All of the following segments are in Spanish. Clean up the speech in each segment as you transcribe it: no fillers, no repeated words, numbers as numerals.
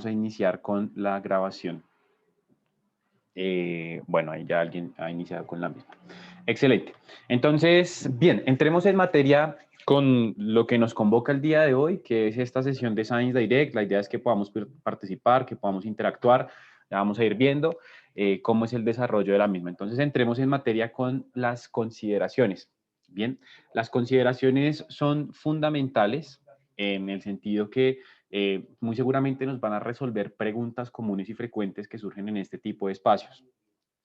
a iniciar con la grabación. Bueno, ahí ya alguien ha iniciado con la misma. Excelente. Entonces, bien, entremos en materia con lo que nos convoca el día de hoy, que es esta sesión de Science Direct. La idea es que podamos participar, que podamos interactuar. Ya vamos a ir viendo cómo es el desarrollo de la misma. Entonces, entremos en materia con las consideraciones. Bien, las consideraciones son fundamentales en el sentido que muy seguramente nos van a resolver preguntas comunes y frecuentes que surgen en este tipo de espacios.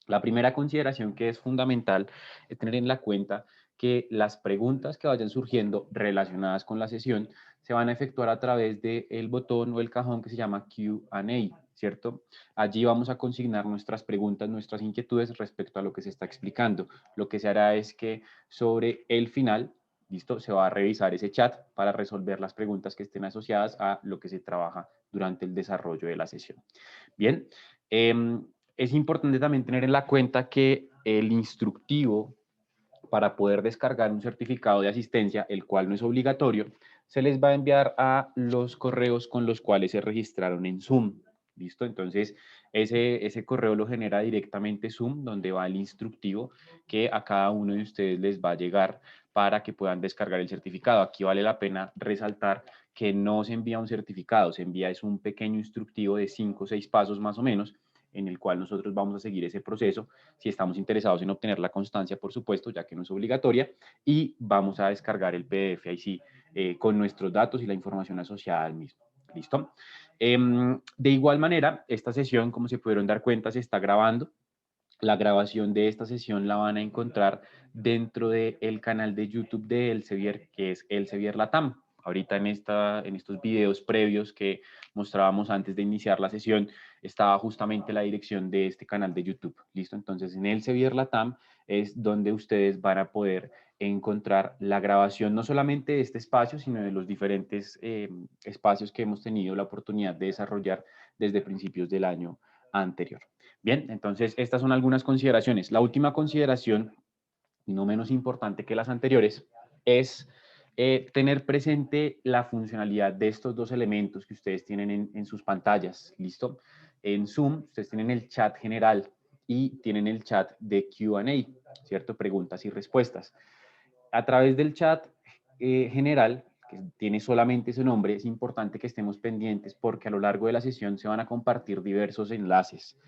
La primera consideración que es fundamental es tener en la cuenta que las preguntas que vayan surgiendo relacionadas con la sesión se van a efectuar a través del botón o el cajón que se llama Q&A, ¿cierto? Allí vamos a consignar nuestras preguntas, nuestras inquietudes respecto a lo que se está explicando. Lo que se hará es que sobre el final, ¿listo? Se va a revisar ese chat para resolver las preguntas que estén asociadas a lo que se trabaja durante el desarrollo de la sesión. Bien, es importante también tener en la cuenta que el instructivo para poder descargar un certificado de asistencia, el cual no es obligatorio, se les va a enviar a los correos con los cuales se registraron en Zoom. ¿Listo? Entonces, ese correo lo genera directamente Zoom, donde va el instructivo que a cada uno de ustedes les va a llegar para que puedan descargar el certificado. Aquí vale la pena resaltar que no se envía un certificado, se envía es un pequeño instructivo de 5 o 6 pasos más o menos, en el cual nosotros vamos a seguir ese proceso si estamos interesados en obtener la constancia, por supuesto, ya que no es obligatoria, y vamos a descargar el PDF ahí sí, con nuestros datos y la información asociada al mismo. ¿Listo? De igual manera, esta sesión, como se pudieron dar cuenta, se está grabando. La grabación de esta sesión la van a encontrar dentro del canal de YouTube de Elsevier, que es Elsevier Latam. Ahorita en estos videos previos que mostrábamos antes de iniciar la sesión, estaba justamente la dirección de este canal de YouTube. ¿Listo? Entonces, en Elsevier Latam es donde ustedes van a poder encontrar la grabación no solamente de este espacio, sino de los diferentes espacios que hemos tenido la oportunidad de desarrollar desde principios del año anterior. Bien, entonces estas son algunas consideraciones. La última consideración, y no menos importante que las anteriores, es tener presente la funcionalidad de estos dos elementos que ustedes tienen en sus pantallas. ¿Listo? En Zoom, ustedes tienen el chat general y tienen el chat de Q&A, ¿cierto? Preguntas y respuestas. A través del chat general, que tiene solamente ese nombre, es importante que estemos pendientes porque a lo largo de la sesión se van a compartir diversos enlaces.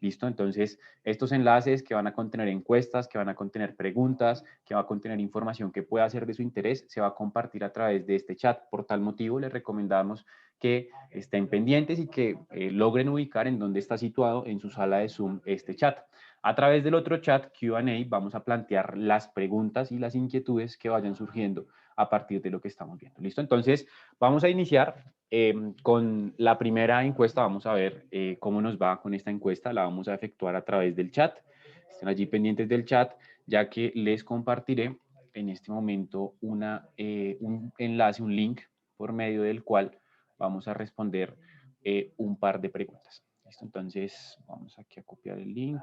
¿Listo? Entonces, estos enlaces que van a contener encuestas, que van a contener preguntas, que va a contener información que pueda ser de su interés, se va a compartir a través de este chat. Por tal motivo, les recomendamos que estén pendientes y que logren ubicar en dónde está situado en su sala de Zoom este chat. A través del otro chat Q&A vamos a plantear las preguntas y las inquietudes que vayan surgiendo a partir de lo que estamos viendo. ¿Listo? Entonces, vamos a iniciar con la primera encuesta. Vamos a ver cómo nos va con esta encuesta. La vamos a efectuar a través del chat. Estén allí pendientes del chat, ya que les compartiré en este momento un enlace, un link por medio del cual vamos a responder un par de preguntas. ¿Listo? Entonces, vamos aquí a copiar el link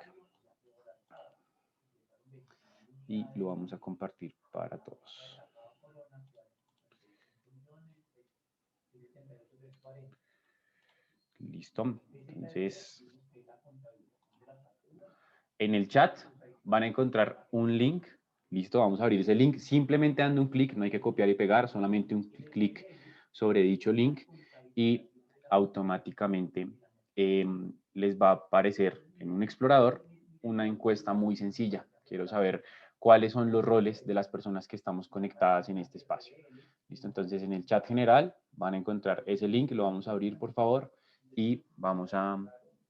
y lo vamos a compartir para todos. Listo. Entonces, en el chat van a encontrar un link. Listo, vamos a abrir ese link. Simplemente dando un clic, no hay que copiar y pegar, solamente un clic sobre dicho link y automáticamente les va a aparecer en un explorador una encuesta muy sencilla. Quiero saber cuáles son los roles de las personas que estamos conectadas en este espacio. Listo, entonces en el chat general van a encontrar ese link, lo vamos a abrir por favor y vamos a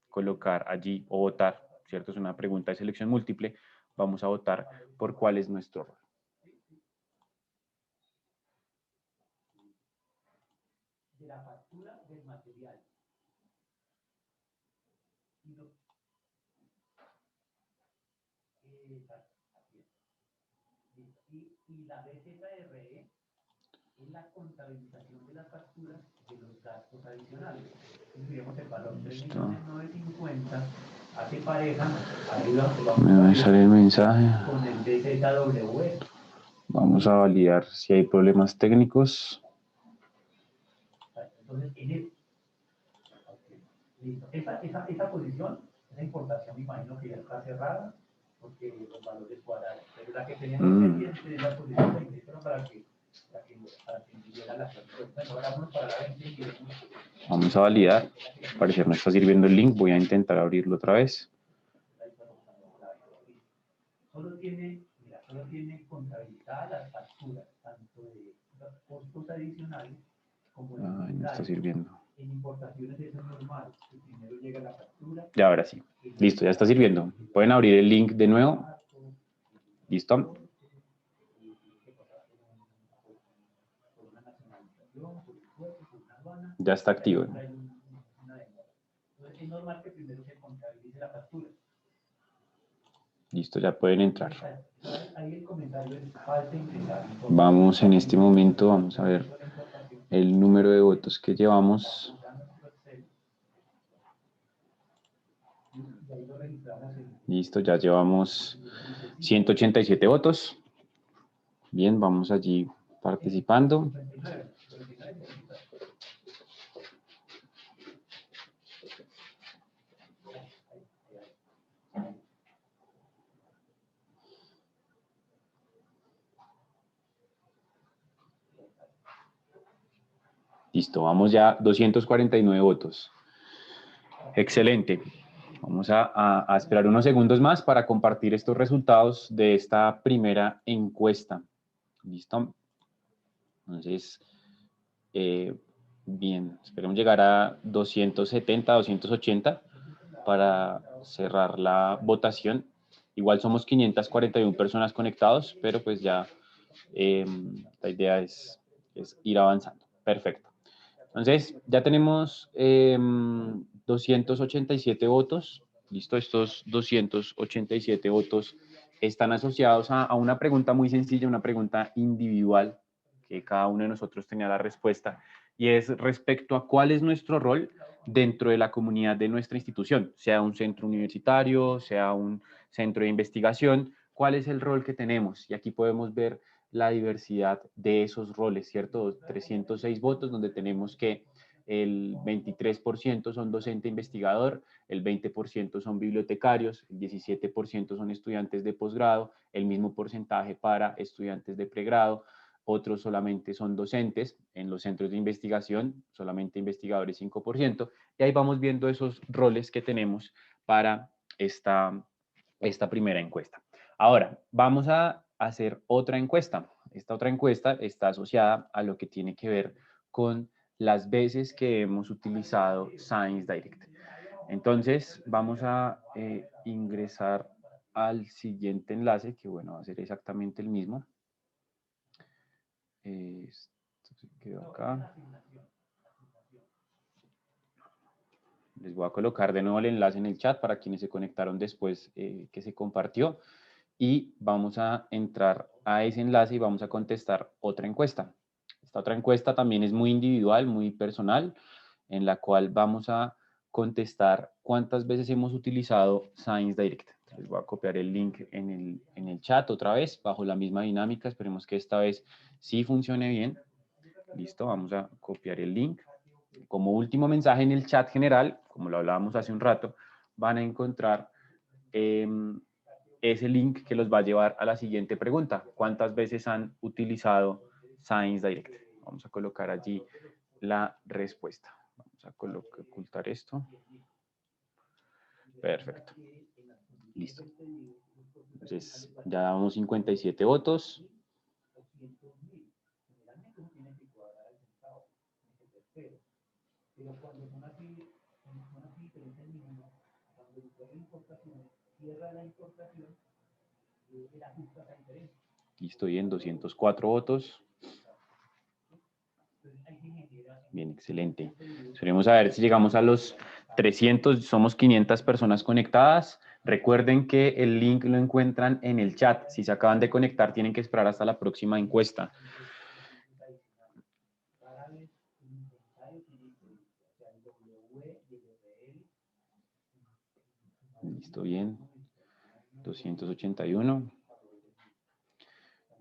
colocar allí o votar, ¿cierto? Es una pregunta de selección múltiple, vamos a votar por cuál es nuestro rol. De la factura del material. Y la BZRE es la contabilización de las facturas de los gastos adicionales. Digamos el valor 3.950 hace pareja, arriba me va a salir el mensaje con el BZWE. Vamos a validar si hay problemas técnicos. Entonces, en el... Listo. Esa posición, esa importación, me imagino que ya está cerrada, porque los valores cuadrados. Pero la que teníamos pendiente es la posición 20, pero para que midiera la factura. Bueno, ahora vamos para la 20 y vamos a validar. Al parecer no está sirviendo el link. Voy a intentar abrirlo otra vez. solo tiene contabilizadas las facturas, tanto de los costos adicionales como de Ay, no está sirviendo. En importaciones eso es normal, que primero llega la factura. Ya, ahora sí. Listo, ya está sirviendo. Pueden abrir el link de nuevo. Listo. Ya está activo. Es normal que primero se contabilice la factura. Listo, ya pueden entrar. Ahí el comentario es falta ingresar. Vamos en este momento, vamos a ver el número de votos que llevamos. Listo, ya llevamos 187 votos. Bien, vamos allí participando. Listo, vamos ya 249 votos. Excelente. Vamos a esperar unos segundos más para compartir estos resultados de esta primera encuesta. ¿Listo? Entonces, bien, esperemos llegar a 270, 280 para cerrar la votación. Igual somos 541 personas conectados, pero pues ya la idea es ir avanzando. Perfecto. Entonces, ya tenemos 287 votos. Listo, estos 287 votos están asociados a una pregunta muy sencilla, una pregunta individual, que cada uno de nosotros tenía la respuesta, y es respecto a cuál es nuestro rol dentro de la comunidad de nuestra institución, sea un centro universitario, sea un centro de investigación, cuál es el rol que tenemos. Y aquí podemos ver la diversidad de esos roles, ¿cierto? 306 votos donde tenemos que el 23% son docente investigador, el 20% son bibliotecarios, el 17% son estudiantes de posgrado, el mismo porcentaje para estudiantes de pregrado, otros solamente son docentes, en los centros de investigación solamente investigadores 5%, y ahí vamos viendo esos roles que tenemos para esta primera encuesta. Ahora, vamos a hacer otra encuesta. Esta otra encuesta está asociada a lo que tiene que ver con las veces que hemos utilizado Science Direct. Entonces, vamos a ingresar al siguiente enlace, que bueno, va a ser exactamente el mismo. Esto se quedó acá. Les voy a colocar de nuevo el enlace en el chat para quienes se conectaron después que se compartió. Y vamos a entrar a ese enlace y vamos a contestar otra encuesta. Esta otra encuesta también es muy individual, muy personal, en la cual vamos a contestar cuántas veces hemos utilizado Science Direct. Les voy a copiar el link en el chat otra vez, bajo la misma dinámica. Esperemos que esta vez sí funcione bien. Listo, vamos a copiar el link. Como último mensaje en el chat general, como lo hablábamos hace un rato, van a encontrar ese link que los va a llevar a la siguiente pregunta. ¿Cuántas veces han utilizado Science Direct? Vamos a colocar allí la respuesta. Vamos a ocultar esto. Perfecto. Listo. Entonces, ya damos 57 votos. Pero cuando son así diferentes mínimos, cuando el de importación cierra la importación, él ajusta esa diferencia. Listo, bien, 204 votos. Bien, excelente. Esperemos a ver si llegamos a los 300, somos 500 personas conectadas. Recuerden que el link lo encuentran en el chat. Si se acaban de conectar, tienen que esperar hasta la próxima encuesta. Listo, bien. 281.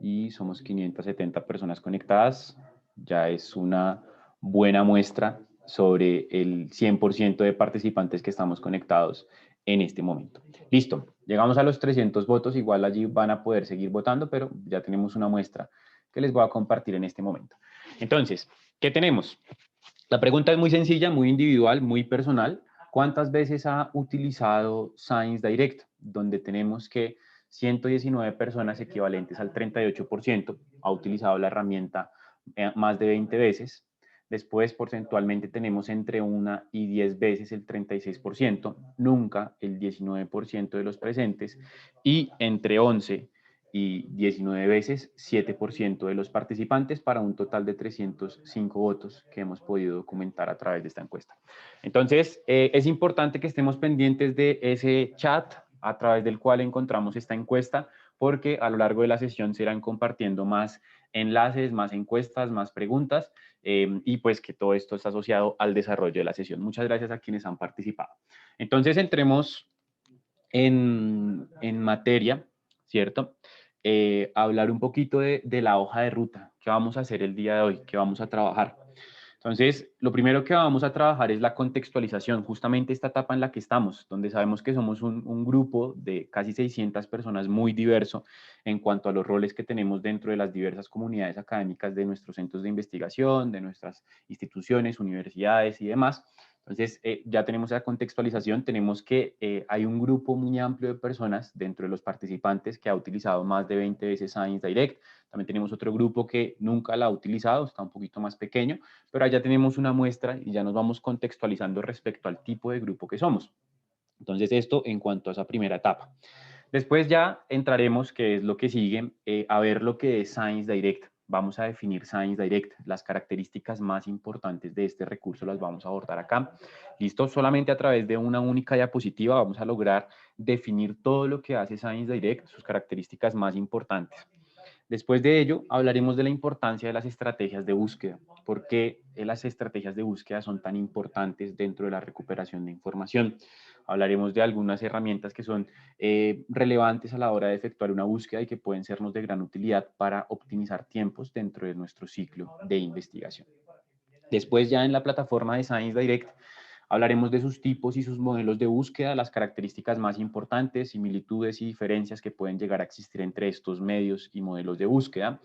Y somos 570 personas conectadas. Ya es una buena muestra sobre el 100% de participantes que estamos conectados en este momento. Listo, llegamos a los 300 votos, igual allí van a poder seguir votando, pero ya tenemos una muestra que les voy a compartir en este momento. Entonces, ¿qué tenemos? La pregunta es muy sencilla, muy individual, muy personal. ¿Cuántas veces ha utilizado Science Direct? Donde tenemos que 119 personas, equivalentes al 38%, ha utilizado la herramienta más de 20 veces. Después, porcentualmente, tenemos entre 1 y 10 veces el 36%, nunca el 19% de los presentes, y entre 11 y 19 veces 7% de los participantes, para un total de 305 votos que hemos podido documentar a través de esta encuesta. Entonces, es importante que estemos pendientes de ese chat a través del cual encontramos esta encuesta, porque a lo largo de la sesión se irán compartiendo más enlaces, más encuestas, más preguntas, y pues que todo esto está asociado al desarrollo de la sesión. Muchas gracias a quienes han participado. Entonces, entremos en materia, ¿cierto? Hablar un poquito de la hoja de ruta, qué vamos a hacer el día de hoy, qué vamos a trabajar. Entonces, lo primero que vamos a trabajar es la contextualización, justamente esta etapa en la que estamos, donde sabemos que somos un grupo de casi 600 personas muy diverso en cuanto a los roles que tenemos dentro de las diversas comunidades académicas de nuestros centros de investigación, de nuestras instituciones, universidades y demás. Entonces, ya tenemos esa contextualización, tenemos que hay un grupo muy amplio de personas dentro de los participantes que ha utilizado más de 20 veces Science Direct. También tenemos otro grupo que nunca la ha utilizado, está un poquito más pequeño, pero allá tenemos una muestra y ya nos vamos contextualizando respecto al tipo de grupo que somos. Entonces, esto en cuanto a esa primera etapa. Después ya entraremos, que es lo que sigue, a ver lo que es Science Direct. Vamos a definir Science Direct. Las características más importantes de este recurso las vamos a abordar acá. Listo, solamente a través de una única diapositiva vamos a lograr definir todo lo que hace Science Direct, sus características más importantes. Después de ello, hablaremos de la importancia de las estrategias de búsqueda. ¿Por qué las estrategias de búsqueda son tan importantes dentro de la recuperación de información? Hablaremos de algunas herramientas que son relevantes a la hora de efectuar una búsqueda y que pueden sernos de gran utilidad para optimizar tiempos dentro de nuestro ciclo de investigación. Después, ya en la plataforma de Science Direct, hablaremos de sus tipos y sus modelos de búsqueda, las características más importantes, similitudes y diferencias que pueden llegar a existir entre estos medios y modelos de búsqueda.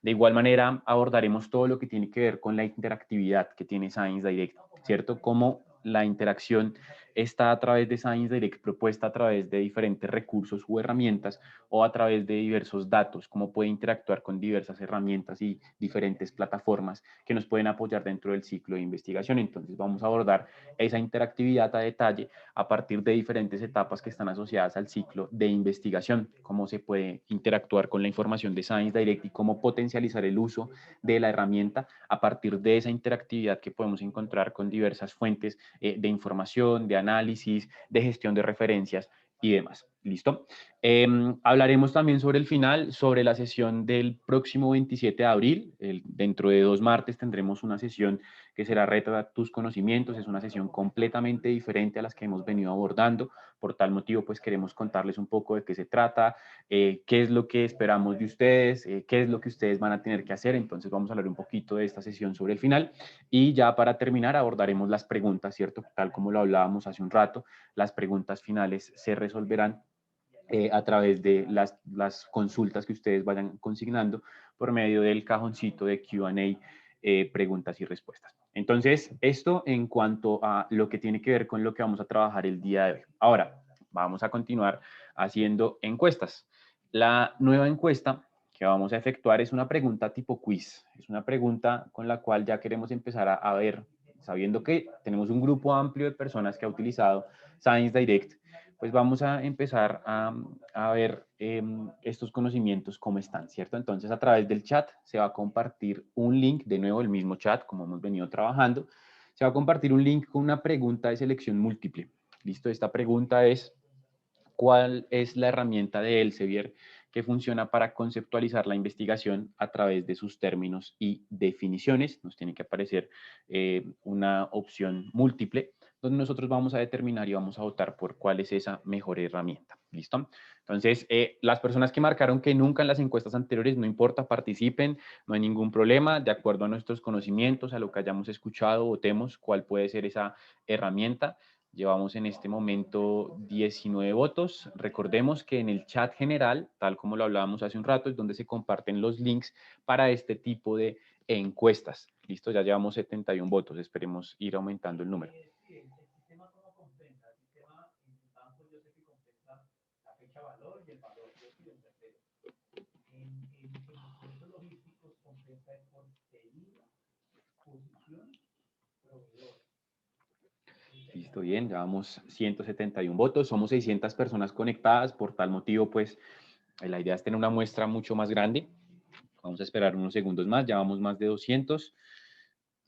De igual manera, abordaremos todo lo que tiene que ver con la interactividad que tiene Science Direct, ¿cierto? Cómo la interacción está a través de Science Direct, propuesta a través de diferentes recursos u herramientas, o a través de diversos datos, cómo puede interactuar con diversas herramientas y diferentes plataformas que nos pueden apoyar dentro del ciclo de investigación. Entonces, vamos a abordar esa interactividad a detalle a partir de diferentes etapas que están asociadas al ciclo de investigación, cómo se puede interactuar con la información de Science Direct y cómo potencializar el uso de la herramienta a partir de esa interactividad que podemos encontrar con diversas fuentes de información, de análisis, de gestión de referencias y demás. ¿Listo? Hablaremos también sobre el final, sobre la sesión del próximo 27 de abril. Dentro de 2 martes tendremos una sesión que será Reta tus conocimientos. Es una sesión completamente diferente a las que hemos venido abordando. Por tal motivo, pues queremos contarles un poco de qué se trata, qué es lo que esperamos de ustedes, qué es lo que ustedes van a tener que hacer. Entonces vamos a hablar un poquito de esta sesión sobre el final. Y ya para terminar abordaremos las preguntas, ¿cierto? Tal como lo hablábamos hace un rato, las preguntas finales se resolverán a través de las consultas que ustedes vayan consignando por medio del cajoncito de Q&A, preguntas y respuestas. Entonces, esto en cuanto a lo que tiene que ver con lo que vamos a trabajar el día de hoy. Ahora, vamos a continuar haciendo encuestas. La nueva encuesta que vamos a efectuar es una pregunta tipo quiz. Es una pregunta con la cual ya queremos empezar a ver, sabiendo que tenemos un grupo amplio de personas que ha utilizado Science Direct, pues vamos a empezar a ver estos conocimientos cómo están, ¿cierto? Entonces, a través del chat se va a compartir un link, de nuevo el mismo chat como hemos venido trabajando, se va a compartir un link con una pregunta de selección múltiple. ¿Listo? Esta pregunta es: ¿cuál es la herramienta de Elsevier que funciona para conceptualizar la investigación a través de sus términos y definiciones? Nos tiene que aparecer una opción múltiple donde nosotros vamos a determinar y vamos a votar por cuál es esa mejor herramienta. ¿Listo? Entonces, las personas que marcaron que nunca en las encuestas anteriores, no importa, participen, no hay ningún problema, de acuerdo a nuestros conocimientos, a lo que hayamos escuchado, votemos cuál puede ser esa herramienta. Llevamos en este momento 19 votos. Recordemos que en el chat general, tal como lo hablábamos hace un rato, es donde se comparten los links para este tipo de encuestas. Listo, ya llevamos 71 votos. Esperemos ir aumentando el número. Sí, el sistema cómo compensa. El sistema en el banco yo sé que compensa la fecha valor y el valor. Yo soy el tercero. En los procesos logísticos compensa por pedida, posición, proveedor. Listo, bien, llevamos 171 votos, somos 600 personas conectadas, por tal motivo, pues, la idea es tener una muestra mucho más grande. Vamos a esperar unos segundos más, llevamos más de 200.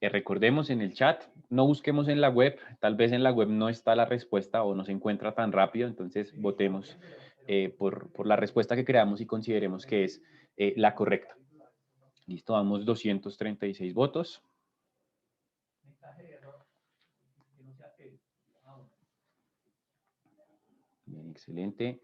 Recordemos en el chat, no busquemos en la web, tal vez en la web no está la respuesta o no se encuentra tan rápido, entonces votemos por la respuesta que creamos y consideremos que es la correcta. Listo, damos 236 votos. Bien, excelente.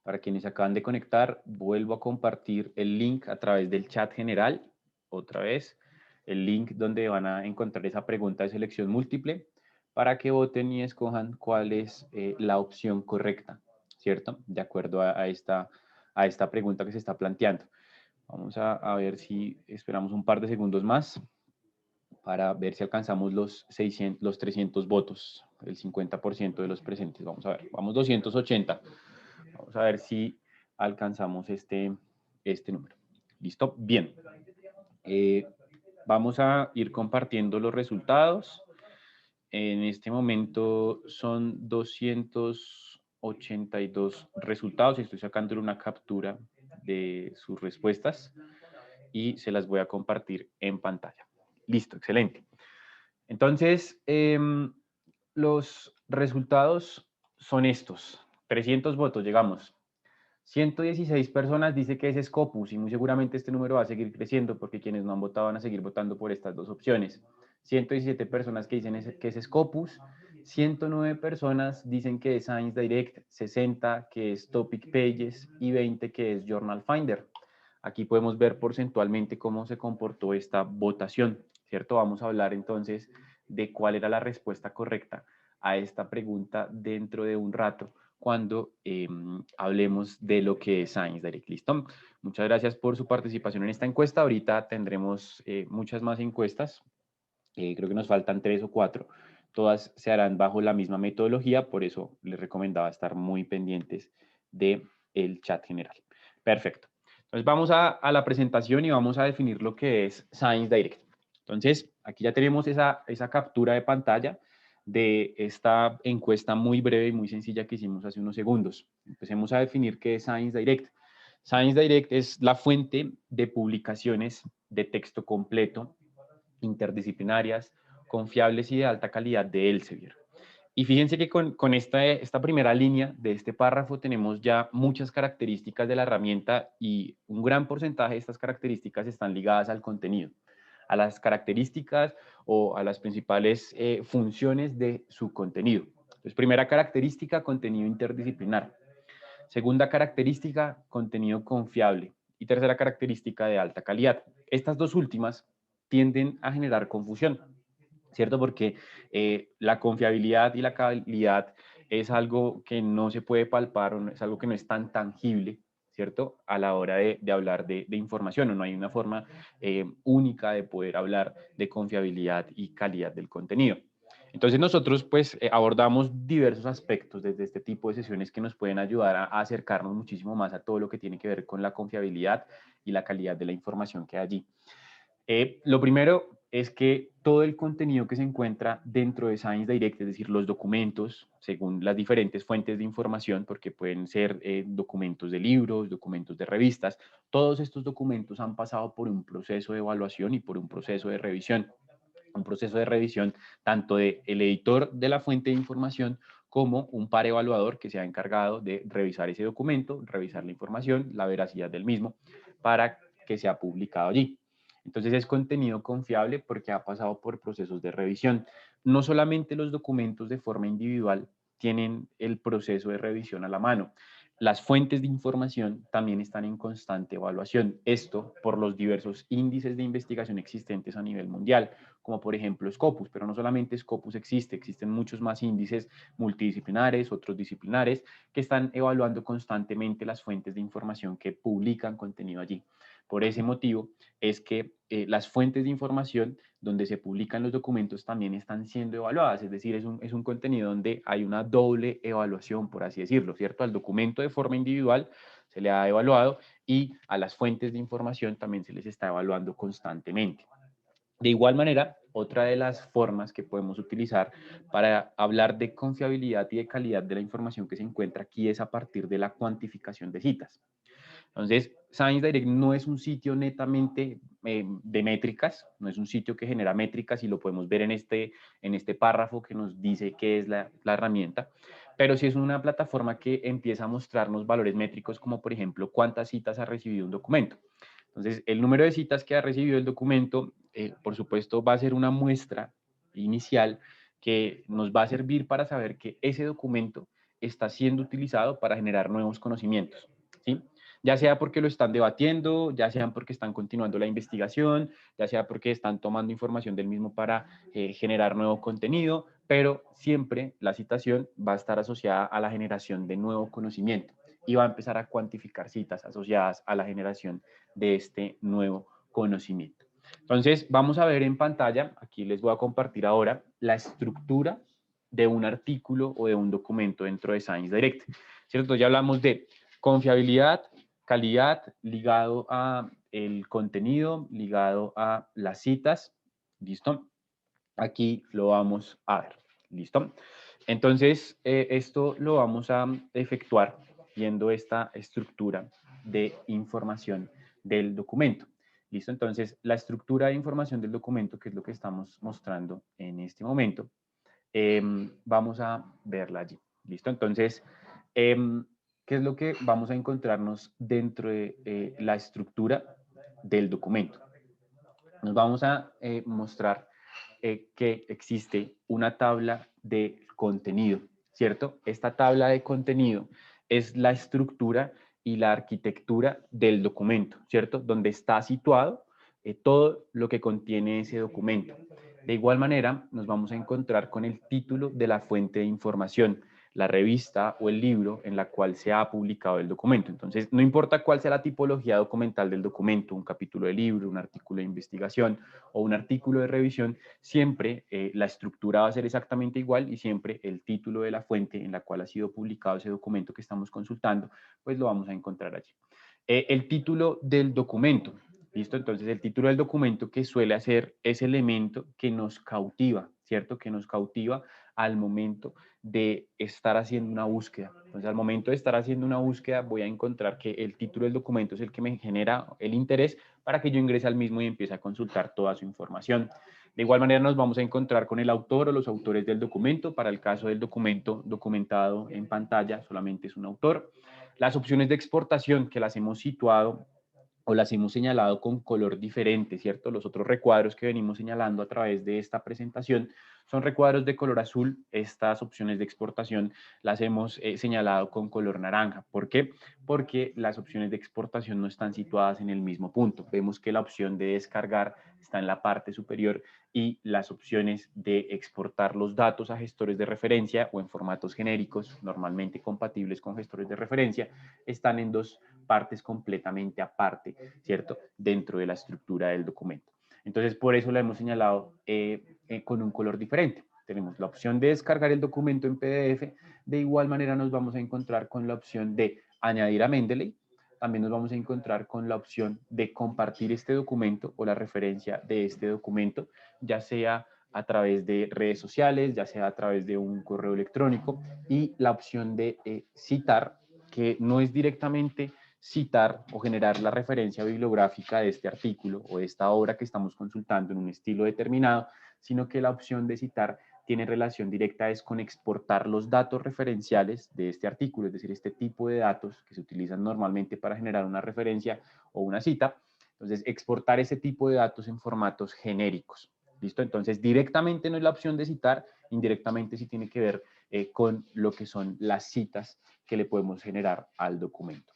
Para quienes acaban de conectar, vuelvo a compartir el link a través del chat general, otra vez, el link donde van a encontrar esa pregunta de selección múltiple para que voten y escojan cuál es la opción correcta, ¿cierto? De acuerdo a esta pregunta que se está planteando. Vamos a ver si esperamos un par de segundos más para ver si alcanzamos los 300 votos, el 50% de los presentes. Vamos a ver, vamos 280. Vamos a ver si alcanzamos este número. ¿Listo? Bien. Vamos a ir compartiendo los resultados. En este momento son 282 resultados. Estoy sacándole una captura de sus respuestas y se las voy a compartir en pantalla. Listo, excelente. Entonces, los resultados son estos. 300 votos, llegamos. 116 personas dice que es Scopus y muy seguramente este número va a seguir creciendo porque quienes no han votado van a seguir votando por estas dos opciones. 117 personas que dicen que es Scopus, 109 personas dicen que es Science Direct, 60 que es Topic Pages y 20 que es Journal Finder. Aquí podemos ver porcentualmente cómo se comportó esta votación, ¿cierto? Vamos a hablar entonces de cuál era la respuesta correcta a esta pregunta dentro de un rato cuando hablemos de lo que es Science Direct. ¿Listo? Muchas gracias por su participación en esta encuesta. Ahorita tendremos muchas más encuestas. Creo que nos faltan 3 o 4. Todas se harán bajo la misma metodología, por eso les recomendaba estar muy pendientes del chat general. Perfecto. Entonces vamos a la presentación y vamos a definir lo que es Science Direct. Entonces, aquí ya tenemos esa captura de pantalla de esta encuesta muy breve y muy sencilla que hicimos hace unos segundos. Empecemos a definir qué es Science Direct. Science Direct es la fuente de publicaciones de texto completo, interdisciplinarias, confiables y de alta calidad de Elsevier. Y fíjense que con esta primera línea de este párrafo tenemos ya muchas características de la herramienta y un gran porcentaje de estas características están ligadas al contenido, a las características o a las principales funciones de su contenido. Entonces, primera característica, contenido interdisciplinar. Segunda característica, contenido confiable. Y tercera característica, de alta calidad. Estas dos últimas tienden a generar confusión, ¿cierto? Porque la confiabilidad y la calidad es algo que no se puede palpar, o es algo que no es tan tangible, ¿cierto? A la hora de hablar de información, o no hay una forma única de poder hablar de confiabilidad y calidad del contenido. Entonces nosotros pues abordamos diversos aspectos desde este tipo de sesiones que nos pueden ayudar a acercarnos muchísimo más a todo lo que tiene que ver con la confiabilidad y la calidad de la información que hay allí. Lo primero es que todo el contenido que se encuentra dentro de Science Direct, es decir, los documentos, según las diferentes fuentes de información, porque pueden ser documentos de libros, documentos de revistas, todos estos documentos han pasado por un proceso de evaluación y por un proceso de revisión. Un proceso de revisión tanto del editor de la fuente de información como un par evaluador que se ha encargado de revisar ese documento, revisar la información, la veracidad del mismo, para que sea publicado allí. Entonces es contenido confiable porque ha pasado por procesos de revisión. no solamente los documentos de forma individual tienen el proceso de revisión a la mano. Las fuentes de información también están en constante evaluación. Esto por los diversos índices de investigación existentes a nivel mundial, como por ejemplo Scopus, pero no solamente Scopus existen muchos más índices multidisciplinares, otros disciplinares, que están evaluando constantemente las fuentes de información que publican contenido allí. Por ese motivo es que las fuentes de información donde se publican los documentos también están siendo evaluadas, es decir, es un contenido donde hay una doble evaluación, por así decirlo, ¿cierto? Al documento de forma individual se le ha evaluado y a las fuentes de información también se les está evaluando constantemente. De igual manera, otra de las formas que podemos utilizar para hablar de confiabilidad y de calidad de la información que se encuentra aquí es a partir de la cuantificación de citas. Entonces, Science Direct no es un sitio netamente de métricas, no es un sitio que genera métricas y lo podemos ver en este párrafo que nos dice qué es la herramienta, pero sí es una plataforma que empieza a mostrarnos valores métricos como por ejemplo cuántas citas ha recibido un documento. Entonces, el número de citas que ha recibido el documento, por supuesto, va a ser una muestra inicial que nos va a servir para saber que ese documento está siendo utilizado para generar nuevos conocimientos, ¿sí? Ya sea porque lo están debatiendo, ya sea porque están continuando la investigación, ya sea porque están tomando información del mismo para generar nuevo contenido, pero siempre la citación va a estar asociada a la generación de nuevo conocimiento y va a empezar a cuantificar citas asociadas a la generación de este nuevo conocimiento. Entonces, vamos a ver en pantalla, aquí les voy a compartir ahora la estructura de un artículo o de un documento dentro de Science Direct, ¿cierto? Ya hablamos de confiabilidad, calidad, ligado a el contenido, ligado a las citas, ¿listo? Aquí lo vamos a ver, ¿listo? Entonces, esto lo vamos a efectuar viendo esta estructura de información del documento. ¿Listo? Entonces, la estructura de información del documento, que es lo que estamos mostrando en este momento, vamos a verla allí. ¿Listo? Entonces, ¿qué es lo que vamos a encontrarnos dentro de la estructura del documento? Nos vamos a mostrar que existe una tabla de contenido, ¿cierto? Esta tabla de contenido es la estructura y la arquitectura del documento, ¿cierto? Donde está situado todo lo que contiene ese documento. De igual manera, nos vamos a encontrar con el título de la fuente de información, la revista o el libro en la cual se ha publicado el documento. Entonces, no importa cuál sea la tipología documental del documento, un capítulo de libro, un artículo de investigación o un artículo de revisión, siempre la estructura va a ser exactamente igual y siempre el título de la fuente en la cual ha sido publicado ese documento que estamos consultando, pues lo vamos a encontrar allí. El título del documento, ¿listo? Entonces el título del documento que suele hacer ese elemento que nos cautiva, ¿cierto? Que nos cautiva al momento de estar haciendo una búsqueda. Entonces al momento de estar haciendo una búsqueda voy a encontrar que el título del documento es el que me genera el interés para que yo ingrese al mismo y empiece a consultar toda su información. De igual manera nos vamos a encontrar con el autor o los autores del documento. Para el caso del documento documentado en pantalla solamente es un autor. Las opciones de exportación que las hemos situado o las hemos señalado con color diferente, ¿cierto? Los otros recuadros que venimos señalando a través de esta presentación son recuadros de color azul. Estas opciones de exportación las hemos señalado con color naranja. ¿Por qué? Porque las opciones de exportación no están situadas en el mismo punto. Vemos que la opción de descargar está en la parte superior y las opciones de exportar los datos a gestores de referencia o en formatos genéricos, normalmente compatibles con gestores de referencia, están en dos partes completamente aparte, ¿cierto? Dentro de la estructura del documento. Entonces, por eso lo hemos señalado con un color diferente. Tenemos la opción de descargar el documento en PDF. De igual manera nos vamos a encontrar con la opción de añadir a Mendeley. También nos vamos a encontrar con la opción de compartir este documento o la referencia de este documento, ya sea a través de redes sociales, ya sea a través de un correo electrónico, y la opción de citar, que no es directamente citar o generar la referencia bibliográfica de este artículo o de esta obra que estamos consultando en un estilo determinado, sino que la opción de citar tiene relación directa es con exportar los datos referenciales de este artículo, es decir, este tipo de datos que se utilizan normalmente para generar una referencia o una cita. Entonces, exportar ese tipo de datos en formatos genéricos. ¿listo? Entonces, directamente no es la opción de citar, indirectamente sí tiene que ver con lo que son las citas que le podemos generar al documento.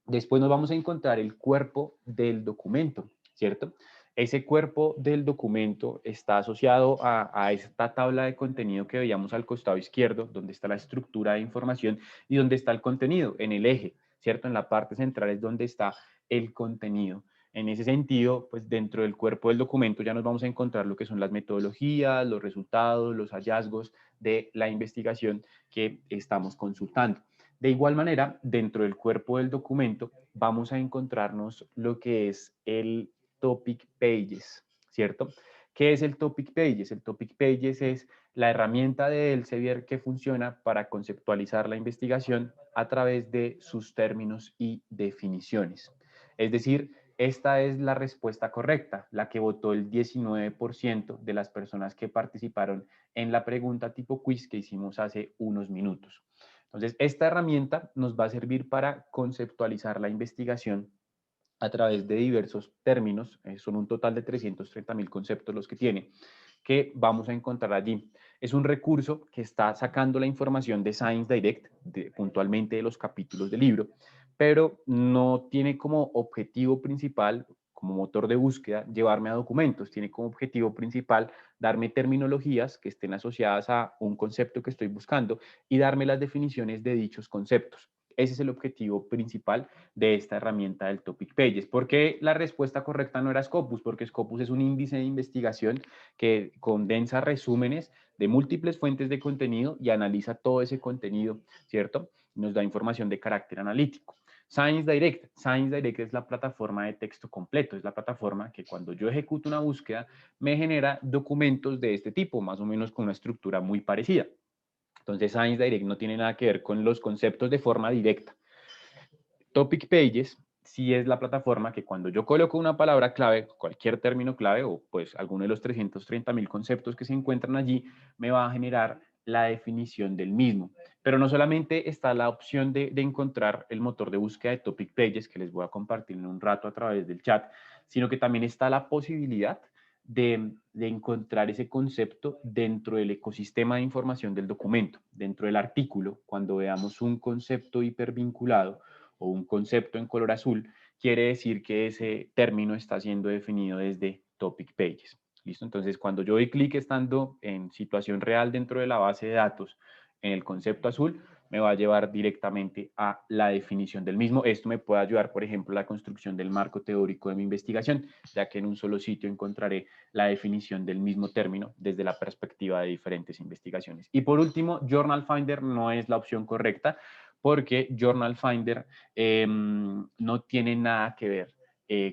Después nos vamos a encontrar el cuerpo del documento, ¿cierto? Ese cuerpo del documento está asociado a esta tabla de contenido que veíamos al costado izquierdo, donde está la estructura de información y donde está el contenido, en el eje, ¿cierto? En la parte central es donde está el contenido. En ese sentido, pues dentro del cuerpo del documento ya nos vamos a encontrar lo que son las metodologías, los resultados, los hallazgos de la investigación que estamos consultando. De igual manera, dentro del cuerpo del documento vamos a encontrarnos lo que es el topic pages, ¿cierto? ¿Qué es el topic pages? El topic pages es la herramienta de Elsevier que funciona para conceptualizar la investigación a través de sus términos y definiciones. Es decir, esta es la respuesta correcta, la que votó el 19% de las personas que participaron en la pregunta tipo quiz que hicimos hace unos minutos. Entonces, esta herramienta nos va a servir para conceptualizar la investigación a través de diversos términos, son un total de 330.000 conceptos los que tiene, que vamos a encontrar allí. Es un recurso que está sacando la información de Science Direct, puntualmente de los capítulos del libro, pero no tiene como objetivo principal, como motor de búsqueda, llevarme a documentos. Tiene como objetivo principal darme terminologías que estén asociadas a un concepto que estoy buscando y darme las definiciones de dichos conceptos. Ese es el objetivo principal de esta herramienta del Topic Pages. ¿Por qué la respuesta correcta no era Scopus? Porque Scopus es un índice de investigación que condensa resúmenes de múltiples fuentes de contenido y analiza todo ese contenido, ¿cierto? Nos da información de carácter analítico. Science Direct es la plataforma de texto completo, es la plataforma que cuando yo ejecuto una búsqueda me genera documentos de este tipo, más o menos con una estructura muy parecida. Entonces, Science Direct no tiene nada que ver con los conceptos de forma directa. Topic Pages sí es la plataforma que cuando yo coloco una palabra clave, cualquier término clave o pues alguno de los 330.000 conceptos que se encuentran allí, me va a generar la definición del mismo. Pero no solamente está la opción de encontrar el motor de búsqueda de Topic Pages, que les voy a compartir en un rato a través del chat, sino que también está la posibilidad de encontrar ese concepto dentro del ecosistema de información del documento, dentro del artículo, cuando veamos un concepto hipervinculado o un concepto en color azul, quiere decir que ese término está siendo definido desde Topic Pages. ¿Listo? Entonces, cuando yo doy clic estando en situación real dentro de la base de datos en el concepto azul, me va a llevar directamente a la definición del mismo. Esto me puede ayudar, por ejemplo, a la construcción del marco teórico de mi investigación, ya que en un solo sitio encontraré la definición del mismo término desde la perspectiva de diferentes investigaciones. Y por último, Journal Finder no es la opción correcta, porque Journal Finder no tiene nada que ver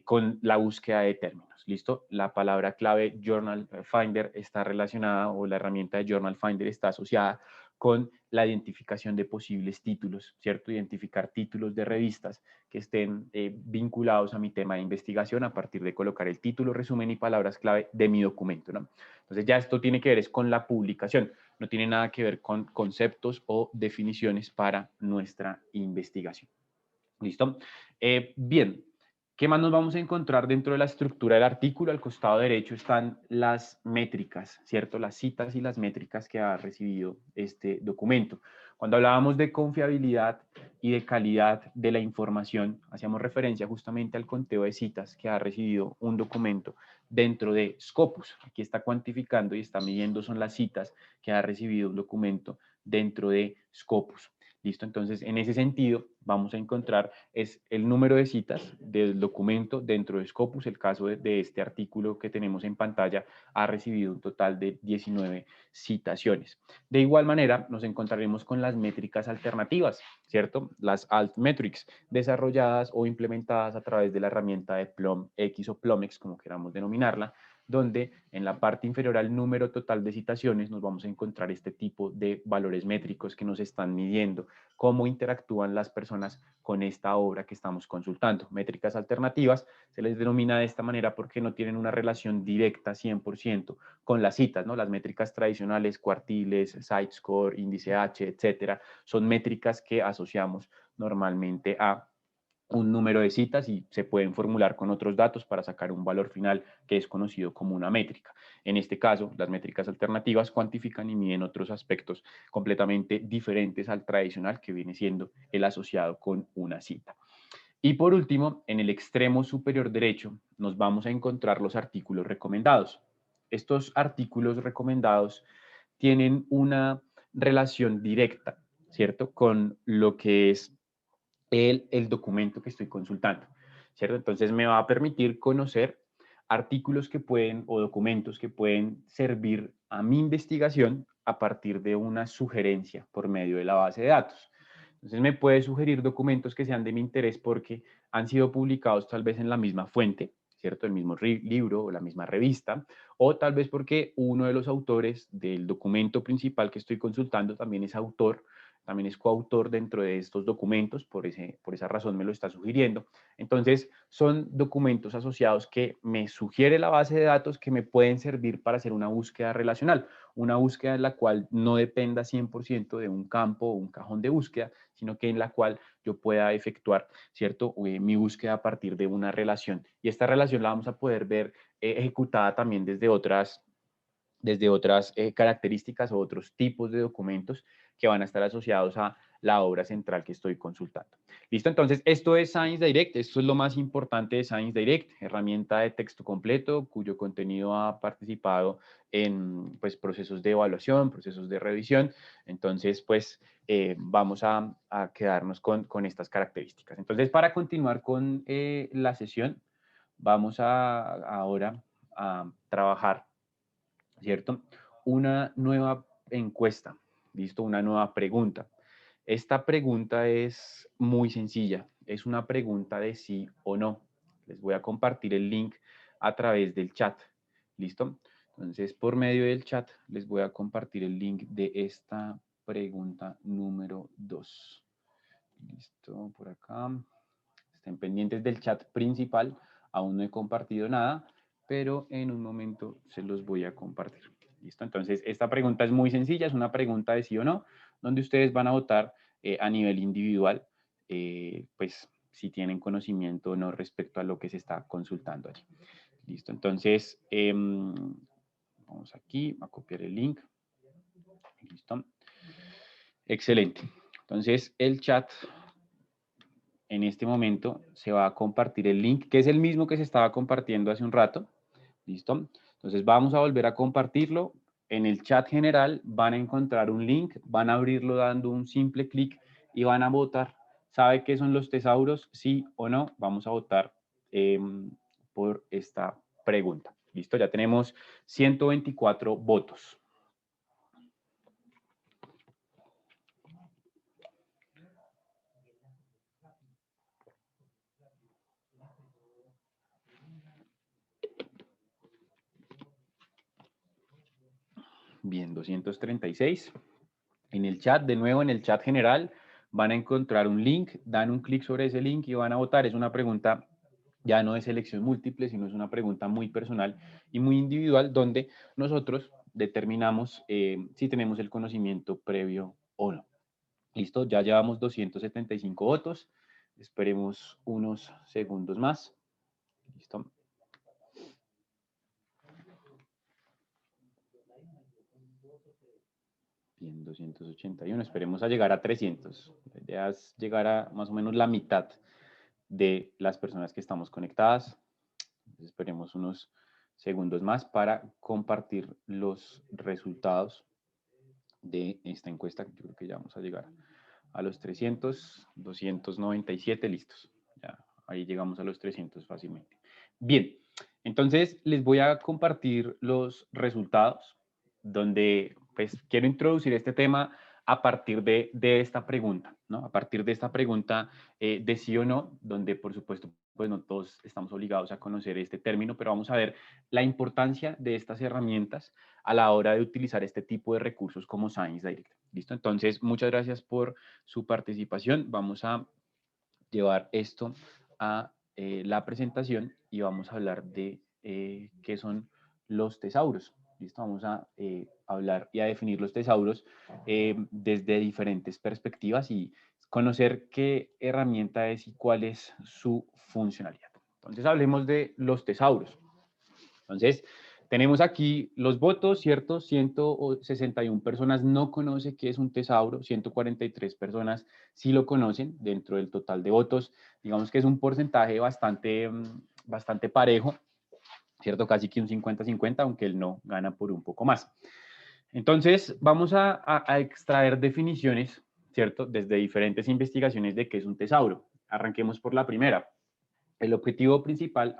con la búsqueda de términos. ¿Listo? La palabra clave Journal Finder está relacionada, o la herramienta de Journal Finder está asociada con la identificación de posibles títulos, ¿cierto? Identificar títulos de revistas que estén vinculados a mi tema de investigación a partir de colocar el título, resumen y palabras clave de mi documento, ¿no? Entonces ya esto tiene que ver es con la publicación, no tiene nada que ver con conceptos o definiciones para nuestra investigación. ¿Listo? Bien, ¿qué más nos vamos a encontrar dentro de la estructura del artículo? Al costado derecho están las métricas, ¿cierto? Las citas y las métricas que ha recibido este documento. Cuando hablábamos de confiabilidad y de calidad de la información, hacíamos referencia justamente al conteo de citas que ha recibido un documento dentro de Scopus. Aquí está cuantificando y está midiendo son las citas que ha recibido un documento dentro de Scopus. ¿Listo? Entonces, en ese sentido, vamos a encontrar es el número de citas del documento dentro de Scopus. El caso de este artículo que tenemos en pantalla ha recibido un total de 19 citaciones. De igual manera, nos encontraremos con las métricas alternativas, ¿cierto? Las altmetrics, desarrolladas o implementadas a través de la herramienta de PlumX o Plumex, como queramos denominarla, donde en la parte inferior al número total de citaciones nos vamos a encontrar este tipo de valores métricos que nos están midiendo cómo interactúan las personas con esta obra que estamos consultando. Métricas alternativas se les denomina de esta manera porque no tienen una relación directa 100% con las citas, ¿no? Las métricas tradicionales, cuartiles, site-score, índice H, etcétera, son métricas que asociamos normalmente a un número de citas y se pueden formular con otros datos para sacar un valor final que es conocido como una métrica. En este caso, las métricas alternativas cuantifican y miden otros aspectos completamente diferentes al tradicional que viene siendo el asociado con una cita. Y por último, en el extremo superior derecho nos vamos a encontrar los artículos recomendados. Estos artículos recomendados tienen una relación directa, ¿cierto?, con lo que es el documento que estoy consultando, ¿cierto? Entonces me va a permitir conocer artículos que pueden o documentos que pueden servir a mi investigación a partir de una sugerencia por medio de la base de datos. Entonces me puede sugerir documentos que sean de mi interés porque han sido publicados tal vez en la misma fuente, ¿cierto? El mismo libro o la misma revista, o tal vez porque uno de los autores del documento principal que estoy consultando también es autor, también es coautor dentro de estos documentos, por esa razón me lo está sugiriendo. Entonces, son documentos asociados que me sugiere la base de datos que me pueden servir para hacer una búsqueda relacional, una búsqueda en la cual no dependa 100% de un campo o un cajón de búsqueda, sino que en la cual yo pueda efectuar, ¿cierto?, mi búsqueda a partir de una relación. Y esta relación la vamos a poder ver ejecutada también desde otras características o otros tipos de documentos que van a estar asociados a la obra central que estoy consultando. ¿Listo? Entonces, esto es Science Direct, esto es lo más importante de Science Direct, herramienta de texto completo cuyo contenido ha participado en pues, procesos de evaluación, procesos de revisión. Entonces, pues vamos a quedarnos con estas características. Entonces, para continuar con la sesión, vamos ahora a trabajar, ¿cierto? Una nueva encuesta, ¿listo? Una nueva pregunta. Esta pregunta es muy sencilla, es una pregunta de sí o no. Les voy a compartir el link a través del chat, ¿listo? Entonces, por medio del chat, les voy a compartir el link de esta pregunta número 2. Listo, por acá. Estén pendientes del chat principal, aún no he compartido nada, pero en un momento se los voy a compartir. ¿Listo? Entonces, esta pregunta es muy sencilla, es una pregunta de sí o no, donde ustedes van a votar a nivel individual, pues si tienen conocimiento o no respecto a lo que se está consultando allí. ¿Listo? Entonces, vamos aquí a copiar el link. ¿Listo? Excelente. Entonces, el chat en este momento se va a compartir el link, que es el mismo que se estaba compartiendo hace un rato. ¿Listo? Entonces vamos a volver a compartirlo. En el chat general van a encontrar un link, van a abrirlo dando un simple clic y van a votar. ¿Sabe qué son los tesauros? Sí o no. Vamos a votar por esta pregunta. ¿Listo? Ya tenemos 124 votos. Bien, 236. En el chat, de nuevo en el chat general, van a encontrar un link, dan un clic sobre ese link y van a votar. Es una pregunta ya no de selección múltiple, sino es una pregunta muy personal y muy individual donde nosotros determinamos si tenemos el conocimiento previo o no. Listo, ya llevamos 275 votos. Esperemos unos segundos más. Listo. Bien, 281. Esperemos a llegar a 300. La idea es llegar a más o menos la mitad de las personas que estamos conectadas. Entonces, esperemos unos segundos más para compartir los resultados de esta encuesta. Yo creo que ya vamos a llegar a los 300, 297 listos. Ya, ahí llegamos a los 300 fácilmente. Bien, entonces les voy a compartir los resultados donde pues quiero introducir este tema a partir de esta pregunta, ¿no? A partir de esta pregunta de sí o no, donde por supuesto pues no todos estamos obligados a conocer este término, pero vamos a ver la importancia de estas herramientas a la hora de utilizar este tipo de recursos como Science Direct. ¿Listo? Entonces, muchas gracias por su participación. Vamos a llevar esto a la presentación y vamos a hablar de qué son los tesauros. ¿Listo? Vamos a hablar y a definir los tesauros desde diferentes perspectivas y conocer qué herramienta es y cuál es su funcionalidad. Entonces hablemos de los tesauros. Entonces, tenemos aquí los votos, ¿cierto? 161 personas no conocen qué es un tesauro, 143 personas sí lo conocen dentro del total de votos. Digamos que es un porcentaje bastante parejo, ¿cierto? Casi que un 50-50, aunque el no gana por un poco más. Entonces, vamos a extraer definiciones, ¿cierto? Desde diferentes investigaciones de qué es un tesauro. Arranquemos por la primera. El objetivo principal,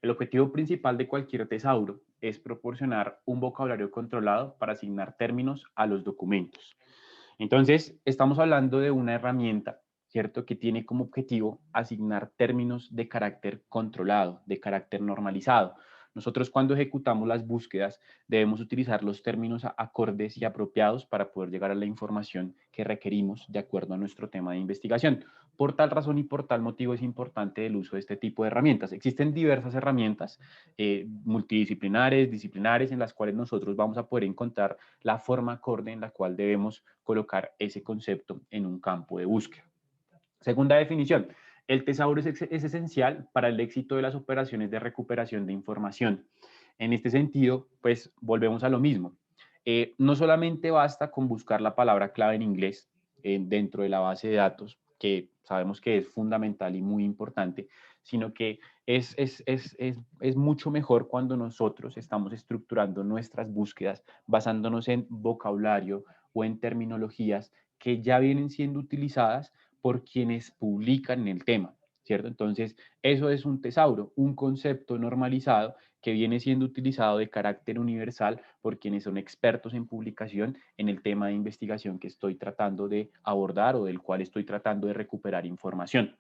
el objetivo principal de cualquier tesauro es proporcionar un vocabulario controlado para asignar términos a los documentos. Entonces, estamos hablando de una herramienta, ¿cierto?, que tiene como objetivo asignar términos de carácter controlado, de carácter normalizado. Nosotros cuando ejecutamos las búsquedas debemos utilizar los términos acordes y apropiados para poder llegar a la información que requerimos de acuerdo a nuestro tema de investigación. Por tal razón y por tal motivo es importante el uso de este tipo de herramientas. Existen diversas herramientas multidisciplinares, disciplinares, en las cuales nosotros vamos a poder encontrar la forma acorde en la cual debemos colocar ese concepto en un campo de búsqueda. Segunda definición, el tesauro es esencial para el éxito de las operaciones de recuperación de información. En este sentido, pues volvemos a lo mismo. No solamente basta con buscar la palabra clave en inglés dentro de la base de datos, que sabemos que es fundamental y muy importante, sino que es mucho mejor cuando nosotros estamos estructurando nuestras búsquedas basándonos en vocabulario o en terminologías que ya vienen siendo utilizadas por quienes publican en el tema, ¿cierto? Entonces, eso es un tesauro, un concepto normalizado que viene siendo utilizado de carácter universal por quienes son expertos en publicación en el tema de investigación que estoy tratando de abordar o del cual estoy tratando de recuperar información.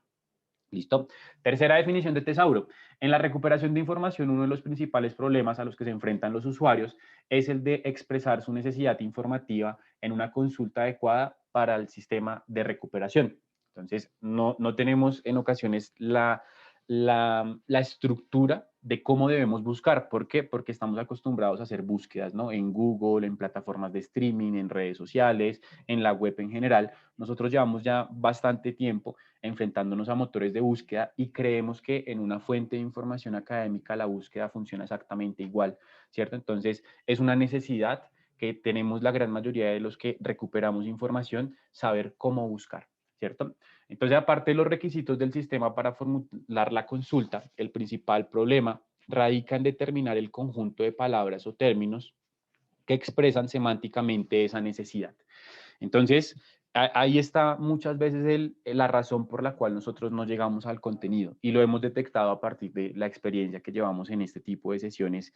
¿Listo? Tercera definición de tesauro. En la recuperación de información, uno de los principales problemas a los que se enfrentan los usuarios es el de expresar su necesidad informativa en una consulta adecuada para el sistema de recuperación. Entonces, no tenemos en ocasiones la estructura de cómo debemos buscar. ¿Por qué? Porque estamos acostumbrados a hacer búsquedas, ¿no? En Google, en plataformas de streaming, en redes sociales, en la web en general. Nosotros llevamos ya bastante tiempo enfrentándonos a motores de búsqueda y creemos que en una fuente de información académica la búsqueda funciona exactamente igual, ¿cierto? Entonces, es una necesidad que tenemos la gran mayoría de los que recuperamos información, saber cómo buscar, ¿cierto? Entonces, aparte de los requisitos del sistema para formular la consulta, el principal problema radica en determinar el conjunto de palabras o términos que expresan semánticamente esa necesidad. Entonces, ahí está muchas veces la razón por la cual nosotros no llegamos al contenido y lo hemos detectado a partir de la experiencia que llevamos en este tipo de sesiones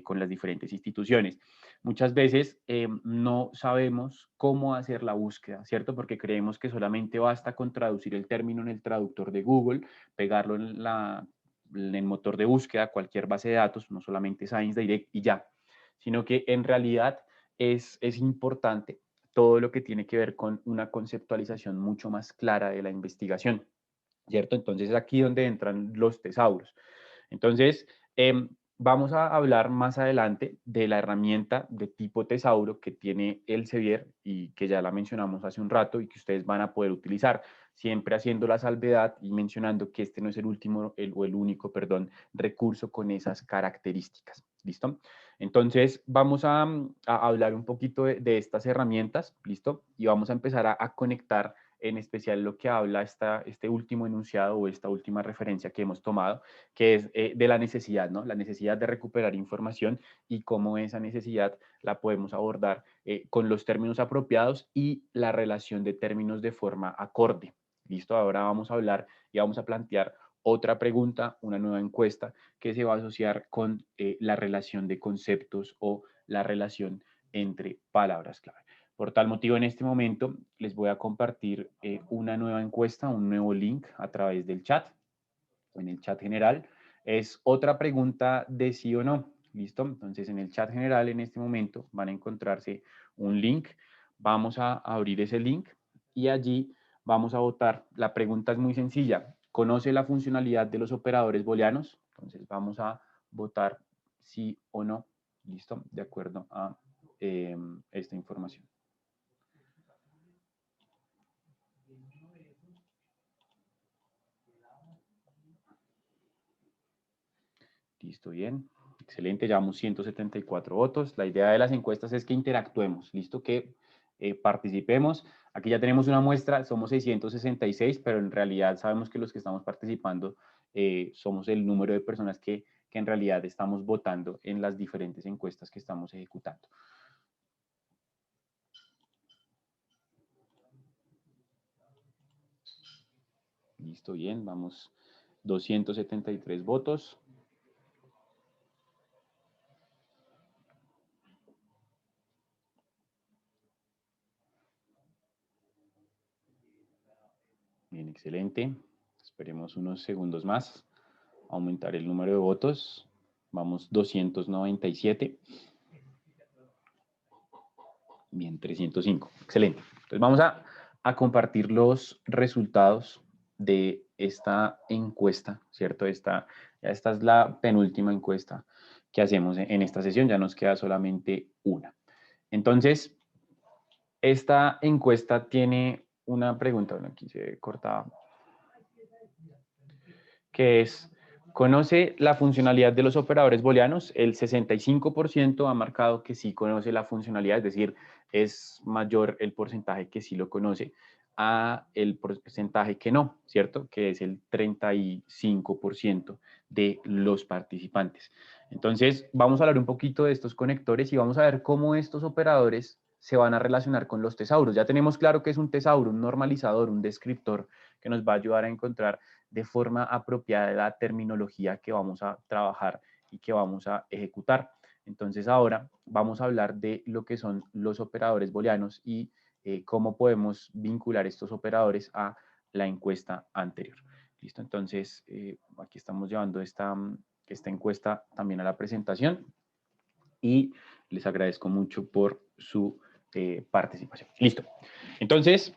con las diferentes instituciones. Muchas veces no sabemos cómo hacer la búsqueda, ¿cierto? Porque creemos que solamente basta con traducir el término en el traductor de Google, pegarlo en el motor de búsqueda, cualquier base de datos, no solamente ScienceDirect y ya, sino que en realidad es importante todo lo que tiene que ver con una conceptualización mucho más clara de la investigación, ¿cierto? Entonces es aquí donde entran los tesauros. Entonces, vamos a hablar más adelante de la herramienta de tipo tesauro que tiene Elsevier y que ya la mencionamos hace un rato y que ustedes van a poder utilizar, siempre haciendo la salvedad y mencionando que este no es el último o el único, perdón, recurso con esas características. ¿Listo? Entonces, vamos a hablar un poquito de estas herramientas, ¿listo? Y vamos a empezar a conectar en especial lo que habla este último enunciado o esta última referencia que hemos tomado, que es de la necesidad, ¿no? La necesidad de recuperar información y cómo esa necesidad la podemos abordar con los términos apropiados y la relación de términos de forma acorde. ¿Listo? Ahora vamos a hablar y vamos a plantear otra pregunta, una nueva encuesta que se va a asociar con la relación de conceptos o la relación entre palabras clave. Por tal motivo, en este momento les voy a compartir una nueva encuesta, un nuevo link a través del chat, en el chat general. Es otra pregunta de sí o no. ¿Listo? Entonces, en el chat general, en este momento, van a encontrarse un link. Vamos a abrir ese link y allí vamos a votar. La pregunta es muy sencilla. ¿Conoce la funcionalidad de los operadores booleanos? Entonces, vamos a votar sí o no. ¿Listo? De acuerdo a esta información. Listo, bien. Excelente, llevamos 174 votos. La idea de las encuestas es que interactuemos, listo, que participemos. Aquí ya tenemos una muestra, somos 666, pero en realidad sabemos que los que estamos participando somos el número de personas que en realidad estamos votando en las diferentes encuestas que estamos ejecutando. Listo, bien, vamos 273 votos. Bien, excelente. Esperemos unos segundos más. Aumentar el número de votos. Vamos 297. Bien, 305. Excelente. Entonces vamos a compartir los resultados de esta encuesta, ¿cierto? Esta es la penúltima encuesta que hacemos en esta sesión. Ya nos queda solamente una. Entonces, esta encuesta tiene una pregunta, bueno, aquí se cortaba, que es, ¿conoce la funcionalidad de los operadores booleanos? El 65% ha marcado que sí conoce la funcionalidad, es decir, es mayor el porcentaje que sí lo conoce a el porcentaje que no, ¿cierto? Que es el 35% de los participantes. Entonces, vamos a hablar un poquito de estos conectores y vamos a ver cómo estos operadores se van a relacionar con los tesauros. Ya tenemos claro que es un tesauro, un normalizador, un descriptor que nos va a ayudar a encontrar de forma apropiada la terminología que vamos a trabajar y que vamos a ejecutar. Entonces ahora vamos a hablar de lo que son los operadores booleanos y cómo podemos vincular estos operadores a la encuesta anterior. ¿Listo? Entonces aquí estamos llevando esta encuesta también a la presentación y les agradezco mucho por su participación. Listo. Entonces,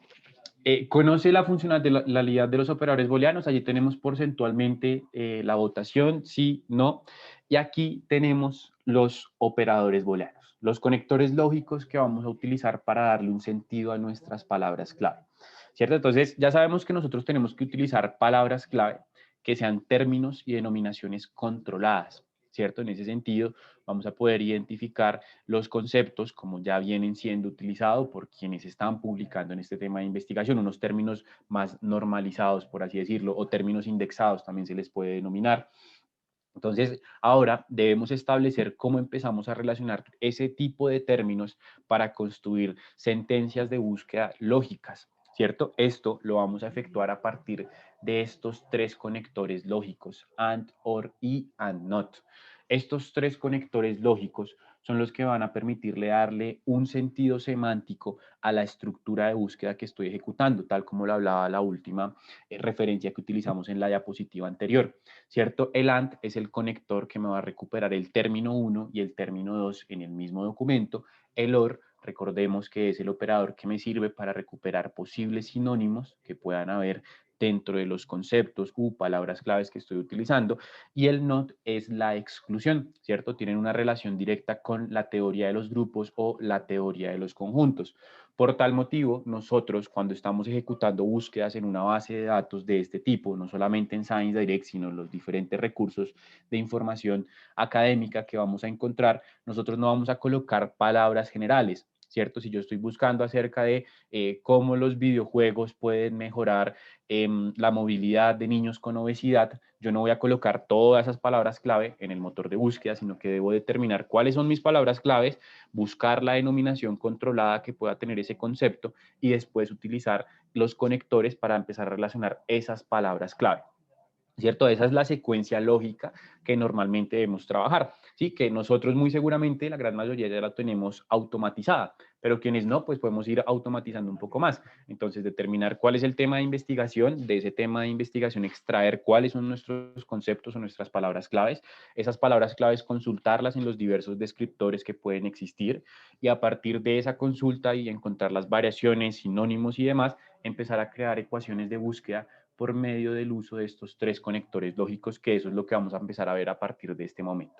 conoce la funcionalidad de los operadores booleanos. Allí tenemos porcentualmente la votación, sí, no. Y aquí tenemos los operadores booleanos, los conectores lógicos que vamos a utilizar para darle un sentido a nuestras palabras clave. ¿Cierto? Entonces, ya sabemos que nosotros tenemos que utilizar palabras clave que sean términos y denominaciones controladas. ¿Cierto? En ese sentido, vamos a poder identificar los conceptos como ya vienen siendo utilizados por quienes están publicando en este tema de investigación, unos términos más normalizados, por así decirlo, o términos indexados también se les puede denominar. Entonces, ahora debemos establecer cómo empezamos a relacionar ese tipo de términos para construir sentencias de búsqueda lógicas, ¿cierto? Esto lo vamos a efectuar a partir de estos tres conectores lógicos, AND, OR y AND NOT. Estos tres conectores lógicos son los que van a permitirle darle un sentido semántico a la estructura de búsqueda que estoy ejecutando, tal como lo hablaba la última referencia que utilizamos en la diapositiva anterior, ¿cierto? El AND es el conector que me va a recuperar el término 1 y el término 2 en el mismo documento. El OR, recordemos que es el operador que me sirve para recuperar posibles sinónimos que puedan haber dentro de los conceptos u palabras claves que estoy utilizando, y el NOT es la exclusión, ¿cierto? Tienen una relación directa con la teoría de los grupos o la teoría de los conjuntos. Por tal motivo, nosotros cuando estamos ejecutando búsquedas en una base de datos de este tipo, no solamente en Science Direct, sino en los diferentes recursos de información académica que vamos a encontrar, nosotros no vamos a colocar palabras generales, ¿cierto? Si yo estoy buscando acerca de cómo los videojuegos pueden mejorar la movilidad de niños con obesidad, yo no voy a colocar todas esas palabras clave en el motor de búsqueda, sino que debo determinar cuáles son mis palabras claves, buscar la denominación controlada que pueda tener ese concepto y después utilizar los conectores para empezar a relacionar esas palabras clave. ¿Cierto? Esa es la secuencia lógica que normalmente debemos trabajar, ¿sí? Que nosotros muy seguramente, la gran mayoría ya la tenemos automatizada, pero quienes no, pues podemos ir automatizando un poco más. Entonces, determinar cuál es el tema de investigación, de ese tema de investigación extraer cuáles son nuestros conceptos o nuestras palabras claves, esas palabras claves consultarlas en los diversos descriptores que pueden existir y a partir de esa consulta y encontrar las variaciones, sinónimos y demás, empezar a crear ecuaciones de búsqueda por medio del uso de estos tres conectores lógicos, que eso es lo que vamos a empezar a ver a partir de este momento.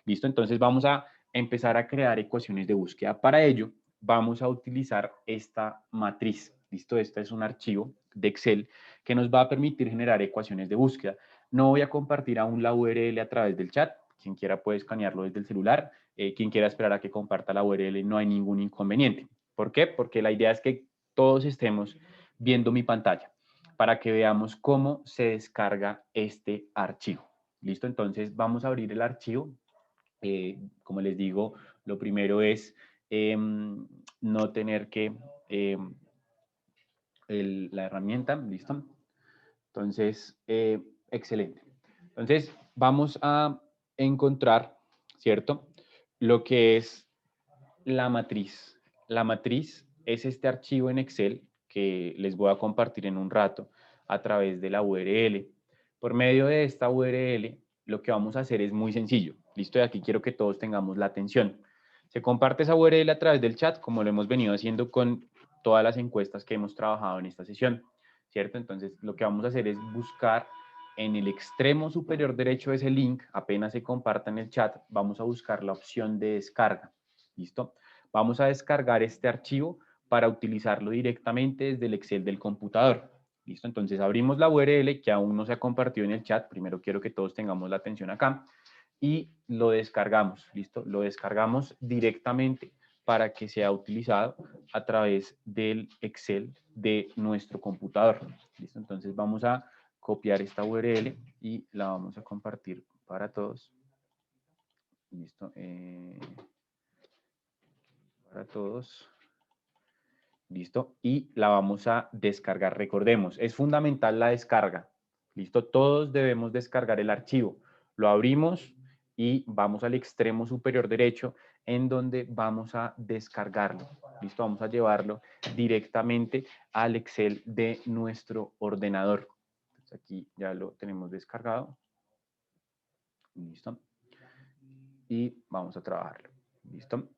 ¿Listo? Entonces vamos a empezar a crear ecuaciones de búsqueda. Para ello, vamos a utilizar esta matriz. ¿Listo? Este es un archivo de Excel que nos va a permitir generar ecuaciones de búsqueda. No voy a compartir aún la URL a través del chat. Quien quiera puede escanearlo desde el celular. Quien quiera esperar a que comparta la URL, no hay ningún inconveniente. ¿Por qué? Porque la idea es que todos estemos viendo mi pantalla para que veamos cómo se descarga este archivo. ¿Listo? Entonces vamos a abrir el archivo. Como les digo, lo primero es no tener que la herramienta, ¿listo? Entonces, excelente. Entonces, vamos a encontrar, ¿cierto? Lo que es la matriz. La matriz es este archivo en Excel que les voy a compartir en un rato a través de la URL. Por medio de esta URL, lo que vamos a hacer es muy sencillo. Listo, y aquí quiero que todos tengamos la atención. Se comparte esa URL a través del chat, como lo hemos venido haciendo con todas las encuestas que hemos trabajado en esta sesión, ¿cierto? Entonces, lo que vamos a hacer es buscar en el extremo superior derecho de ese link, apenas se comparta en el chat, vamos a buscar la opción de descarga. ¿Listo? Vamos a descargar este archivo para utilizarlo directamente desde el Excel del computador. ¿Listo? Entonces abrimos la URL que aún no se ha compartido en el chat. Primero quiero que todos tengamos la atención acá. Y lo descargamos. ¿Listo? Lo descargamos directamente para que sea utilizado a través del Excel de nuestro computador. ¿Listo? Entonces vamos a copiar esta URL y la vamos a compartir para todos. ¿Listo? Para todos. ¿Listo? Y la vamos a descargar. Recordemos, es fundamental la descarga. ¿Listo? Todos debemos descargar el archivo. Lo abrimos y vamos al extremo superior derecho en donde vamos a descargarlo. ¿Listo? Vamos a llevarlo directamente al Excel de nuestro ordenador. Entonces aquí ya lo tenemos descargado. ¿Listo? Y vamos a trabajarlo. ¿Listo?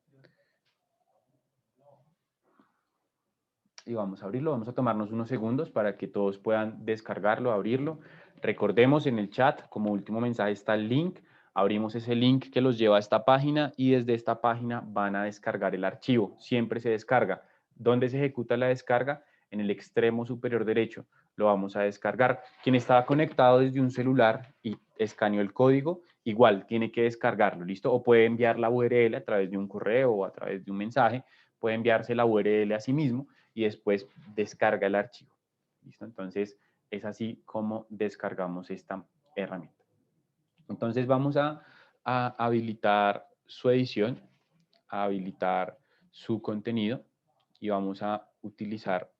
Y vamos a abrirlo, vamos a tomarnos unos segundos para que todos puedan descargarlo, abrirlo. Recordemos en el chat, como último mensaje está el link, abrimos ese link que los lleva a esta página y desde esta página van a descargar el archivo, siempre se descarga. ¿Dónde se ejecuta la descarga? En el extremo superior derecho, lo vamos a descargar. Quien estaba conectado desde un celular y escaneó el código, igual tiene que descargarlo, ¿listo? O puede enviar la URL a través de un correo o a través de un mensaje, puede enviarse la URL a sí mismo y después descarga el archivo. ¿Listo? Entonces, es así como descargamos esta herramienta. Entonces, vamos a habilitar su edición, a habilitar su contenido y vamos a utilizar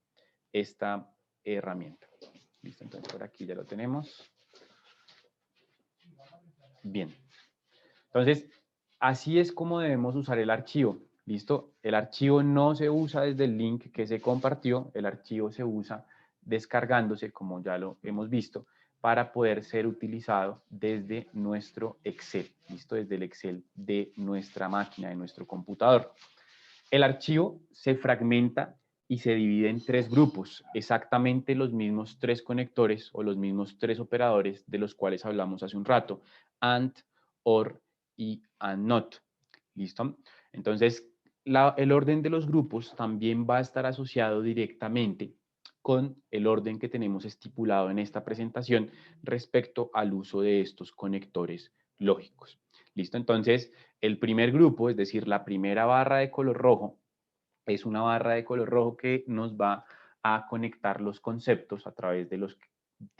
esta herramienta. ¿Listo? Entonces, por aquí ya lo tenemos. Bien. Entonces, así es como debemos usar el archivo. ¿Listo? El archivo no se usa desde el link que se compartió, el archivo se usa descargándose, como ya lo hemos visto, para poder ser utilizado desde nuestro Excel, ¿listo? Desde el Excel de nuestra máquina, de nuestro computador. El archivo se fragmenta y se divide en tres grupos, exactamente los mismos tres conectores o los mismos tres operadores de los cuales hablamos hace un rato, AND, OR y AND NOT. ¿Listo? Entonces, el orden de los grupos también va a estar asociado directamente con el orden que tenemos estipulado en esta presentación respecto al uso de estos conectores lógicos. ¿Listo? Entonces, el primer grupo, es decir, la primera barra de color rojo, es una barra de color rojo que nos va a conectar los conceptos a través de los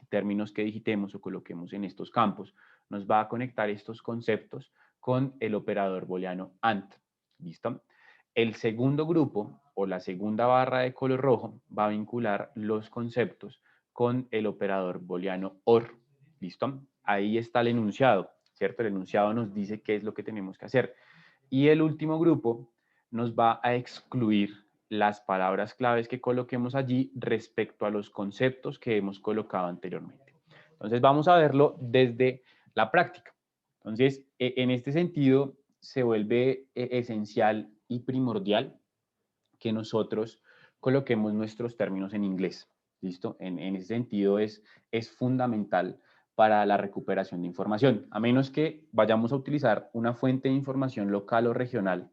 términos que digitemos o coloquemos en estos campos. Nos va a conectar estos conceptos con el operador booleano AND. ¿Listo? El segundo grupo o la segunda barra de color rojo va a vincular los conceptos con el operador booleano OR. ¿Listo? Ahí está el enunciado, ¿cierto? El enunciado nos dice qué es lo que tenemos que hacer. Y el último grupo nos va a excluir las palabras claves que coloquemos allí respecto a los conceptos que hemos colocado anteriormente. Entonces vamos a verlo desde la práctica. Entonces, en este sentido, se vuelve esencial y primordial que nosotros coloquemos nuestros términos en inglés. ¿Listo? En ese sentido es fundamental para la recuperación de información, a menos que vayamos a utilizar una fuente de información local o regional.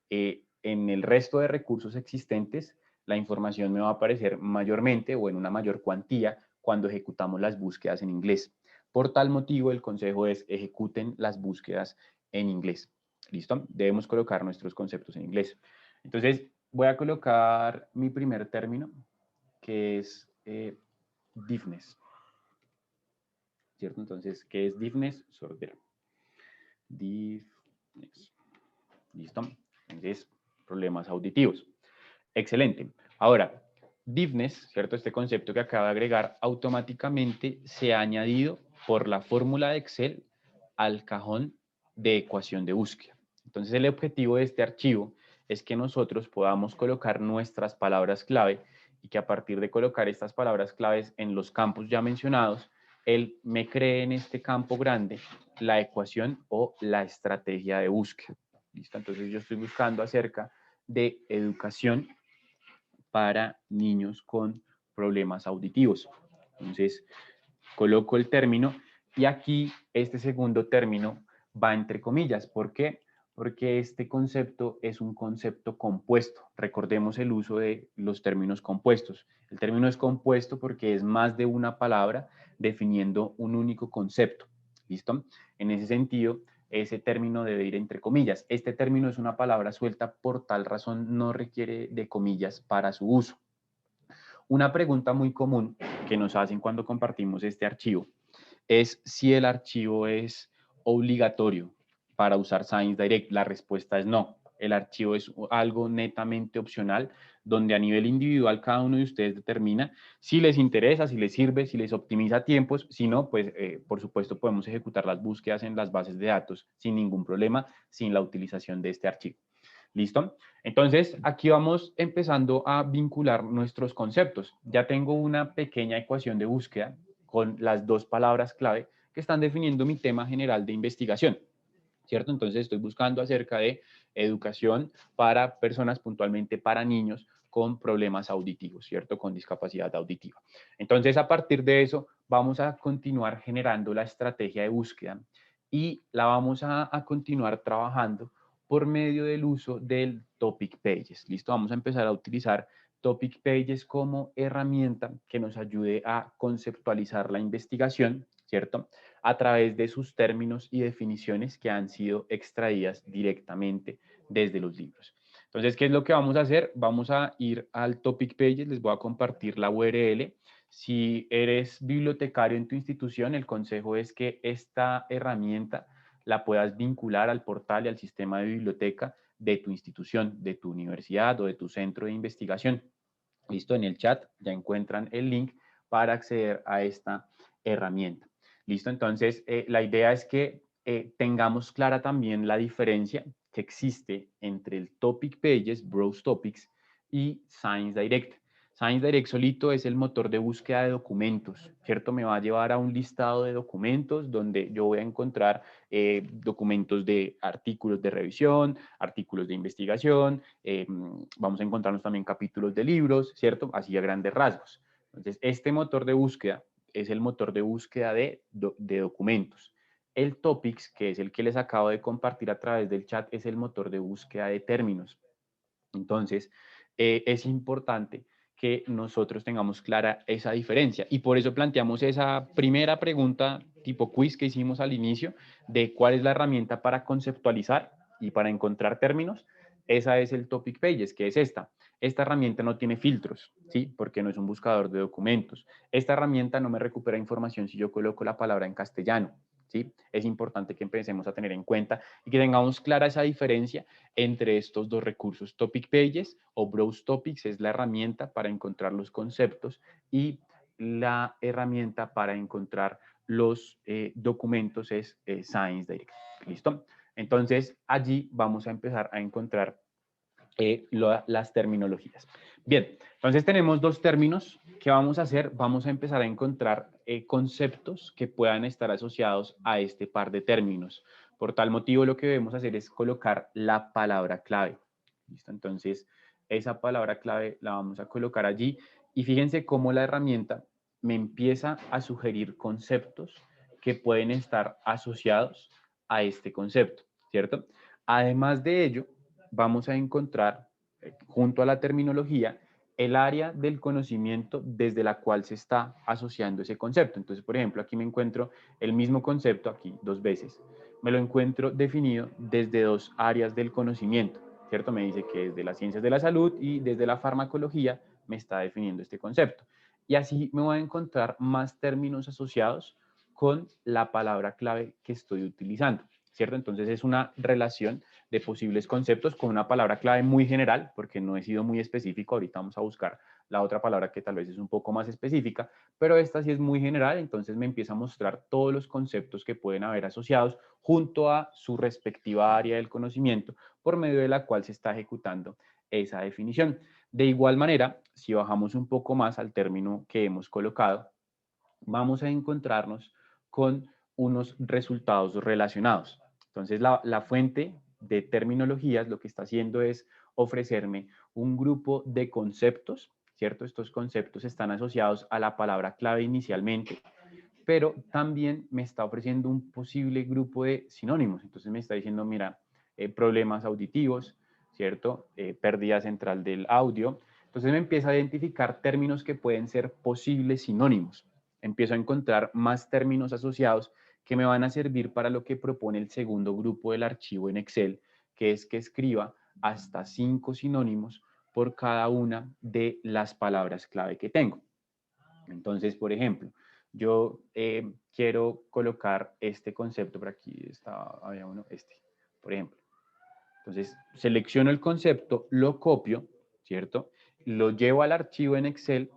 En el resto de recursos existentes, la información me va a aparecer mayormente o en una mayor cuantía cuando ejecutamos las búsquedas en inglés. Por tal motivo, el consejo es ejecuten las búsquedas en inglés. ¿Listo? Debemos colocar nuestros conceptos en inglés. Entonces, voy a colocar mi primer término, que es deafness. ¿Cierto? Entonces, ¿qué es deafness? Sordera. Deafness. ¿Listo? Entonces, problemas auditivos. Excelente. Ahora, deafness, ¿cierto? Este concepto que acaba de agregar, automáticamente se ha añadido por la fórmula de Excel al cajón de ecuación de búsqueda. Entonces, el objetivo de este archivo es que nosotros podamos colocar nuestras palabras clave y que a partir de colocar estas palabras claves en los campos ya mencionados, él me cree en este campo grande la ecuación o la estrategia de búsqueda. ¿Listo? Entonces, yo estoy buscando acerca de educación para niños con problemas auditivos. Entonces, coloco el término y aquí este segundo término va entre comillas. ¿Por qué? Porque este concepto es un concepto compuesto. Recordemos el uso de los términos compuestos. El término es compuesto porque es más de una palabra definiendo un único concepto. ¿Listo? En ese sentido, ese término debe ir entre comillas. Este término es una palabra suelta, por tal razón no requiere de comillas para su uso. Una pregunta muy común que nos hacen cuando compartimos este archivo es si el archivo es obligatorio para usar Science Direct. La respuesta es no. El archivo es algo netamente opcional, donde a nivel individual cada uno de ustedes determina si les interesa, si les sirve, si les optimiza tiempos. Si no, pues por supuesto podemos ejecutar las búsquedas en las bases de datos sin ningún problema, sin la utilización de este archivo. ¿Listo? Entonces, aquí vamos empezando a vincular nuestros conceptos. Ya tengo una pequeña ecuación de búsqueda con las dos palabras clave que están definiendo mi tema general de investigación, ¿cierto? Entonces, estoy buscando acerca de educación para personas, puntualmente para niños con problemas auditivos, ¿cierto? Con discapacidad auditiva. Entonces, a partir de eso, vamos a continuar generando la estrategia de búsqueda y la vamos a continuar trabajando por medio del uso del Topic Pages. ¿Listo? Vamos a empezar a utilizar Topic Pages como herramienta que nos ayude a conceptualizar la investigación, ¿cierto? A través de sus términos y definiciones que han sido extraídas directamente desde los libros. Entonces, ¿qué es lo que vamos a hacer? Vamos a ir al Topic Pages, les voy a compartir la URL. Si eres bibliotecario en tu institución, el consejo es que esta herramienta la puedas vincular al portal y al sistema de biblioteca de tu institución, de tu universidad o de tu centro de investigación. Listo, en el chat ya encuentran el link para acceder a esta herramienta. Listo, entonces la idea es que tengamos clara también la diferencia que existe entre el Topic Pages, Browse Topics y Science Direct. Science Direct solito es el motor de búsqueda de documentos, ¿cierto? Me va a llevar a un listado de documentos donde yo voy a encontrar documentos de artículos de revisión, artículos de investigación, vamos a encontrarnos también capítulos de libros, ¿cierto? Así a grandes rasgos. Entonces, este motor de búsqueda es el motor de búsqueda de documentos. El Topics, que es el que les acabo de compartir a través del chat, es el motor de búsqueda de términos. Entonces, es importante que nosotros tengamos clara esa diferencia. Y por eso planteamos esa primera pregunta tipo quiz que hicimos al inicio de cuál es la herramienta para conceptualizar y para encontrar términos. Esa es el Topic Pages, que es esta. Esta herramienta no tiene filtros, ¿sí? Porque no es un buscador de documentos. Esta herramienta no me recupera información si yo coloco la palabra en castellano, ¿sí? Es importante que empecemos a tener en cuenta y que tengamos clara esa diferencia entre estos dos recursos. Topic Pages o Browse Topics es la herramienta para encontrar los conceptos y la herramienta para encontrar los documentos es Science Direct. ¿Listo? Entonces, allí vamos a empezar a encontrar las terminologías. Bien, entonces tenemos dos términos. ¿Qué vamos a hacer? Vamos a empezar a encontrar conceptos que puedan estar asociados a este par de términos. Por tal motivo, lo que debemos hacer es colocar la palabra clave. ¿Listo? Entonces, esa palabra clave la vamos a colocar allí y fíjense cómo la herramienta me empieza a sugerir conceptos que pueden estar asociados a este concepto, ¿cierto? Además de ello, vamos a encontrar junto a la terminología el área del conocimiento desde la cual se está asociando ese concepto. Entonces, por ejemplo, aquí me encuentro el mismo concepto, aquí 2 veces, me lo encuentro definido desde 2 áreas del conocimiento, ¿cierto? Me dice que desde las ciencias de la salud y desde la farmacología me está definiendo este concepto. Y así me voy a encontrar más términos asociados con la palabra clave que estoy utilizando, ¿cierto? Entonces es una relación de posibles conceptos con una palabra clave muy general, porque no he sido muy específico. Ahorita vamos a buscar la otra palabra que tal vez es un poco más específica, pero esta sí es muy general, entonces me empieza a mostrar todos los conceptos que pueden haber asociados junto a su respectiva área del conocimiento por medio de la cual se está ejecutando esa definición. De igual manera, si bajamos un poco más al término que hemos colocado, vamos a encontrarnos con unos resultados relacionados. Entonces, la fuente de terminologías lo que está haciendo es ofrecerme un grupo de conceptos, ¿cierto? Estos conceptos están asociados a la palabra clave inicialmente, pero también me está ofreciendo un posible grupo de sinónimos. Entonces me está diciendo, mira, problemas auditivos, ¿cierto? Pérdida central del audio. Entonces me empieza a identificar términos que pueden ser posibles sinónimos. Empiezo a encontrar más términos asociados que me van a servir para lo que propone el segundo grupo del archivo en Excel, que es que escriba hasta 5 sinónimos por cada una de las palabras clave que tengo. Entonces, por ejemplo, yo quiero colocar este concepto, por aquí estaba, había uno, por ejemplo. Entonces, selecciono el concepto, lo copio, ¿cierto? Lo llevo al archivo en Excel,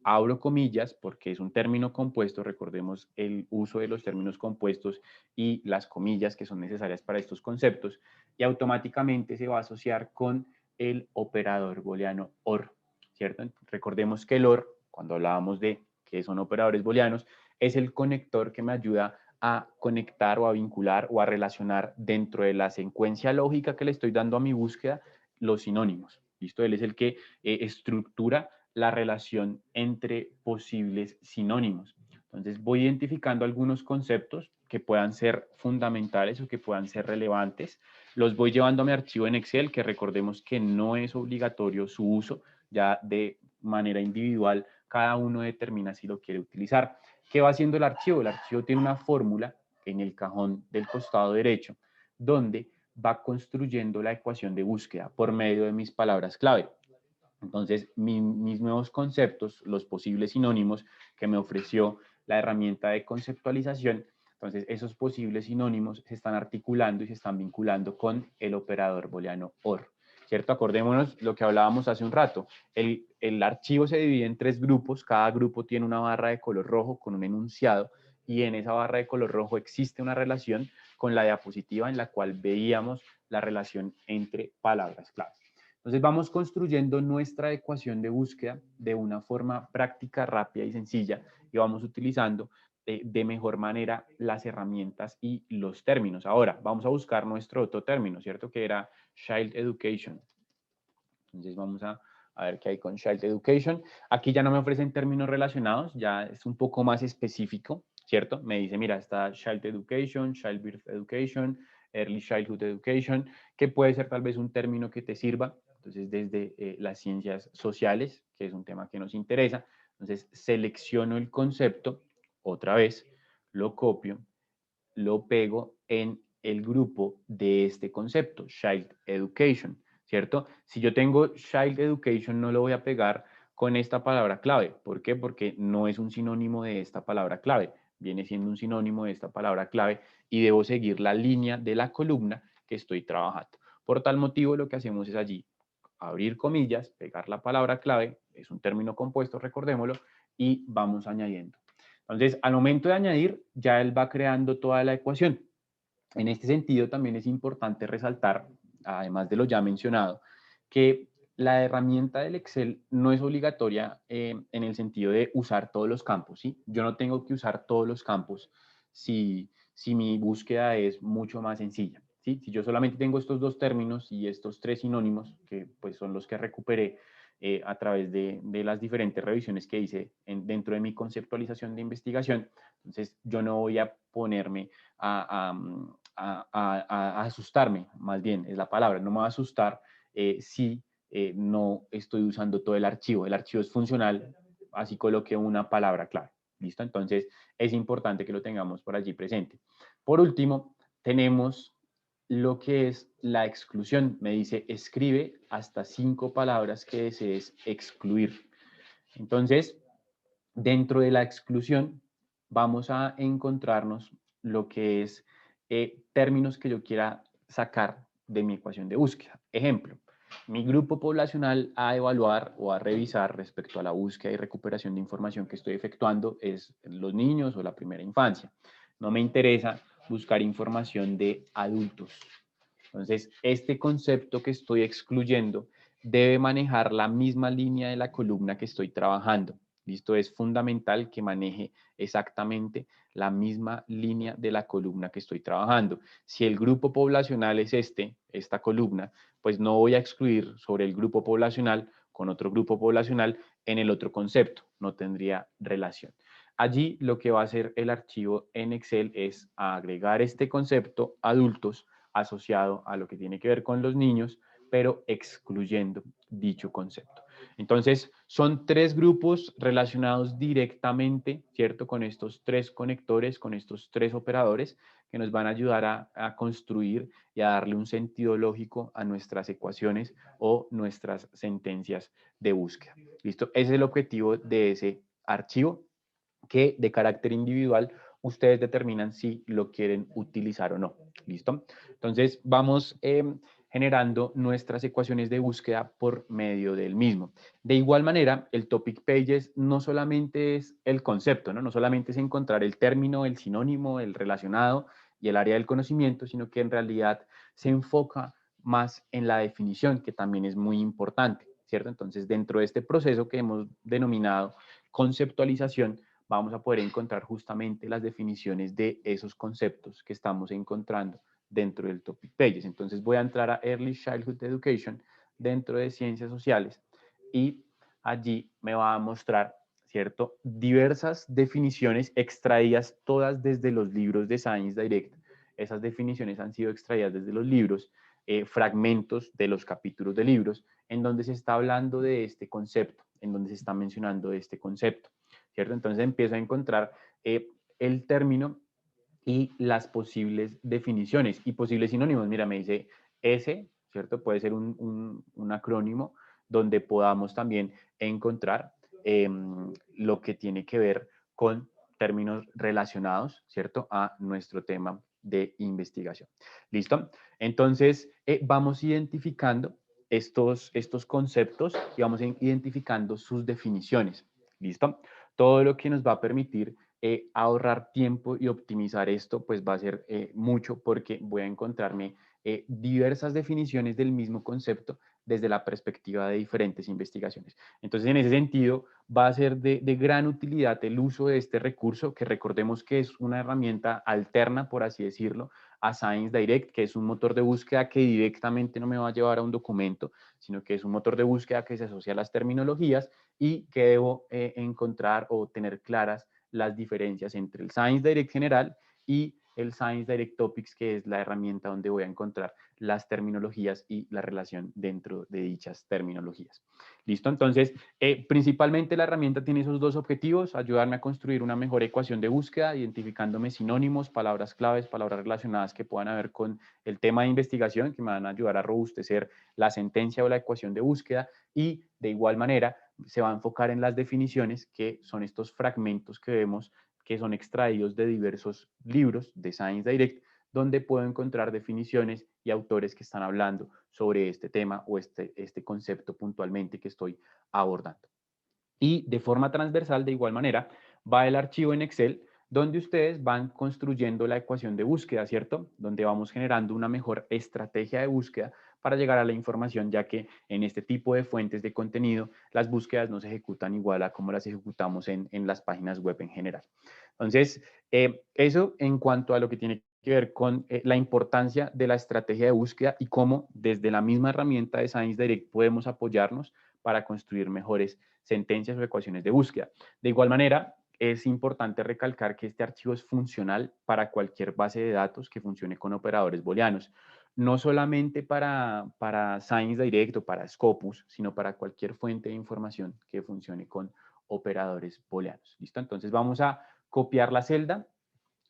abro comillas, porque es un término compuesto, recordemos el uso de los términos compuestos y las comillas que son necesarias para estos conceptos, y automáticamente se va a asociar con el operador booleano OR, ¿cierto? Recordemos que el OR, cuando hablábamos de que son operadores booleanos, es el conector que me ayuda a conectar o a vincular o a relacionar dentro de la secuencia lógica que le estoy dando a mi búsqueda los sinónimos. ¿Listo? Él es el que estructura la relación entre posibles sinónimos. Entonces voy identificando algunos conceptos que puedan ser fundamentales o que puedan ser relevantes. Los voy llevando a mi archivo en Excel, que recordemos que no es obligatorio su uso, ya de manera individual cada uno determina si lo quiere utilizar. ¿Qué va haciendo el archivo? El archivo tiene una fórmula en el cajón del costado derecho, donde va construyendo la ecuación de búsqueda por medio de mis palabras clave. Entonces, mis nuevos conceptos, los posibles sinónimos que me ofreció la herramienta de conceptualización, entonces esos posibles sinónimos se están articulando y se están vinculando con el operador booleano OR. ¿Cierto? Acordémonos lo que hablábamos hace un rato. El archivo se divide en 3 grupos, cada grupo tiene una barra de color rojo con un enunciado y en esa barra de color rojo existe una relación con la diapositiva en la cual veíamos la relación entre palabras claves. Entonces vamos construyendo nuestra ecuación de búsqueda de una forma práctica, rápida y sencilla y vamos utilizando de mejor manera las herramientas y los términos. Ahora vamos a buscar nuestro otro término, ¿cierto? Que era Child Education. Entonces vamos a ver qué hay con Child Education. Aquí ya no me ofrecen términos relacionados, ya es un poco más específico, ¿cierto? Me dice, mira, está Child Education, Child Birth Education, Early Childhood Education, que puede ser tal vez un término que te sirva. Entonces, desde las ciencias sociales, que es un tema que nos interesa. Entonces, selecciono el concepto, otra vez, lo copio, lo pego en el grupo de este concepto, Child Education, ¿cierto? Si yo tengo Child Education, no lo voy a pegar con esta palabra clave. ¿Por qué? Porque no es un sinónimo de esta palabra clave. Viene siendo un sinónimo de esta palabra clave y debo seguir la línea de la columna que estoy trabajando. Por tal motivo, lo que hacemos es allí abrir comillas, pegar la palabra clave, es un término compuesto, recordémoslo, y vamos añadiendo. Entonces, al momento de añadir, ya él va creando toda la ecuación. En este sentido, también es importante resaltar, además de lo ya mencionado, que la herramienta del Excel no es obligatoria en el sentido de usar todos los campos, ¿sí? Yo no tengo que usar todos los campos si mi búsqueda es mucho más sencilla, ¿sí? Si yo solamente tengo estos 2 términos y estos 3 sinónimos, que pues son los que recuperé a través de las diferentes revisiones que hice dentro de mi conceptualización de investigación, entonces yo no voy a ponerme a asustarme, más bien es la palabra, no me va a asustar si no estoy usando todo el archivo es funcional, así coloqué una palabra clave, ¿listo? Entonces es importante que lo tengamos por allí presente. Por último, tenemos lo que es la exclusión. Me dice, escribe hasta 5 palabras que desees excluir. Entonces, dentro de la exclusión, vamos a encontrarnos lo que es términos que yo quiera sacar de mi ecuación de búsqueda. Ejemplo, mi grupo poblacional a evaluar o a revisar respecto a la búsqueda y recuperación de información que estoy efectuando es los niños o la primera infancia. No me interesa buscar información de adultos. Entonces, este concepto que estoy excluyendo debe manejar la misma línea de la columna que estoy trabajando. ¿Listo? Es fundamental que maneje exactamente la misma línea de la columna que estoy trabajando. Si el grupo poblacional es esta columna, pues no voy a excluir sobre el grupo poblacional con otro grupo poblacional en el otro concepto. No tendría relación. Allí lo que va a hacer el archivo en Excel es agregar este concepto adultos asociado a lo que tiene que ver con los niños, pero excluyendo dicho concepto. Entonces, son 3 grupos relacionados directamente, ¿cierto? Con estos 3 conectores, con estos 3 operadores que nos van a ayudar a construir y a darle un sentido lógico a nuestras ecuaciones o nuestras sentencias de búsqueda. ¿Listo? Ese es el objetivo de ese archivo que de carácter individual ustedes determinan si lo quieren utilizar o no. ¿Listo? Entonces, vamos generando nuestras ecuaciones de búsqueda por medio del mismo. De igual manera, el topic pages no solamente es el concepto, ¿no? No solamente es encontrar el término, el sinónimo, el relacionado y el área del conocimiento, sino que en realidad se enfoca más en la definición, que también es muy importante, ¿cierto? Entonces, dentro de este proceso que hemos denominado conceptualización, vamos a poder encontrar justamente las definiciones de esos conceptos que estamos encontrando dentro del topic pages. Entonces voy a entrar a Early Childhood Education dentro de Ciencias Sociales y allí me va a mostrar, ¿cierto? Diversas definiciones extraídas todas desde los libros de Science Direct. Esas definiciones han sido extraídas desde los libros, fragmentos de los capítulos de libros, en donde se está hablando de este concepto, en donde se está mencionando este concepto, ¿cierto? Entonces empiezo a encontrar el término y las posibles definiciones y posibles sinónimos. Mira, me dice S, ¿cierto? Puede ser un acrónimo donde podamos también encontrar lo que tiene que ver con términos relacionados, ¿cierto? A nuestro tema de investigación. ¿Listo? Entonces, vamos identificando estos conceptos y vamos identificando sus definiciones. ¿Listo? Todo lo que nos va a permitir ahorrar tiempo y optimizar esto, pues va a ser mucho porque voy a encontrarme diversas definiciones del mismo concepto desde la perspectiva de diferentes investigaciones. Entonces, en ese sentido, va a ser de gran utilidad el uso de este recurso, que recordemos que es una herramienta alterna, por así decirlo, a Science Direct, que es un motor de búsqueda que directamente no me va a llevar a un documento, sino que es un motor de búsqueda que se asocia a las terminologías y que debo encontrar o tener claras las diferencias entre el Science Direct general y el Science Direct Topics, que es la herramienta donde voy a encontrar las terminologías y la relación dentro de dichas terminologías. ¿Listo? Entonces, principalmente la herramienta tiene esos 2 objetivos: ayudarme a construir una mejor ecuación de búsqueda, identificándome sinónimos, palabras claves, palabras relacionadas que puedan haber con el tema de investigación, que me van a ayudar a robustecer la sentencia o la ecuación de búsqueda, y de igual manera se va a enfocar en las definiciones, que son estos fragmentos que vemos que son extraídos de diversos libros de Science Direct, donde puedo encontrar definiciones y autores que están hablando sobre este tema o este concepto puntualmente que estoy abordando. Y de forma transversal, de igual manera, va el archivo en Excel, donde ustedes van construyendo la ecuación de búsqueda, ¿cierto? Donde vamos generando una mejor estrategia de búsqueda para llegar a la información, ya que en este tipo de fuentes de contenido las búsquedas no se ejecutan igual a como las ejecutamos en las páginas web en general. Entonces, eso en cuanto a lo que tiene que ver con la importancia de la estrategia de búsqueda y cómo desde la misma herramienta de Science Direct podemos apoyarnos para construir mejores sentencias o ecuaciones de búsqueda. De igual manera, es importante recalcar que este archivo es funcional para cualquier base de datos que funcione con operadores booleanos. no solamente para Science Direct o para Scopus, sino para cualquier fuente de información que funcione con operadores booleanos. ¿Listo? Entonces vamos a copiar la celda.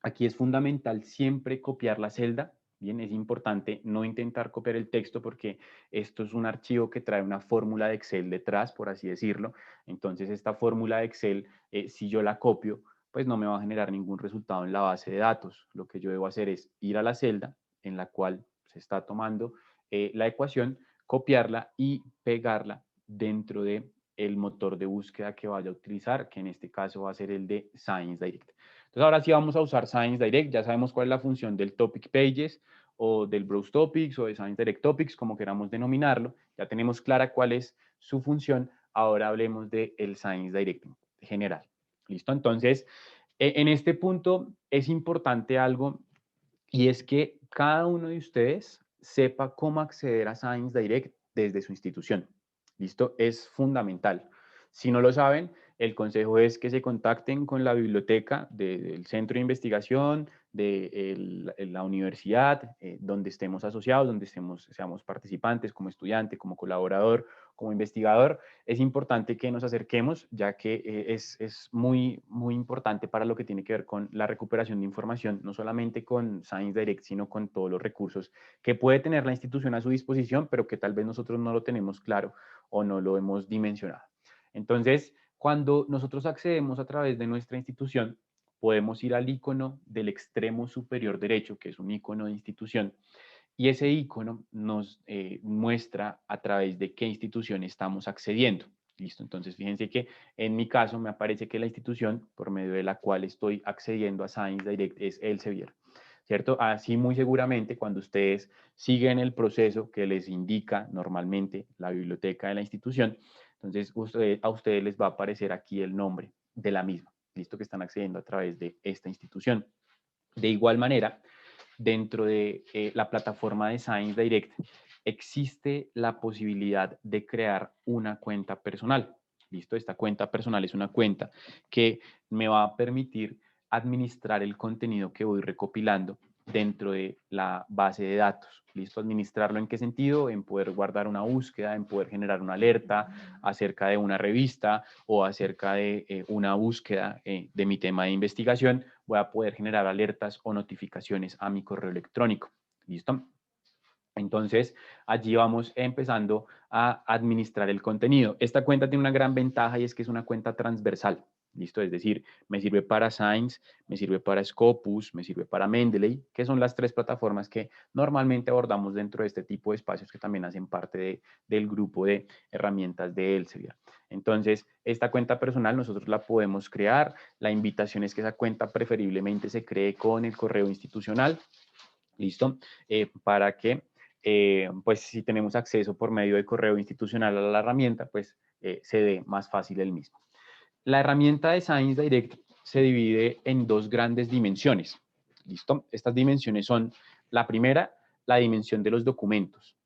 Aquí es fundamental siempre copiar la celda. Bien, es importante no intentar copiar el texto porque esto es un archivo que trae una fórmula de Excel detrás, por así decirlo. Entonces, esta fórmula de Excel, si yo la copio, pues no me va a generar ningún resultado en la base de datos. Lo que yo debo hacer es ir a la celda en la cual se está tomando la ecuación, copiarla y pegarla dentro de el motor de búsqueda que vaya a utilizar, que en este caso va a ser el de Science Direct. Entonces ahora sí vamos a usar Science Direct, ya sabemos cuál es la función del Topic Pages o del Browse Topics o de Science Direct Topics, como queramos denominarlo, ya tenemos clara cuál es su función, ahora hablemos del Science Direct general. ¿Listo? Entonces, en este punto es importante algo y es que cada uno de ustedes sepa cómo acceder a Science Direct desde su institución. ¿Listo? Es fundamental. Si no lo saben, el consejo es que se contacten con la biblioteca del centro de investigación, de la universidad, donde estemos asociados, donde seamos participantes como estudiante, como colaborador, como investigador. Es importante que nos acerquemos, ya que es muy, muy importante para lo que tiene que ver con la recuperación de información, no solamente con Science Direct, sino con todos los recursos que puede tener la institución a su disposición, pero que tal vez nosotros no lo tenemos claro o no lo hemos dimensionado. Entonces, cuando nosotros accedemos a través de nuestra institución, podemos ir al icono del extremo superior derecho, que es un icono de institución, y ese icono nos muestra a través de qué institución estamos accediendo. ¿Listo? Entonces, fíjense que en mi caso me aparece que la institución por medio de la cual estoy accediendo a Science Direct es Elsevier. ¿Cierto? Así muy seguramente cuando ustedes siguen el proceso que les indica normalmente la biblioteca de la institución, entonces a ustedes les va a aparecer aquí el nombre de la misma, listo, que están accediendo a través de esta institución. De igual manera, dentro de la plataforma de Science Direct existe la posibilidad de crear una cuenta personal. ¿Listo? Esta cuenta personal es una cuenta que me va a permitir administrar el contenido que voy recopilando dentro de la base de datos. ¿Listo? ¿Administrarlo en qué sentido? En poder guardar una búsqueda, en poder generar una alerta acerca de una revista o acerca de una búsqueda de mi tema de investigación. Voy a poder generar alertas o notificaciones a mi correo electrónico. ¿Listo? Entonces, allí vamos empezando a administrar el contenido. Esta cuenta tiene una gran ventaja y es que es una cuenta transversal. ¿Listo? Es decir, me sirve para Science, me sirve para Scopus, me sirve para Mendeley, que son las tres plataformas que normalmente abordamos dentro de este tipo de espacios que también hacen parte del grupo de herramientas de Elsevier. Entonces, esta cuenta personal nosotros la podemos crear. La invitación es que esa cuenta preferiblemente se cree con el correo institucional. ¿Listo? Para que pues si tenemos acceso por medio de correo institucional a la herramienta, pues se dé más fácil el mismo. La herramienta de Science Direct se divide en dos grandes dimensiones. ¿Listo? Estas dimensiones son, la primera, la dimensión de los documentos,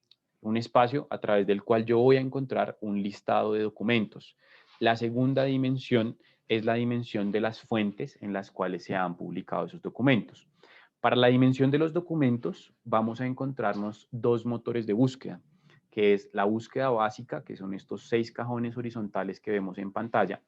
un espacio a través del cual yo voy a encontrar un listado de documentos. La segunda dimensión es la dimensión de las fuentes en las cuales se han publicado esos documentos. Para la dimensión de los documentos vamos a encontrarnos dos motores de búsqueda, que es la búsqueda básica, que son estos 6 cajones horizontales que vemos en pantalla,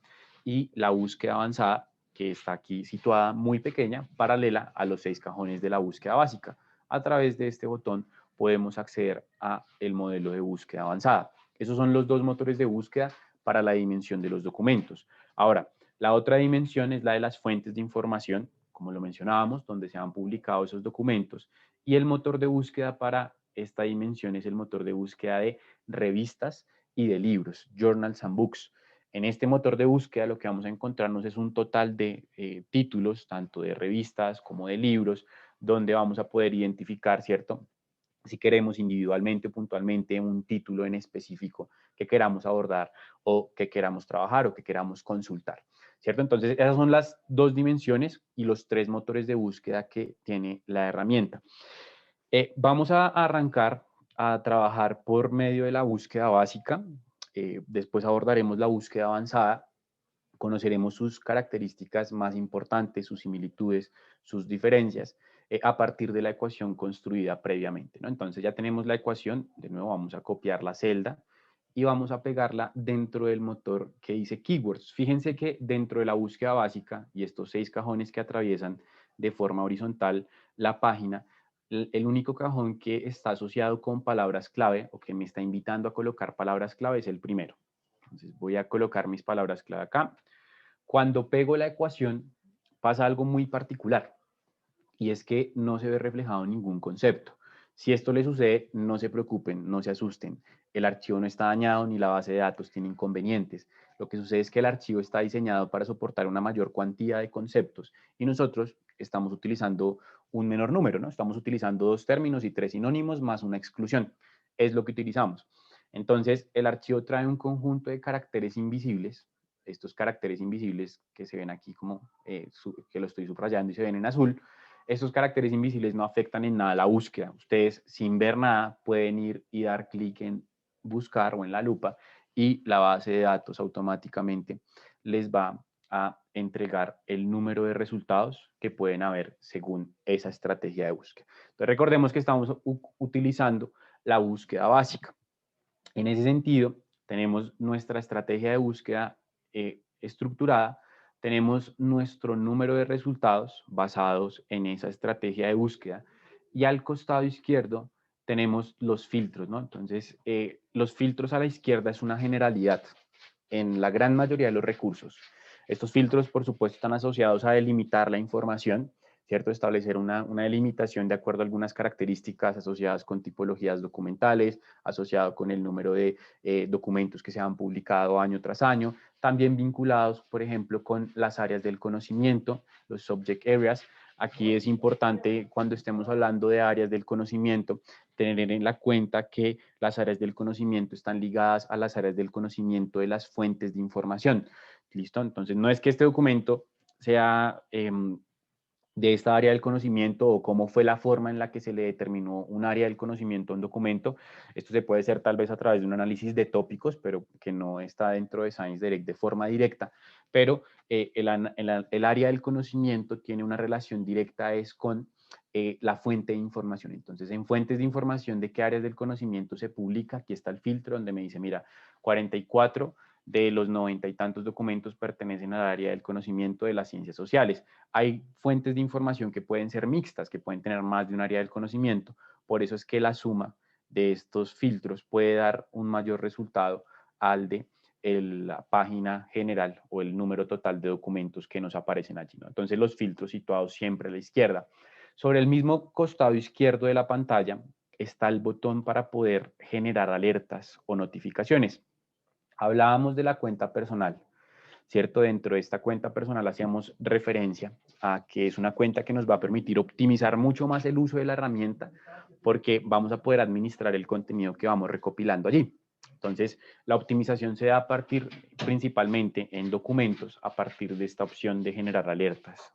y la búsqueda avanzada, que está aquí situada muy pequeña, paralela a los 6 cajones de la búsqueda básica. A través de este botón podemos acceder a el modelo de búsqueda avanzada. Esos son los dos motores de búsqueda para la dimensión de los documentos. Ahora, la otra dimensión es la de las fuentes de información, como lo mencionábamos, donde se han publicado esos documentos, y el motor de búsqueda para esta dimensión es el motor de búsqueda de revistas y de libros, journals and books. En este motor de búsqueda lo que vamos a encontrarnos es un total de títulos, tanto de revistas como de libros, donde vamos a poder identificar, ¿cierto?, si queremos individualmente o puntualmente un título en específico que queramos abordar o que queramos trabajar o que queramos consultar, ¿cierto? Entonces, esas son las dos dimensiones y los tres motores de búsqueda que tiene la herramienta. Vamos a arrancar a trabajar por medio de la búsqueda básica, después abordaremos la búsqueda avanzada, conoceremos sus características más importantes, sus similitudes, sus diferencias. a partir de la ecuación construida previamente, ¿no? Entonces ya tenemos la ecuación, de nuevo vamos a copiar la celda y vamos a pegarla dentro del motor que dice keywords. Fíjense que dentro de la búsqueda básica y estos 6 cajones que atraviesan de forma horizontal la página, el único cajón que está asociado con palabras clave o que me está invitando a colocar palabras clave es el primero. Entonces voy a colocar mis palabras clave acá. Cuando pego la ecuación pasa algo muy particular y es que no se ve reflejado ningún concepto. Si esto le sucede, no se preocupen, no se asusten. El archivo no está dañado ni la base de datos tiene inconvenientes. Lo que sucede es que el archivo está diseñado para soportar una mayor cuantía de conceptos y nosotros estamos utilizando un menor número, ¿no? Estamos utilizando 2 términos y 3 sinónimos más una exclusión. Es lo que utilizamos. Entonces, el archivo trae un conjunto de caracteres invisibles. Estos caracteres invisibles que se ven aquí como que lo estoy subrayando y se ven en azul, estos caracteres invisibles no afectan en nada la búsqueda. Ustedes sin ver nada pueden ir y dar clic en buscar o en la lupa y la base de datos automáticamente les va a entregar el número de resultados que pueden haber según esa estrategia de búsqueda. Entonces recordemos que estamos utilizando la búsqueda básica. En ese sentido, tenemos nuestra estrategia de búsqueda estructurada, tenemos nuestro número de resultados basados en esa estrategia de búsqueda y al costado izquierdo tenemos los filtros, ¿no? Entonces, los filtros a la izquierda es una generalidad en la gran mayoría de los recursos. Estos filtros, por supuesto, están asociados a delimitar la información, ¿cierto? Establecer una delimitación de acuerdo a algunas características asociadas con tipologías documentales, asociado con el número de documentos que se han publicado año tras año, también vinculados, por ejemplo, con las áreas del conocimiento, los subject areas. Aquí es importante, cuando estemos hablando de áreas del conocimiento, tener en la cuenta que las áreas del conocimiento están ligadas a las áreas del conocimiento de las fuentes de información. ¿Listo? Entonces, no es que este documento sea de esta área del conocimiento o cómo fue la forma en la que se le determinó un área del conocimiento a un documento. Esto se puede hacer tal vez a través de un análisis de tópicos, pero que no está dentro de Science Direct de forma directa, pero el área del conocimiento tiene una relación directa es con la fuente de información. Entonces, en fuentes de información de qué áreas del conocimiento se publica, aquí está el filtro donde me dice, mira, 44 de los 90 y tantos documentos pertenecen al área del conocimiento de las ciencias sociales. Hay fuentes de información que pueden ser mixtas, que pueden tener más de un área del conocimiento. Por eso es que la suma de estos filtros puede dar un mayor resultado al de la página general o el número total de documentos que nos aparecen allí, ¿no? Entonces los filtros situados siempre a la izquierda. Sobre el mismo costado izquierdo de la pantalla está el botón para poder generar alertas o notificaciones. Hablábamos de la cuenta personal, ¿cierto? Dentro de esta cuenta personal hacíamos referencia a que es una cuenta que nos va a permitir optimizar mucho más el uso de la herramienta porque vamos a poder administrar el contenido que vamos recopilando allí. Entonces, la optimización se da a partir principalmente en documentos, a partir de esta opción de generar alertas.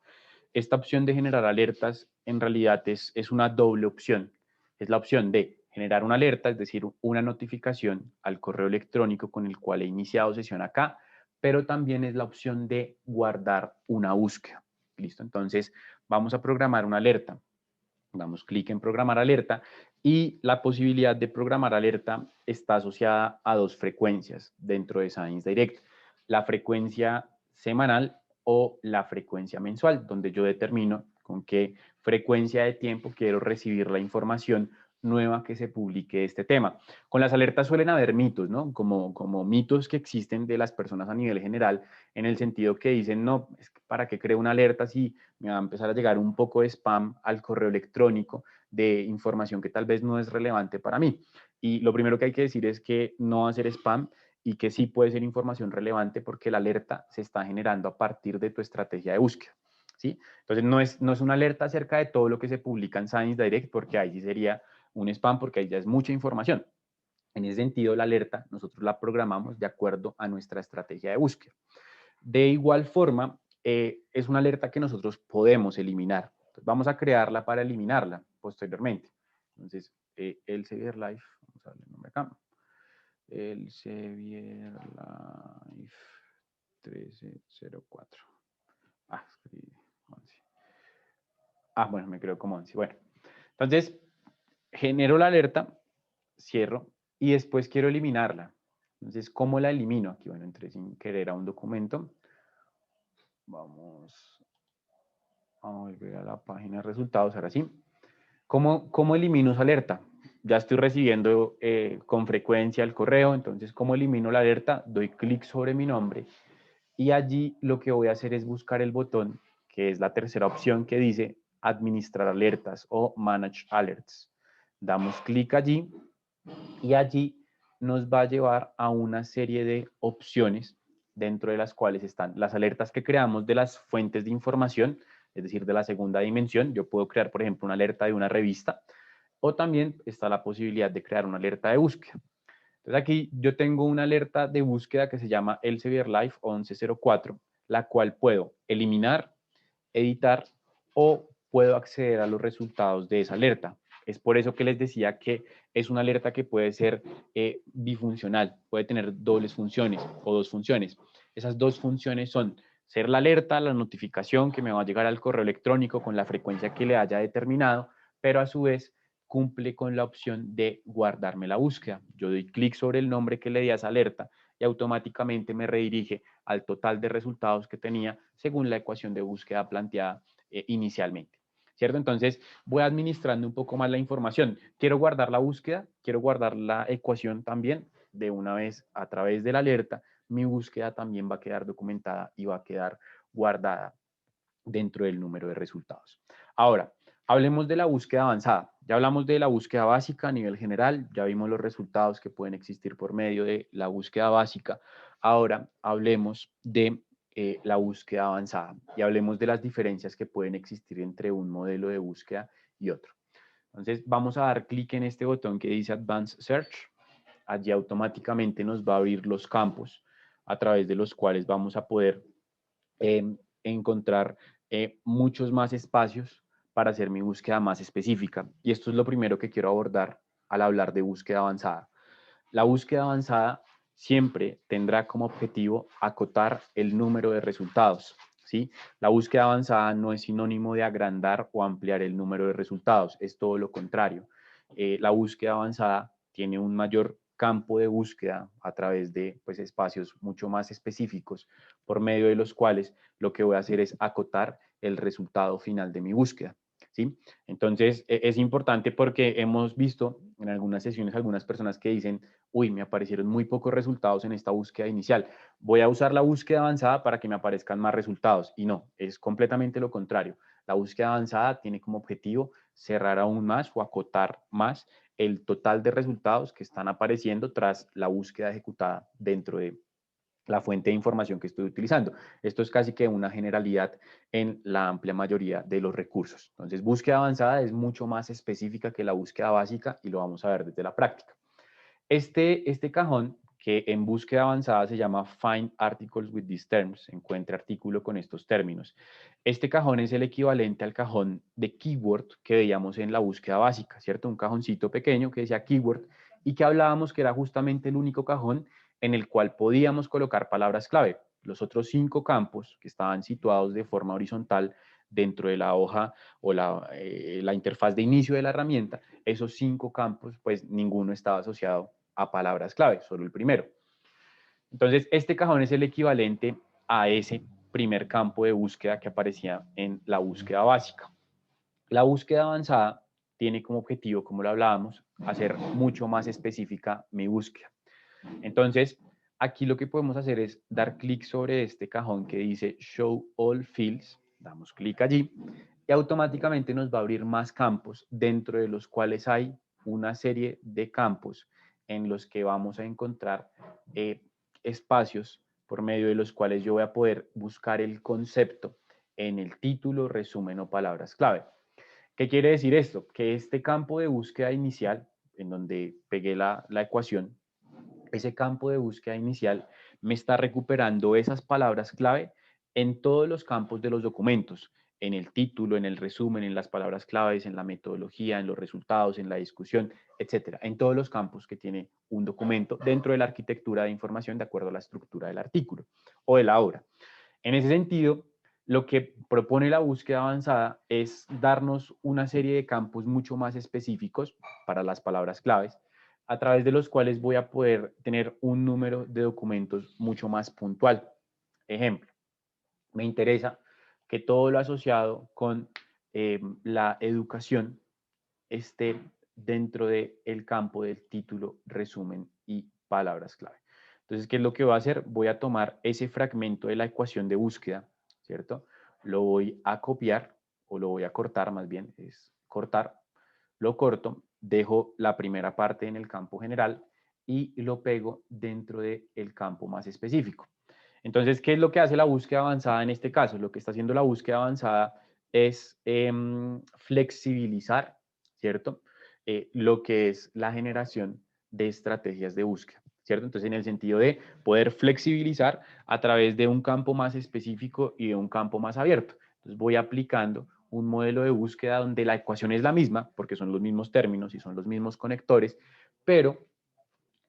Esta opción de generar alertas en realidad es una doble opción. Es la opción de generar una alerta, es decir, una notificación al correo electrónico con el cual he iniciado sesión acá, pero también es la opción de guardar una búsqueda. ¿Listo? Entonces, vamos a programar una alerta. Damos clic en programar alerta y la posibilidad de programar alerta está asociada a 2 frecuencias dentro de Science Direct. La frecuencia semanal o la frecuencia mensual, donde yo determino con qué frecuencia de tiempo quiero recibir la información nueva que se publique de este tema. Con las alertas suelen haber mitos, ¿no? Como mitos que existen de las personas a nivel general, en el sentido que dicen, no, es que ¿para qué creo una alerta si me va a empezar a llegar un poco de spam al correo electrónico de información que tal vez no es relevante para mí? Y lo primero que hay que decir es que no va a ser spam y que sí puede ser información relevante porque la alerta se está generando a partir de tu estrategia de búsqueda. ¿Sí? Entonces no es una alerta acerca de todo lo que se publica en Science Direct porque ahí sí sería un spam porque ahí ya es mucha información. En ese sentido, la alerta nosotros la programamos de acuerdo a nuestra estrategia de búsqueda. De igual forma, es una alerta que nosotros podemos eliminar. Entonces, vamos a crearla para eliminarla posteriormente. Entonces, Elsevier Live, vamos a darle el nombre acá. Elsevier Live 1304. Escribí 11. Bueno, me creo como 11. Bueno, entonces genero la alerta, cierro y después quiero eliminarla. Entonces, ¿cómo la elimino? Aquí, bueno, entré sin querer a un documento. Vamos a volver a la página de resultados, ahora sí. ¿Cómo elimino esa alerta? Ya estoy recibiendo con frecuencia el correo, entonces, ¿cómo elimino la alerta? Doy clic sobre mi nombre y allí lo que voy a hacer es buscar el botón, que es la tercera opción que dice administrar alertas o manage alerts. Damos clic allí y allí nos va a llevar a una serie de opciones dentro de las cuales están las alertas que creamos de las fuentes de información, es decir, de la segunda dimensión. Yo puedo crear, por ejemplo, una alerta de una revista o también está la posibilidad de crear una alerta de búsqueda. Entonces aquí yo tengo una alerta de búsqueda que se llama Elsevier Life 1104, la cual puedo eliminar, editar o puedo acceder a los resultados de esa alerta. Es por eso que les decía que es una alerta que puede ser bifuncional, puede tener dobles funciones o dos funciones. Esas dos funciones son ser la alerta, la notificación que me va a llegar al correo electrónico con la frecuencia que le haya determinado, pero a su vez cumple con la opción de guardarme la búsqueda. Yo doy clic sobre el nombre que le di a esa alerta y automáticamente me redirige al total de resultados que tenía según la ecuación de búsqueda planteada inicialmente. ¿Cierto? Entonces voy administrando un poco más la información. Quiero guardar la búsqueda, quiero guardar la ecuación también. De una vez a través de la alerta, mi búsqueda también va a quedar documentada y va a quedar guardada dentro del número de resultados. Ahora, hablemos de la búsqueda avanzada. Ya hablamos de la búsqueda básica a nivel general, ya vimos los resultados que pueden existir por medio de la búsqueda básica. Ahora hablemos de la búsqueda avanzada y hablemos de las diferencias que pueden existir entre un modelo de búsqueda y otro. Entonces vamos a dar clic en este botón que dice Advanced Search. Allí automáticamente nos va a abrir los campos a través de los cuales vamos a poder encontrar muchos más espacios para hacer mi búsqueda más específica. Y esto es lo primero que quiero abordar al hablar de búsqueda avanzada. La búsqueda avanzada siempre tendrá como objetivo acotar el número de resultados, ¿sí? La búsqueda avanzada no es sinónimo de agrandar o ampliar el número de resultados, es todo lo contrario. La búsqueda avanzada tiene un mayor campo de búsqueda a través de pues, espacios mucho más específicos, por medio de los cuales lo que voy a hacer es acotar el resultado final de mi búsqueda. ¿Sí? Entonces, es importante porque hemos visto en algunas sesiones algunas personas que dicen, uy, me aparecieron muy pocos resultados en esta búsqueda inicial. Voy a usar la búsqueda avanzada para que me aparezcan más resultados. Y no, es completamente lo contrario. La búsqueda avanzada tiene como objetivo cerrar aún más o acotar más el total de resultados que están apareciendo tras la búsqueda ejecutada dentro de la fuente de información que estoy utilizando. Esto es casi que una generalidad en la amplia mayoría de los recursos. Entonces, búsqueda avanzada es mucho más específica que la búsqueda básica y lo vamos a ver desde la práctica. Este cajón, que en búsqueda avanzada se llama Find Articles with these terms, encuentre artículo con estos términos. Este cajón es el equivalente al cajón de keyword que veíamos en la búsqueda básica, ¿cierto? Un cajoncito pequeño que decía keyword y que hablábamos que era justamente el único cajón en el cual podíamos colocar palabras clave. Los otros 5 campos que estaban situados de forma horizontal dentro de la hoja o la interfaz de inicio de la herramienta, esos 5 campos, pues ninguno estaba asociado a palabras clave, solo el primero. Entonces, este cajón es el equivalente a ese primer campo de búsqueda que aparecía en la búsqueda básica. La búsqueda avanzada tiene como objetivo, como lo hablábamos, hacer mucho más específica mi búsqueda. Entonces, aquí lo que podemos hacer es dar clic sobre este cajón que dice Show All Fields, damos clic allí y automáticamente nos va a abrir más campos dentro de los cuales hay una serie de campos en los que vamos a encontrar espacios por medio de los cuales yo voy a poder buscar el concepto en el título, resumen o palabras clave. ¿Qué quiere decir esto? Que este campo de búsqueda inicial, en donde pegué la ecuación, ese campo de búsqueda inicial me está recuperando esas palabras clave en todos los campos de los documentos, en el título, en el resumen, en las palabras claves, en la metodología, en los resultados, en la discusión, etcétera, en todos los campos que tiene un documento dentro de la arquitectura de información de acuerdo a la estructura del artículo o de la obra. En ese sentido, Lo que propone la búsqueda avanzada es darnos una serie de campos mucho más específicos para las palabras claves, a través de los cuales voy a poder tener un número de documentos mucho más puntual. Ejemplo, me interesa que todo lo asociado con la educación esté dentro del campo del título, resumen y palabras clave. Entonces, ¿qué es lo que voy a hacer? Voy a tomar ese fragmento de la ecuación de búsqueda, ¿cierto? Lo voy a copiar, o lo voy a cortar, más bien, es cortar. Lo corto, dejo la primera parte en el campo general y lo pego dentro del campo más específico. Entonces, ¿qué es lo que hace la búsqueda avanzada en este caso? Lo que está haciendo la búsqueda avanzada es flexibilizar, ¿cierto? Lo que es la generación de estrategias de búsqueda, ¿cierto? Entonces, en el sentido de poder flexibilizar a través de un campo más específico y de un campo más abierto. Entonces, voy aplicando un modelo de búsqueda donde la ecuación es la misma, porque son los mismos términos y son los mismos conectores, pero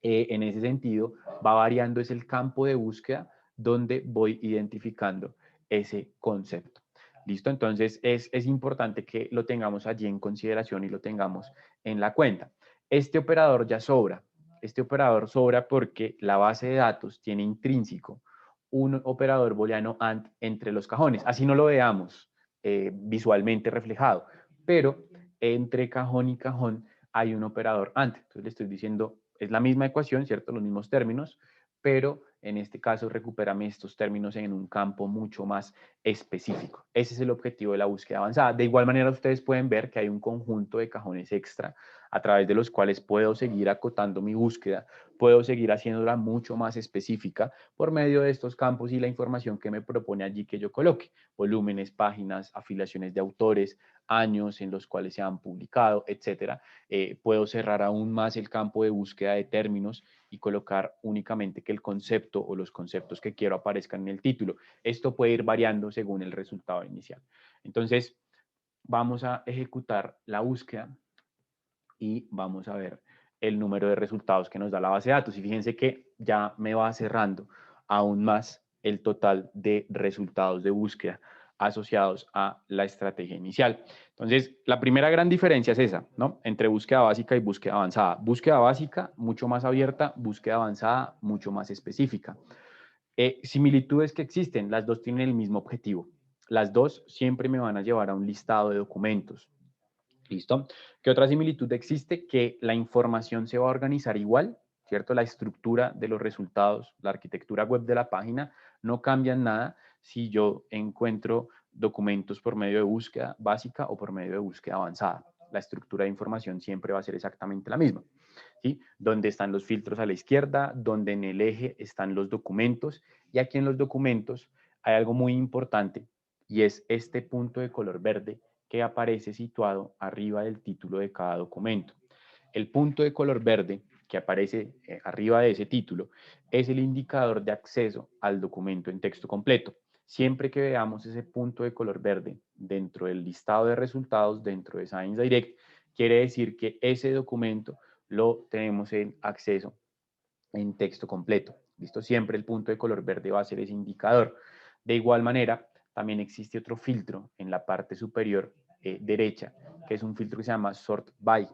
en ese sentido va variando es el campo de búsqueda donde voy identificando ese concepto. ¿Listo? Entonces es importante que lo tengamos allí en consideración y lo tengamos en la cuenta. Este operador ya sobra. Este operador sobra porque la base de datos tiene intrínseco un operador booleano AND entre los cajones. Así no lo veamos visualmente reflejado, pero entre cajón y cajón hay un operador AND. Entonces le estoy diciendo, es la misma ecuación, ¿cierto? Los mismos términos, pero en este caso recupérame estos términos en un campo mucho más específico. Ese es el objetivo de la búsqueda avanzada. De igual manera, ustedes pueden ver que hay un conjunto de cajones extra a través de los cuales puedo seguir acotando mi búsqueda, puedo seguir haciéndola mucho más específica por medio de estos campos y la información que me propone allí que yo coloque. Volúmenes, páginas, afiliaciones de autores, años en los cuales se han publicado, etcétera. Puedo cerrar aún más el campo de búsqueda de términos y colocar únicamente que el concepto o los conceptos que quiero aparezcan en el título. Esto puede ir variando según el resultado inicial. Entonces, vamos a ejecutar la búsqueda y vamos a ver el número de resultados que nos da la base de datos. Y fíjense que ya me va cerrando aún más el total de resultados de búsqueda asociados a la estrategia inicial. Entonces, la primera gran diferencia es esa, ¿no? Entre búsqueda básica y búsqueda avanzada. Búsqueda básica, mucho más abierta, búsqueda avanzada, mucho más específica. Similitudes que existen, las dos tienen el mismo objetivo. Las dos siempre me van a llevar a un listado de documentos. ¿Listo? ¿Qué otra similitud existe? Que la información se va a organizar igual, ¿cierto? La estructura de los resultados, la arquitectura web de la página no cambia en nada si yo encuentro documentos por medio de búsqueda básica o por medio de búsqueda avanzada. La estructura de información siempre va a ser exactamente la misma, ¿sí? Donde están los filtros a la izquierda, donde en el eje están los documentos, y aquí en los documentos hay algo muy importante y es este punto de color verde que aparece situado arriba del título de cada documento. El punto de color verde que aparece arriba de ese título es el indicador de acceso al documento en texto completo. Siempre que veamos ese punto de color verde dentro del listado de resultados, dentro de Science Direct, quiere decir que ese documento lo tenemos en acceso en texto completo. ¿Listo? Siempre el punto de color verde va a ser ese indicador. De igual manera, también existe otro filtro en la parte superior derecha, que es un filtro que se llama Sort By.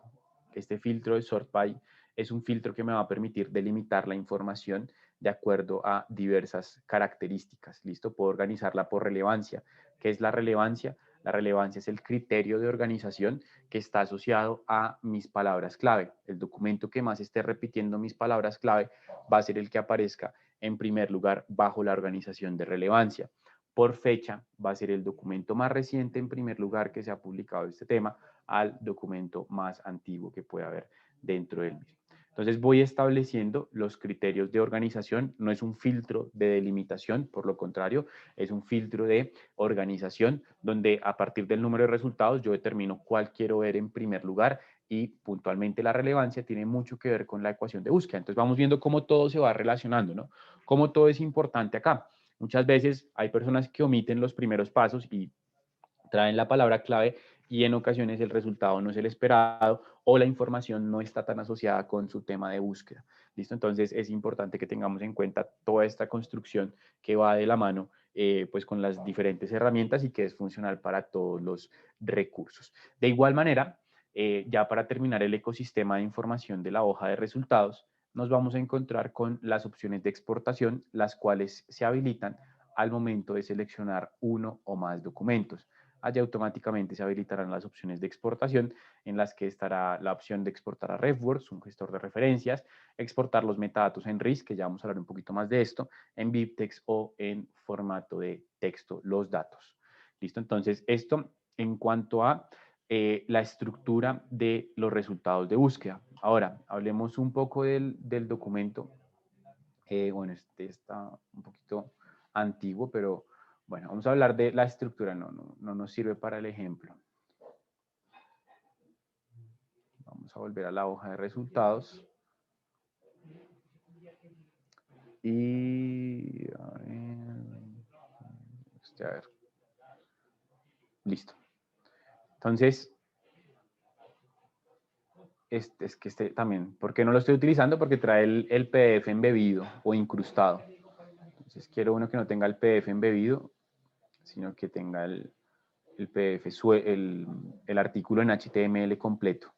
Este filtro de Sort By es un filtro que me va a permitir delimitar la información de acuerdo a diversas características. ¿Listo? Puedo organizarla por relevancia. ¿Qué es la relevancia? La relevancia es el criterio de organización que está asociado a mis palabras clave. El documento que más esté repitiendo mis palabras clave va a ser el que aparezca en primer lugar bajo la organización de relevancia. Por fecha va a ser el documento más reciente en primer lugar que se ha publicado este tema al documento más antiguo que pueda haber dentro del mismo. Entonces voy estableciendo los criterios de organización, no es un filtro de delimitación, por lo contrario, es un filtro de organización donde a partir del número de resultados yo determino cuál quiero ver en primer lugar y puntualmente la relevancia tiene mucho que ver con la ecuación de búsqueda. Entonces vamos viendo cómo todo se va relacionando, ¿no? Cómo todo es importante acá. Muchas veces hay personas que omiten los primeros pasos y traen la palabra clave y en ocasiones el resultado no es el esperado o la información no está tan asociada con su tema de búsqueda. ¿Listo? Entonces es importante que tengamos en cuenta toda esta construcción que va de la mano pues con las diferentes herramientas y que es funcional para todos los recursos. De igual manera, ya para terminar el ecosistema de información de la hoja de resultados, nos vamos a encontrar con las opciones de exportación, las cuales se habilitan al momento de seleccionar uno o más documentos. Allí automáticamente se habilitarán las opciones de exportación, en las que estará la opción de exportar a RefWorks, un gestor de referencias, exportar los metadatos en RIS, que ya vamos a hablar un poquito más de esto, en BibTeX o en formato de texto, los datos. ¿Listo? Entonces, esto en cuanto a la estructura de los resultados de búsqueda. Ahora, hablemos un poco del documento. Bueno, este está un poquito antiguo, pero bueno, vamos a hablar de la estructura. No nos sirve para el ejemplo. Vamos a volver a la hoja de resultados. Y a ver. Listo. Entonces, es que este también, ¿por qué no lo estoy utilizando? Porque trae el PDF embebido o incrustado. Entonces, quiero uno que no tenga el PDF embebido, sino que tenga el PDF, el artículo en HTML completo.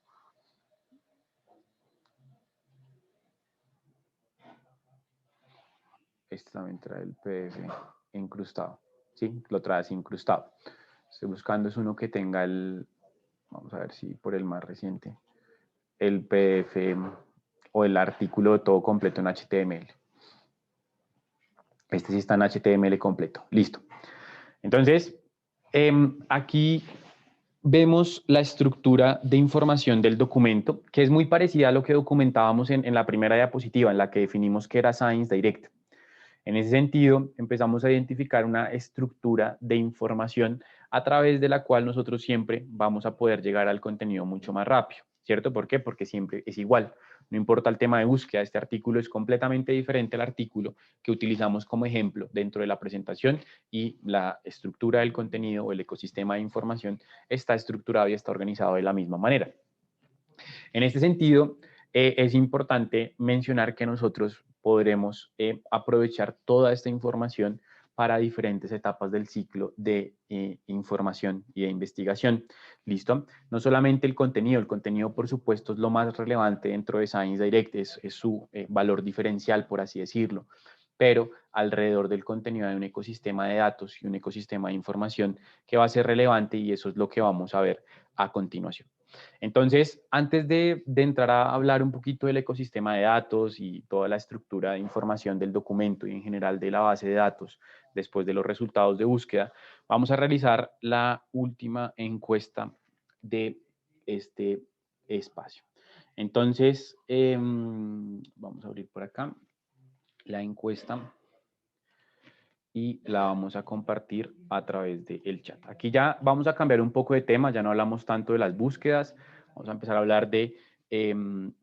Este también trae el PDF incrustado. Sí, lo trae así incrustado. Estoy buscando es uno que tenga vamos a ver si por el más reciente, el PDF o el artículo todo completo en HTML. Este sí está en HTML completo. Listo. Entonces, aquí vemos la estructura de información del documento, que es muy parecida a lo que documentábamos en la primera diapositiva, en la que definimos que era Science Direct. En ese sentido, empezamos a identificar una estructura de información a través de la cual nosotros siempre vamos a poder llegar al contenido mucho más rápido, ¿cierto? ¿Por qué? Porque siempre es igual. No importa el tema de búsqueda, este artículo es completamente diferente al artículo que utilizamos como ejemplo dentro de la presentación y la estructura del contenido o el ecosistema de información está estructurado y está organizado de la misma manera. En este sentido, es importante mencionar que nosotros podremos aprovechar toda esta información para diferentes etapas del ciclo de información y de investigación. ¿Listo? No solamente el contenido por supuesto es lo más relevante dentro de Science Direct, es su valor diferencial, por así decirlo, pero alrededor del contenido hay un ecosistema de datos y un ecosistema de información que va a ser relevante y eso es lo que vamos a ver a continuación. Entonces, antes de entrar a hablar un poquito del ecosistema de datos y toda la estructura de información del documento y en general de la base de datos, después de los resultados de búsqueda, vamos a realizar la última encuesta de este espacio. Entonces, vamos a abrir por acá la encuesta y la vamos a compartir a través del chat. Aquí ya vamos a cambiar un poco de tema, ya no hablamos tanto de las búsquedas, vamos a empezar a hablar de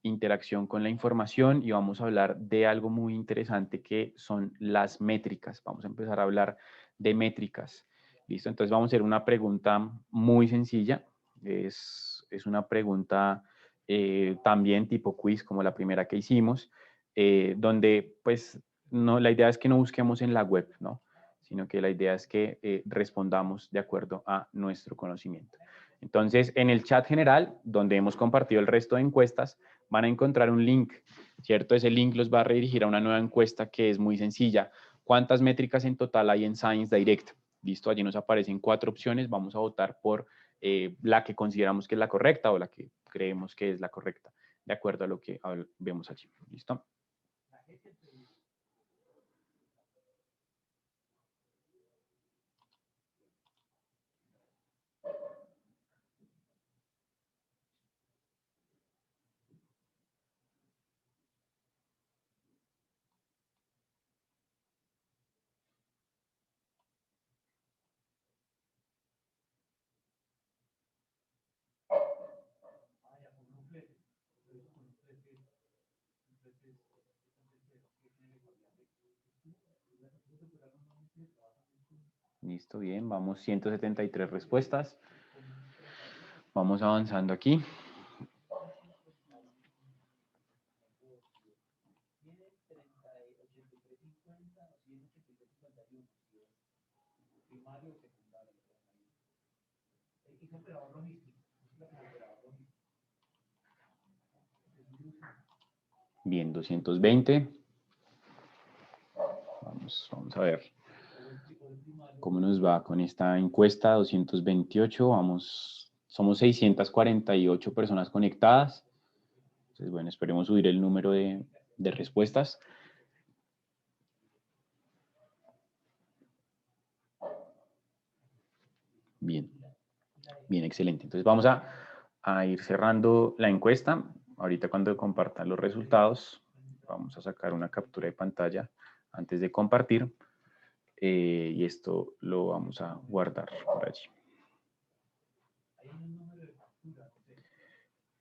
interacción con la información y vamos a hablar de algo muy interesante que son las métricas. Vamos a empezar a hablar de métricas. ¿Listo? Entonces vamos a hacer una pregunta muy sencilla. Es una pregunta también tipo quiz como la primera que hicimos, donde pues no, la idea es que no busquemos en la web, ¿no? Sino que la idea es que respondamos de acuerdo a nuestro conocimiento. Entonces, en el chat general, donde hemos compartido el resto de encuestas, van a encontrar un link, ¿cierto? Ese link los va a redirigir a una nueva encuesta que es muy sencilla. ¿Cuántas métricas en total hay en Science Direct? Listo, allí nos aparecen 4 opciones. Vamos a votar por la que consideramos que es la correcta o la que creemos que es la correcta, de acuerdo a lo que vemos allí. ¿Listo? Listo, bien, vamos 173 respuestas. Vamos avanzando aquí. primario o secundario. Es operador logístico. Bien, 220. Vamos a ver cómo nos va con esta encuesta. 228, vamos, somos 648 personas conectadas. Entonces, bueno, esperemos subir el número de respuestas. Bien, bien, excelente. Entonces vamos a ir cerrando la encuesta. Ahorita cuando compartan los resultados, vamos a sacar una captura de pantalla antes de compartir. Y esto lo vamos a guardar por allí.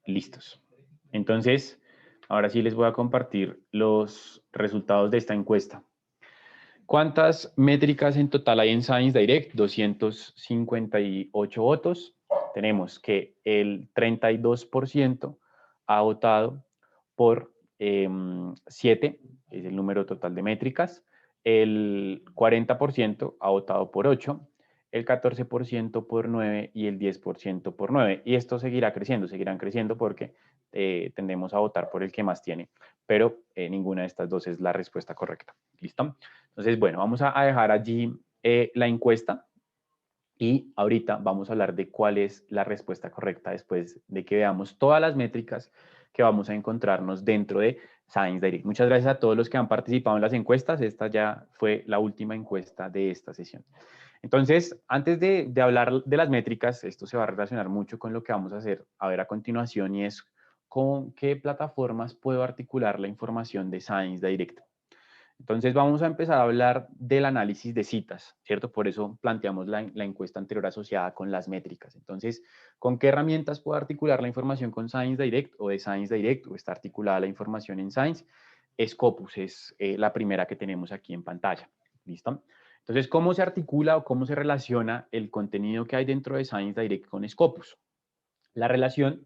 Listos. Entonces, ahora sí les voy a compartir los resultados de esta encuesta. ¿Cuántas métricas en total hay en Science Direct? 258 votos. Tenemos que el 32% ha votado por 7, es el número total de métricas. El 40% ha votado por 8, el 14% por 9 y el 10% por 9. Y esto seguirán creciendo porque tendemos a votar por el que más tiene, pero ninguna de estas dos es la respuesta correcta. ¿Listo? Entonces, bueno, vamos a dejar allí la encuesta y ahorita vamos a hablar de cuál es la respuesta correcta después de que veamos todas las métricas que vamos a encontrarnos dentro de Science Direct. Muchas gracias a todos los que han participado en las encuestas. Esta ya fue la última encuesta de esta sesión. Entonces, antes de hablar de las métricas, esto se va a relacionar mucho con lo que vamos a hacer a ver a continuación y es con qué plataformas puedo articular la información de Science Direct. Entonces vamos a empezar a hablar del análisis de citas, ¿cierto? Por eso planteamos la encuesta anterior asociada con las métricas. Entonces, ¿con qué herramientas puedo articular la información con Science Direct o de Science Direct o está articulada la información en Science? Scopus es la primera que tenemos aquí en pantalla, ¿listo? Entonces, ¿cómo se articula o cómo se relaciona el contenido que hay dentro de Science Direct con Scopus? La relación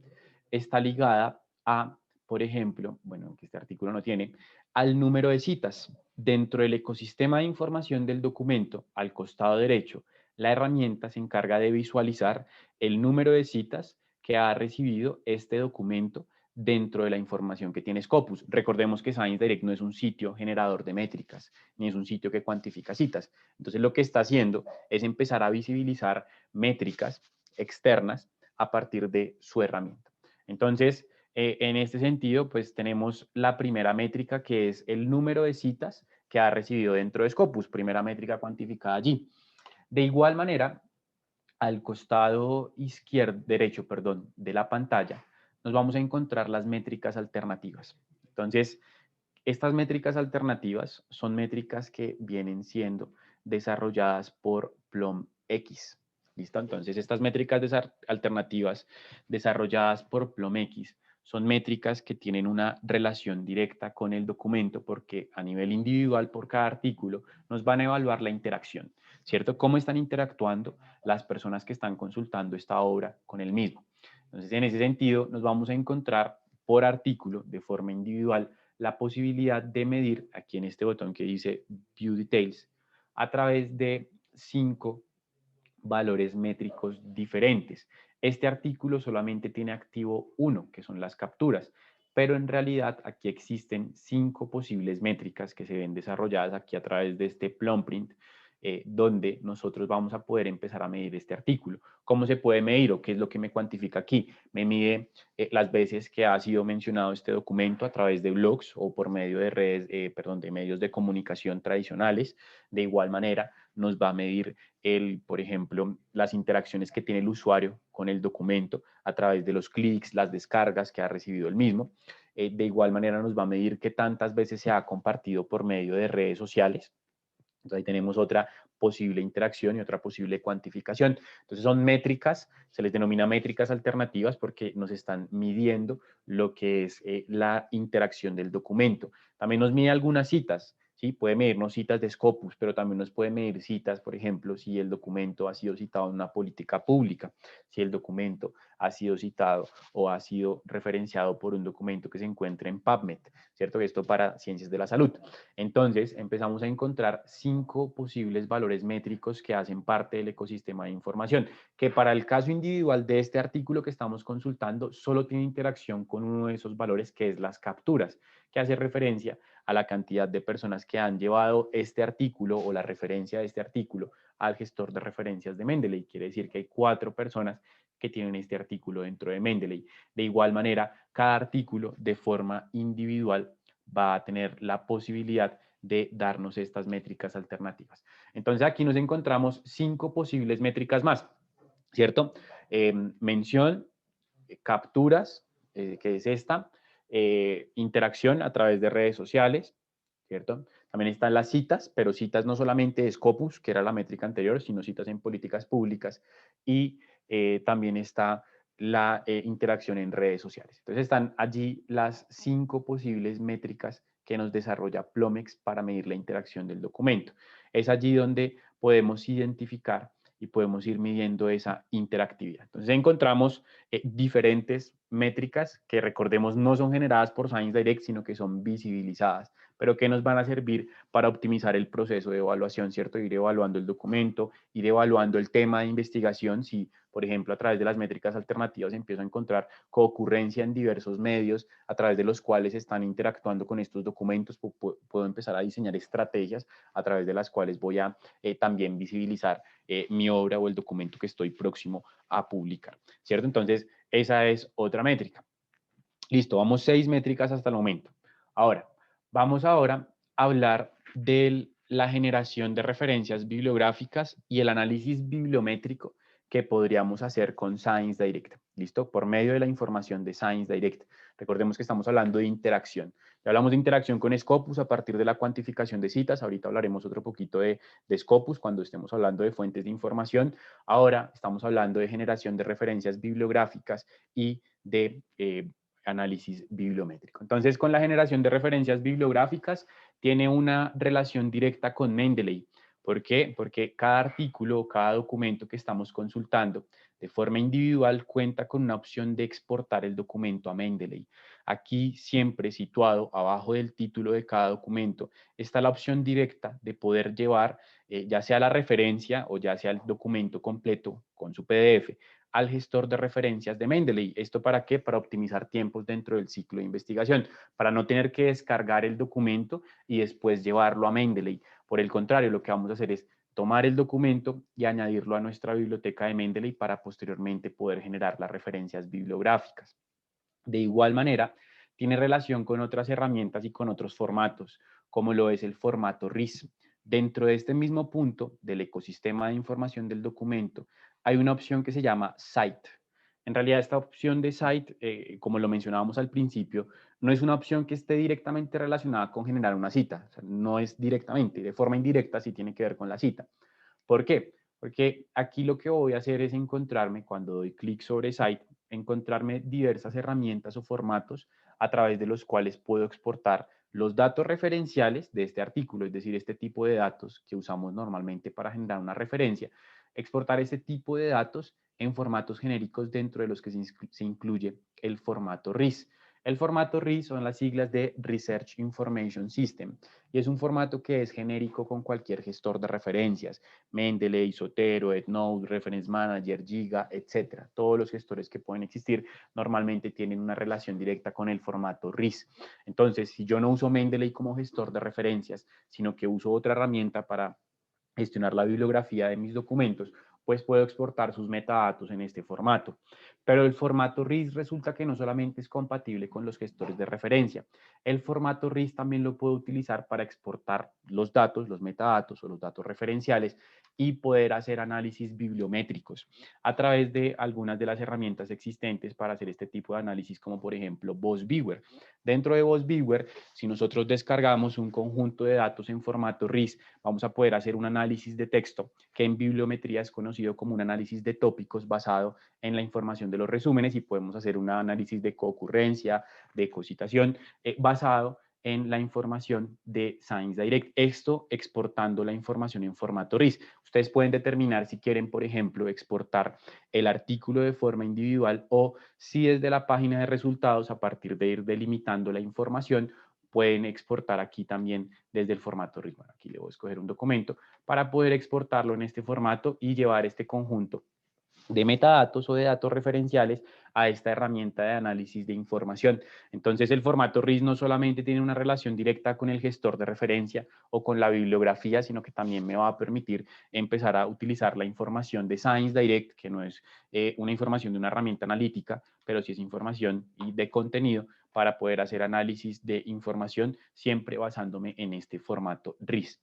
está ligada a, por ejemplo, bueno, que este artículo no tiene, al número de citas. Dentro del ecosistema de información del documento, al costado derecho, la herramienta se encarga de visualizar el número de citas que ha recibido este documento dentro de la información que tiene Scopus. Recordemos que Science Direct no es un sitio generador de métricas, ni es un sitio que cuantifica citas. Entonces, lo que está haciendo es empezar a visibilizar métricas externas a partir de su herramienta. Entonces, en este sentido, pues tenemos la primera métrica que es el número de citas que ha recibido dentro de Scopus, primera métrica cuantificada allí. De igual manera, al costado derecho de la pantalla, nos vamos a encontrar las métricas alternativas. Entonces, estas métricas alternativas son métricas que vienen siendo desarrolladas por PlumX. ¿Listo? Entonces, estas métricas alternativas desarrolladas por PlumX son métricas que tienen una relación directa con el documento porque a nivel individual por cada artículo nos van a evaluar la interacción, ¿cierto? ¿Cómo están interactuando las personas que están consultando esta obra con el mismo? Entonces, en ese sentido, nos vamos a encontrar por artículo de forma individual la posibilidad de medir aquí en este botón que dice View Details a través de 5 valores métricos diferentes. Este artículo solamente tiene activo 1, que son las capturas, pero en realidad aquí existen 5 posibles métricas que se ven desarrolladas aquí a través de este Plumprint, donde nosotros vamos a poder empezar a medir este artículo. ¿Cómo se puede medir o qué es lo que me cuantifica aquí? Me mide las veces que ha sido mencionado este documento a través de blogs o por medio de redes, de medios de comunicación tradicionales. De igual manera, nos va a medir por ejemplo, las interacciones que tiene el usuario con el documento a través de los clics, las descargas que ha recibido el mismo. De igual manera nos va a medir qué tantas veces se ha compartido por medio de redes sociales. Entonces ahí tenemos otra posible interacción y otra posible cuantificación. Entonces son métricas, se les denomina métricas alternativas porque nos están midiendo lo que es la interacción del documento. También nos mide algunas citas. ¿sí? Puede medirnos citas de Scopus, pero también nos puede medir citas, por ejemplo, si el documento ha sido citado en una política pública, si el documento ha sido citado o ha sido referenciado por un documento que se encuentra en PubMed, ¿cierto? Esto para ciencias de la salud. Entonces, empezamos a encontrar 5 posibles valores métricos que hacen parte del ecosistema de información, que para el caso individual de este artículo que estamos consultando, solo tiene interacción con uno de esos valores, que es las capturas, que hace referencia a la cantidad de personas que han llevado este artículo o la referencia de este artículo al gestor de referencias de Mendeley. Quiere decir que hay 4 personas que tienen este artículo dentro de Mendeley. De igual manera, cada artículo de forma individual va a tener la posibilidad de darnos estas métricas alternativas. Entonces aquí nos encontramos 5 posibles métricas más, ¿cierto? Mención, capturas, que es esta, interacción a través de redes sociales, ¿cierto? También están las citas, pero citas no solamente de Scopus, que era la métrica anterior, sino citas en políticas públicas, y también está la interacción en redes sociales. Entonces están allí las 5 posibles métricas que nos desarrolla Plomex para medir la interacción del documento. Es allí donde podemos identificar y podemos ir midiendo esa interactividad. Entonces encontramos diferentes métricas que, recordemos, no son generadas por Science Direct, sino que son visibilizadas, pero que nos van a servir para optimizar el proceso de evaluación, ¿cierto? Ir evaluando el documento, ir evaluando el tema de investigación. Si, por ejemplo, a través de las métricas alternativas empiezo a encontrar coocurrencia en diversos medios a través de los cuales están interactuando con estos documentos, puedo empezar a diseñar estrategias a través de las cuales voy a también visibilizar mi obra o el documento que estoy próximo a publicar, ¿cierto? Entonces, esa es otra métrica. Listo, vamos 6 métricas hasta el momento. Ahora, vamos ahora a hablar de la generación de referencias bibliográficas y el análisis bibliométrico que podríamos hacer con Science Direct, ¿listo? Por medio de la información de Science Direct. Recordemos que estamos hablando de interacción. Ya hablamos de interacción con Scopus a partir de la cuantificación de citas. Ahorita hablaremos otro poquito de Scopus cuando estemos hablando de fuentes de información. Ahora estamos hablando de generación de referencias bibliográficas y de análisis bibliométrico. Entonces, con la generación de referencias bibliográficas tiene una relación directa con Mendeley. ¿Por qué? Porque cada artículo o cada documento que estamos consultando de forma individual cuenta con una opción de exportar el documento a Mendeley. Aquí, siempre situado abajo del título de cada documento, está la opción directa de poder llevar ya sea la referencia o ya sea el documento completo con su PDF al gestor de referencias de Mendeley. ¿Esto para qué? Para optimizar tiempos dentro del ciclo de investigación, para no tener que descargar el documento y después llevarlo a Mendeley. Por el contrario, lo que vamos a hacer es tomar el documento y añadirlo a nuestra biblioteca de Mendeley para posteriormente poder generar las referencias bibliográficas. De igual manera, tiene relación con otras herramientas y con otros formatos, como lo es el formato RIS. Dentro de este mismo punto del ecosistema de información del documento, hay una opción que se llama Cite. En realidad, esta opción de Cite, como lo mencionábamos al principio, no es una opción que esté directamente relacionada con generar una cita. O sea, no es directamente, de forma indirecta sí tiene que ver con la cita. ¿Por qué? Porque aquí lo que voy a hacer es encontrarme, cuando doy clic sobre Site, encontrarme diversas herramientas o formatos a través de los cuales puedo exportar los datos referenciales de este artículo, es decir, este tipo de datos que usamos normalmente para generar una referencia, exportar este tipo de datos en formatos genéricos dentro de los que se incluye el formato RIS. El formato RIS son las siglas de Research Information System y es un formato que es genérico con cualquier gestor de referencias, Mendeley, Zotero, EndNote, Reference Manager, Giga, etcétera. Todos los gestores que pueden existir normalmente tienen una relación directa con el formato RIS. Entonces, si yo no uso Mendeley como gestor de referencias, sino que uso otra herramienta para gestionar la bibliografía de mis documentos, pues puedo exportar sus metadatos en este formato. Pero el formato RIS resulta que no solamente es compatible con los gestores de referencia. El formato RIS también lo puedo utilizar para exportar los datos, los metadatos o los datos referenciales y poder hacer análisis bibliométricos a través de algunas de las herramientas existentes para hacer este tipo de análisis, como por ejemplo BossViewer. Dentro de BossViewer, si nosotros descargamos un conjunto de datos en formato RIS, vamos a poder hacer un análisis de texto que en bibliometría es conocido como un análisis de tópicos basado en la información de los resúmenes, y podemos hacer un análisis de coocurrencia, de cocitación, basado en la información de Science Direct. Esto exportando la información en formato RIS. Ustedes pueden determinar si quieren, por ejemplo, exportar el artículo de forma individual o si desde la página de resultados, a partir de ir delimitando la información, pueden exportar aquí también desde el formato RIS. Bueno, aquí le voy a escoger un documento para poder exportarlo en este formato y llevar este conjunto de metadatos o de datos referenciales a esta herramienta de análisis de información. Entonces, el formato RIS no solamente tiene una relación directa con el gestor de referencia o con la bibliografía, sino que también me va a permitir empezar a utilizar la información de Science Direct, que no es una información de una herramienta analítica, pero sí es información de contenido para poder hacer análisis de información, siempre basándome en este formato RIS.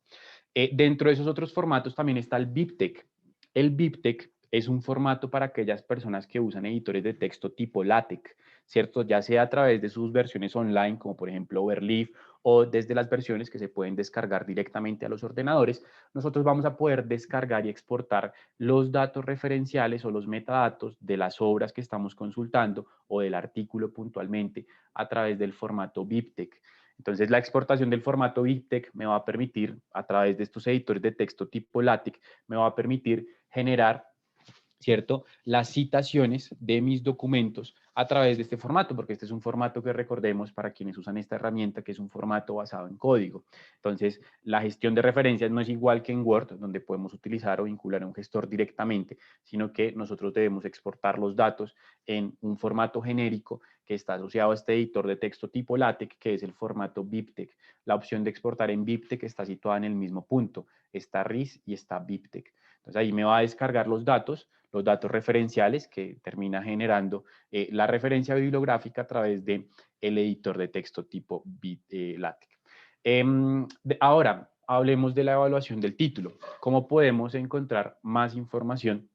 Dentro de esos otros formatos también está el BibTeX. El BibTeX es un formato para aquellas personas que usan editores de texto tipo LaTeX, ¿cierto? Ya sea a través de sus versiones online, como por ejemplo Overleaf, o desde las versiones que se pueden descargar directamente a los ordenadores, nosotros vamos a poder descargar y exportar los datos referenciales o los metadatos de las obras que estamos consultando o del artículo puntualmente a través del formato BibTeX. Entonces, la exportación del formato BibTeX me va a permitir, a través de estos editores de texto tipo LaTeX, me va a permitir generar, ¿cierto?, las citaciones de mis documentos a través de este formato, porque este es un formato que recordemos para quienes usan esta herramienta, que es un formato basado en código. Entonces, la gestión de referencias no es igual que en Word, donde podemos utilizar o vincular a un gestor directamente, sino que nosotros debemos exportar los datos en un formato genérico que está asociado a este editor de texto tipo LaTeX, que es el formato BibTeX. La opción de exportar en BibTeX está situada en el mismo punto. Está RIS y está BibTeX. Entonces, ahí me va a descargar los datos referenciales que termina generando la referencia bibliográfica a través del editor de texto tipo LaTeX. Ahora, hablemos de la evaluación del título. ¿Cómo podemos encontrar más información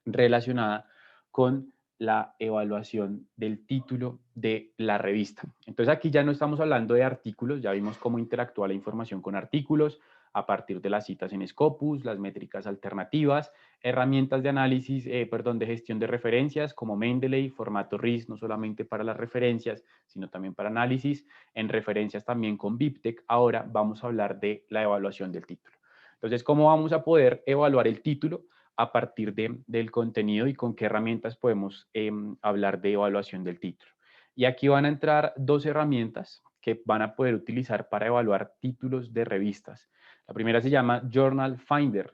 relacionada con la evaluación del título de la revista? Entonces aquí ya no estamos hablando de artículos, ya vimos cómo interactúa la información con artículos a partir de las citas en Scopus, las métricas alternativas, herramientas de análisis, de gestión de referencias como Mendeley, formato RIS, no solamente para las referencias, sino también para análisis, en referencias también con BibTeX. Ahora vamos a hablar de la evaluación del título. Entonces, ¿cómo vamos a poder evaluar el título? A partir del contenido y con qué herramientas podemos hablar de evaluación del título. Y aquí van a entrar dos herramientas que van a poder utilizar para evaluar títulos de revistas. La primera se llama Journal Finder.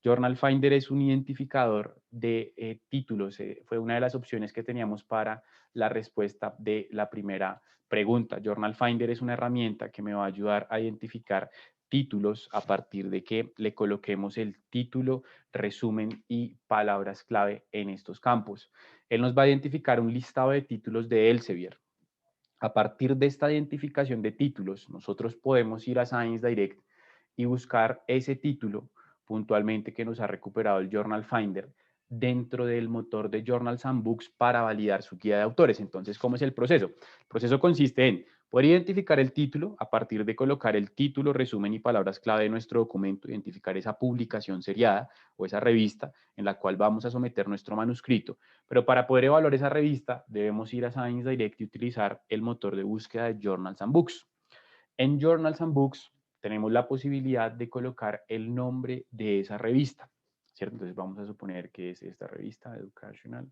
Journal Finder es un identificador de títulos. Fue una de las opciones que teníamos para la respuesta de la primera pregunta. Journal Finder es una herramienta que me va a ayudar a identificar títulos a partir de que le coloquemos el título, resumen y palabras clave en estos campos. Él nos va a identificar un listado de títulos de Elsevier. A partir de esta identificación de títulos, nosotros podemos ir a Science Direct y buscar ese título puntualmente que nos ha recuperado el Journal Finder dentro del motor de Journals and Books para validar su guía de autores. Entonces, ¿cómo es el proceso? El proceso consiste en poder identificar el título a partir de colocar el título, resumen y palabras clave de nuestro documento, identificar esa publicación seriada o esa revista en la cual vamos a someter nuestro manuscrito. Pero para poder evaluar esa revista, debemos ir a Science Direct y utilizar el motor de búsqueda de Journals and Books. En Journals and Books tenemos la posibilidad de colocar el nombre de esa revista, ¿cierto? Entonces vamos a suponer que es esta revista, Educational,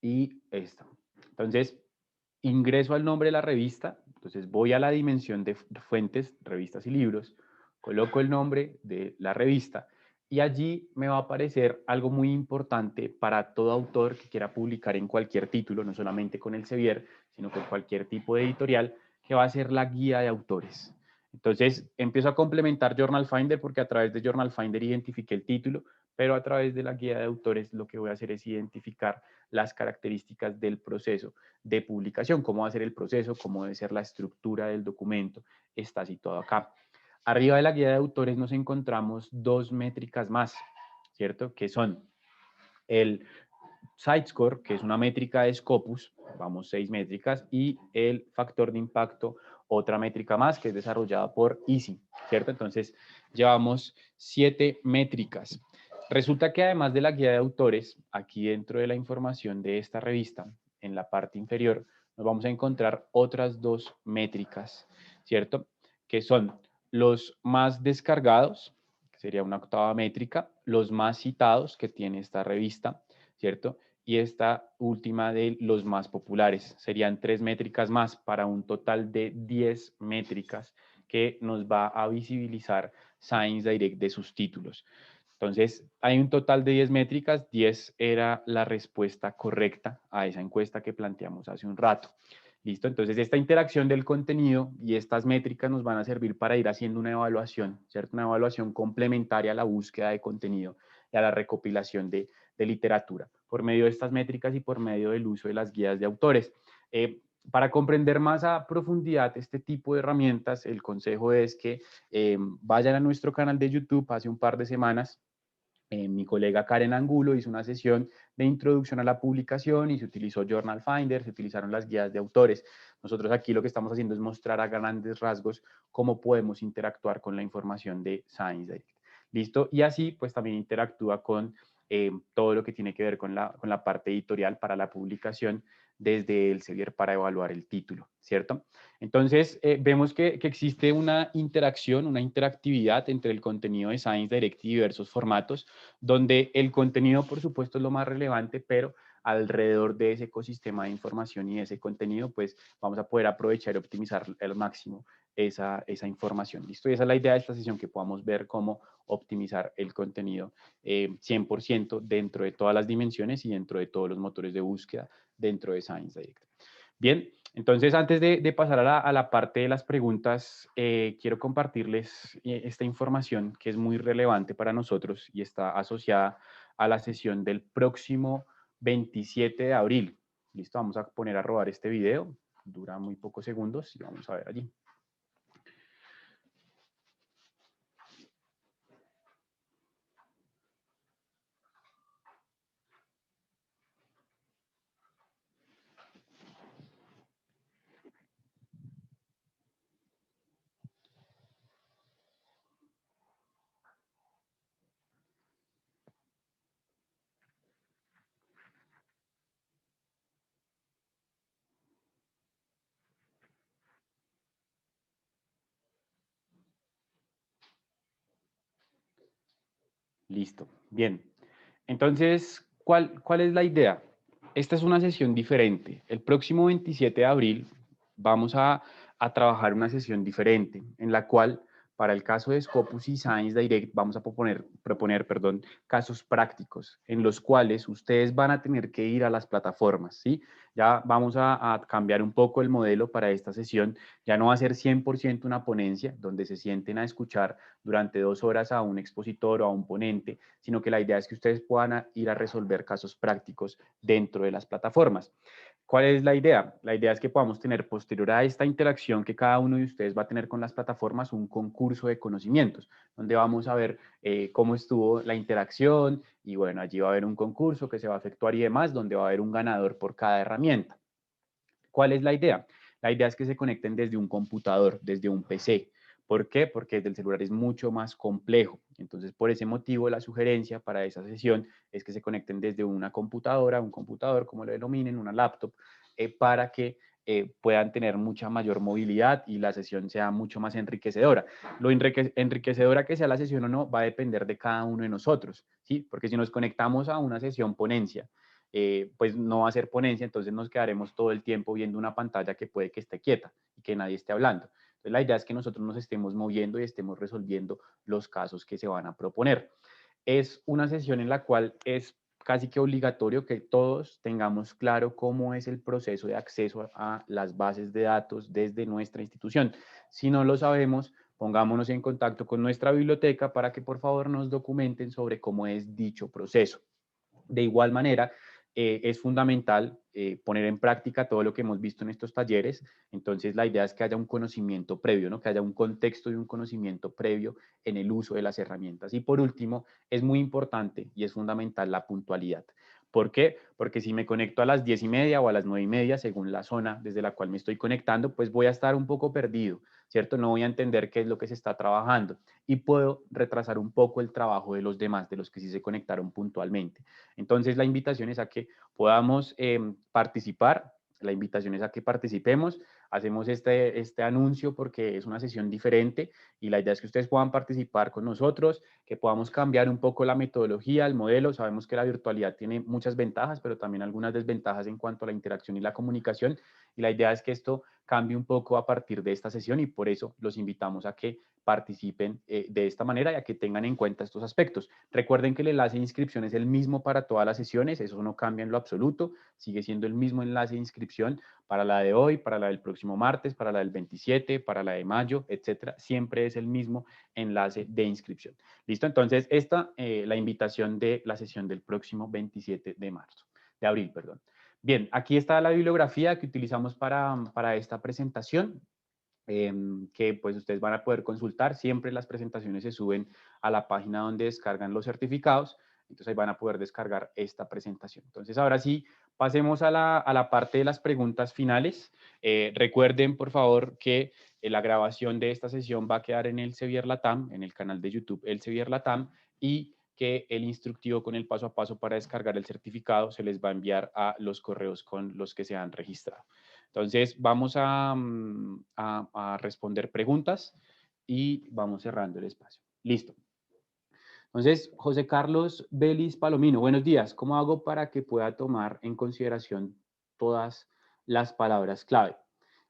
y esta. Entonces, ingreso al nombre de la revista, entonces voy a la dimensión de fuentes, revistas y libros, coloco el nombre de la revista y allí me va a aparecer algo muy importante para todo autor que quiera publicar en cualquier título, no solamente con Elsevier, sino con cualquier tipo de editorial, que va a ser la guía de autores. Entonces empiezo a complementar Journal Finder porque a través de Journal Finder identifiqué el título, pero a través de la guía de autores lo que voy a hacer es identificar las características del proceso de publicación, cómo va a ser el proceso, cómo debe ser la estructura del documento, está situado acá. Arriba de la guía de autores nos encontramos dos métricas más, ¿cierto? Que son el Sitescore, que es una métrica de Scopus, vamos 6 métricas, y el factor de impacto, otra métrica más, que es desarrollada por Easy, ¿cierto? Entonces, llevamos 7 métricas. Resulta que además de la guía de autores, aquí dentro de la información de esta revista, en la parte inferior, nos vamos a encontrar otras dos métricas, ¿cierto? Que son los más descargados, que sería una octava métrica, los más citados que tiene esta revista, ¿cierto? Y esta última de los más populares. Serían 3 métricas más para un total de 10 métricas que nos va a visibilizar Science Direct de sus títulos. Entonces, hay un total de 10 métricas, 10 era la respuesta correcta a esa encuesta que planteamos hace un rato. ¿Listo? Entonces, esta interacción del contenido y estas métricas nos van a servir para ir haciendo una evaluación, ¿cierto? Una evaluación complementaria a la búsqueda de contenido y a la recopilación de literatura, por medio de estas métricas y por medio del uso de las guías de autores. Para comprender más a profundidad este tipo de herramientas, el consejo es que vayan a nuestro canal de YouTube. Hace un par de semanas mi colega Karen Angulo hizo una sesión de introducción a la publicación y se utilizó Journal Finder, se utilizaron las guías de autores. Nosotros aquí lo que estamos haciendo es mostrar a grandes rasgos cómo podemos interactuar con la información de Science Direct. ¿Listo? Y así pues también interactúa con todo lo que tiene que ver con la parte editorial para la publicación desde Elsevier para evaluar el título, ¿cierto? Entonces, vemos que existe una interacción, una interactividad entre el contenido de Science Direct y diversos formatos, donde el contenido, por supuesto, es lo más relevante, pero alrededor de ese ecosistema de información y ese contenido, pues vamos a poder aprovechar y optimizar al máximo esa información. ¿Listo? Y esa es la idea de esta sesión, que podamos ver cómo optimizar el contenido 100% dentro de todas las dimensiones y dentro de todos los motores de búsqueda dentro de Science Direct. Bien, entonces antes de pasar a la parte de las preguntas, quiero compartirles esta información que es muy relevante para nosotros y está asociada a la sesión del próximo 27 de abril. Listo, vamos a poner a rodar este video, dura muy pocos segundos y vamos a ver allí. Listo, bien. Entonces, ¿cuál es la idea? Esta es una sesión diferente. El próximo 27 de abril vamos a trabajar una sesión diferente en la cual, para el caso de Scopus y Science Direct, vamos a proponer casos prácticos en los cuales ustedes van a tener que ir a las plataformas, ¿sí? Ya vamos a cambiar un poco el modelo para esta sesión. Ya no va a ser 100% una ponencia donde se sienten a escuchar durante 2 horas a un expositor o a un ponente, sino que la idea es que ustedes puedan ir a resolver casos prácticos dentro de las plataformas. ¿Cuál es la idea? La idea es que podamos tener, posterior a esta interacción que cada uno de ustedes va a tener con las plataformas, un concurso de conocimientos, donde vamos a ver cómo estuvo la interacción y bueno, allí va a haber un concurso que se va a efectuar y demás, donde va a haber un ganador por cada herramienta. ¿Cuál es la idea? La idea es que se conecten desde un computador, desde un PC. ¿Por qué? Porque desde el celular es mucho más complejo. Entonces, por ese motivo, la sugerencia para esa sesión es que se conecten desde una computadora, un computador, como lo denominen, una laptop, para que puedan tener mucha mayor movilidad y la sesión sea mucho más enriquecedora. Lo enriquecedora que sea la sesión o no va a depender de cada uno de nosotros, ¿sí? Porque si nos conectamos a una sesión ponencia, pues no va a ser ponencia, entonces nos quedaremos todo el tiempo viendo una pantalla que puede que esté quieta y que nadie esté hablando. Entonces la idea es que nosotros nos estemos moviendo y estemos resolviendo los casos que se van a proponer. Es una sesión en la cual es casi que obligatorio que todos tengamos claro cómo es el proceso de acceso a las bases de datos desde nuestra institución. Si no lo sabemos, pongámonos en contacto con nuestra biblioteca para que por favor nos documenten sobre cómo es dicho proceso. De igual manera, es fundamental poner en práctica todo lo que hemos visto en estos talleres. Entonces, la idea es que haya un conocimiento previo, ¿no? Que haya un contexto y un conocimiento previo en el uso de las herramientas. Y por último, es muy importante y es fundamental la puntualidad. ¿Por qué? Porque si me conecto a las 10:30 o a las 9:30, según la zona desde la cual me estoy conectando, pues voy a estar un poco perdido, ¿cierto? No voy a entender qué es lo que se está trabajando y puedo retrasar un poco el trabajo de los demás, de los que sí se conectaron puntualmente. Entonces, la invitación es a que podamos participar La invitación es a que participemos. Hacemos este anuncio porque es una sesión diferente y la idea es que ustedes puedan participar con nosotros, que podamos cambiar un poco la metodología, el modelo. Sabemos que la virtualidad tiene muchas ventajas, pero también algunas desventajas en cuanto a la interacción y la comunicación. Y la idea es que esto cambie un poco a partir de esta sesión y por eso los invitamos a que participen de esta manera y a que tengan en cuenta estos aspectos. Recuerden que el enlace de inscripción es el mismo para todas las sesiones, eso no cambia en lo absoluto, sigue siendo el mismo enlace de inscripción para la de hoy, para la del próximo martes, para la del 27, para la de mayo, etcétera. Siempre es el mismo enlace de inscripción. ¿Listo? Entonces, esta la invitación de la sesión del próximo 27 de abril, perdón. Bien, aquí está la bibliografía que utilizamos para esta presentación. Que pues ustedes van a poder consultar. Siempre las presentaciones se suben a la página donde descargan los certificados, entonces ahí van a poder descargar esta presentación. Entonces ahora sí, pasemos a la parte de las preguntas finales. Recuerden por favor que la grabación de esta sesión va a quedar en el Sevier Latam, en el canal de YouTube El Sevier Latam, y que el instructivo con el paso a paso para descargar el certificado se les va a enviar a los correos con los que se han registrado. Entonces, vamos a responder preguntas y vamos cerrando el espacio. Listo. Entonces, José Carlos Belis Palomino, buenos días. ¿Cómo hago para que pueda tomar en consideración todas las palabras clave?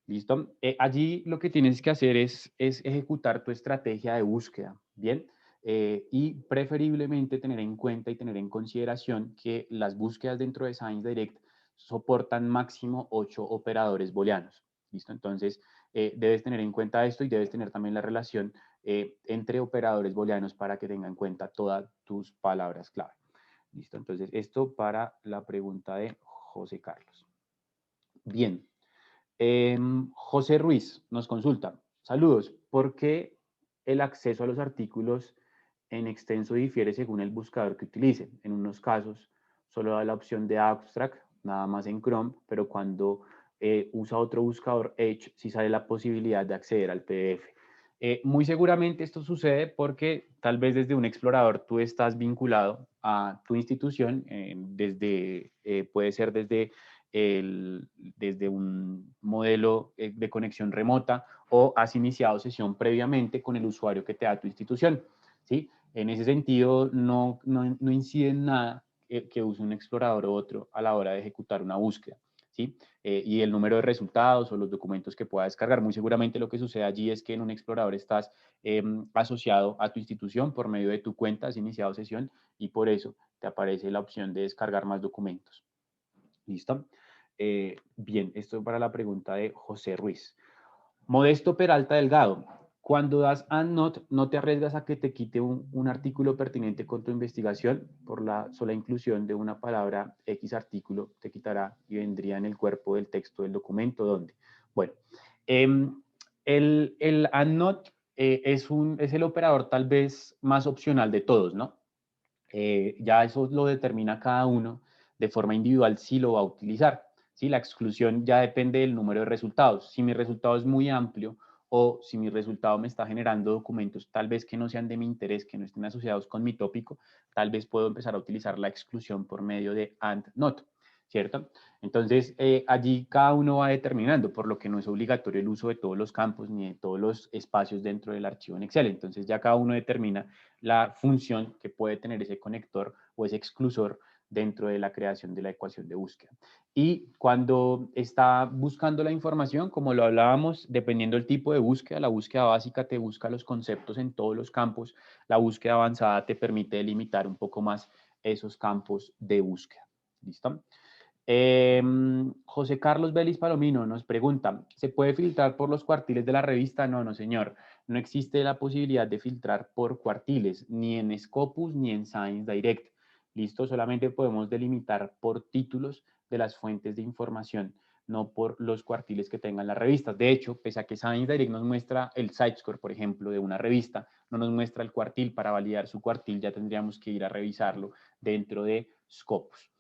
¿Listo? Allí lo que tienes que hacer es ejecutar tu estrategia de búsqueda, ¿bien? Y preferiblemente tener en cuenta y tener en consideración que las búsquedas dentro de Science Direct soportan máximo 8 operadores booleanos. ¿Listo? Entonces, debes tener en cuenta esto y debes tener también la relación entre operadores booleanos para que tenga en cuenta todas tus palabras clave. ¿Listo? Entonces, esto para la pregunta de José Carlos. Bien. José Ruiz nos consulta. Saludos. ¿Por qué el acceso a los artículos en extenso difiere según el buscador que utilicen? En unos casos solo da la opción de abstract, nada más en Chrome, pero cuando usa otro buscador Edge, sí sale la posibilidad de acceder al PDF. Muy seguramente esto sucede porque tal vez desde un explorador tú estás vinculado a tu institución, puede ser desde un modelo de conexión remota o has iniciado sesión previamente con el usuario que te da tu institución, ¿sí? En ese sentido, no incide en nada que use un explorador u otro a la hora de ejecutar una búsqueda, ¿sí? Y el número de resultados o los documentos que pueda descargar. Muy seguramente lo que sucede allí es que en un explorador estás asociado a tu institución por medio de tu cuenta, has iniciado sesión y por eso te aparece la opción de descargar más documentos. ¿Listo? Bien, esto para la pregunta de José Ruiz. Modesto Peralta Delgado. Cuando das AndNote, ¿no te arriesgas a que te quite un artículo pertinente con tu investigación? Por la sola inclusión de una palabra X artículo te quitará y vendría en el cuerpo del texto del documento. ¿Dónde? Bueno, el AndNote es el operador tal vez más opcional de todos, ¿no? Ya eso lo determina cada uno de forma individual si lo va a utilizar. ¿Sí? La exclusión ya depende del número de resultados. Si mi resultado es muy amplio o si mi resultado me está generando documentos tal vez que no sean de mi interés, que no estén asociados con mi tópico, tal vez puedo empezar a utilizar la exclusión por medio de AndNote, ¿cierto? Entonces, allí cada uno va determinando, por lo que no es obligatorio el uso de todos los campos ni de todos los espacios dentro del archivo en Excel. Entonces, ya cada uno determina la función que puede tener ese conector o ese exclusor dentro de la creación de la ecuación de búsqueda. Y cuando está buscando la información, como lo hablábamos, dependiendo del tipo de búsqueda, la búsqueda básica te busca los conceptos en todos los campos, la búsqueda avanzada te permite delimitar un poco más esos campos de búsqueda. ¿Listo? José Carlos Belis Palomino nos pregunta, ¿se puede filtrar por los cuartiles de la revista? No, no señor, no existe la posibilidad de filtrar por cuartiles, ni en Scopus ni en Science Direct. Listo, solamente podemos delimitar por títulos de las fuentes de información, no por los cuartiles que tengan las revistas. De hecho, pese a que Science Direct nos muestra el site-score, por ejemplo, de una revista, no nos muestra el cuartil. Para validar su cuartil ya tendríamos que ir a revisarlo dentro de Scopus.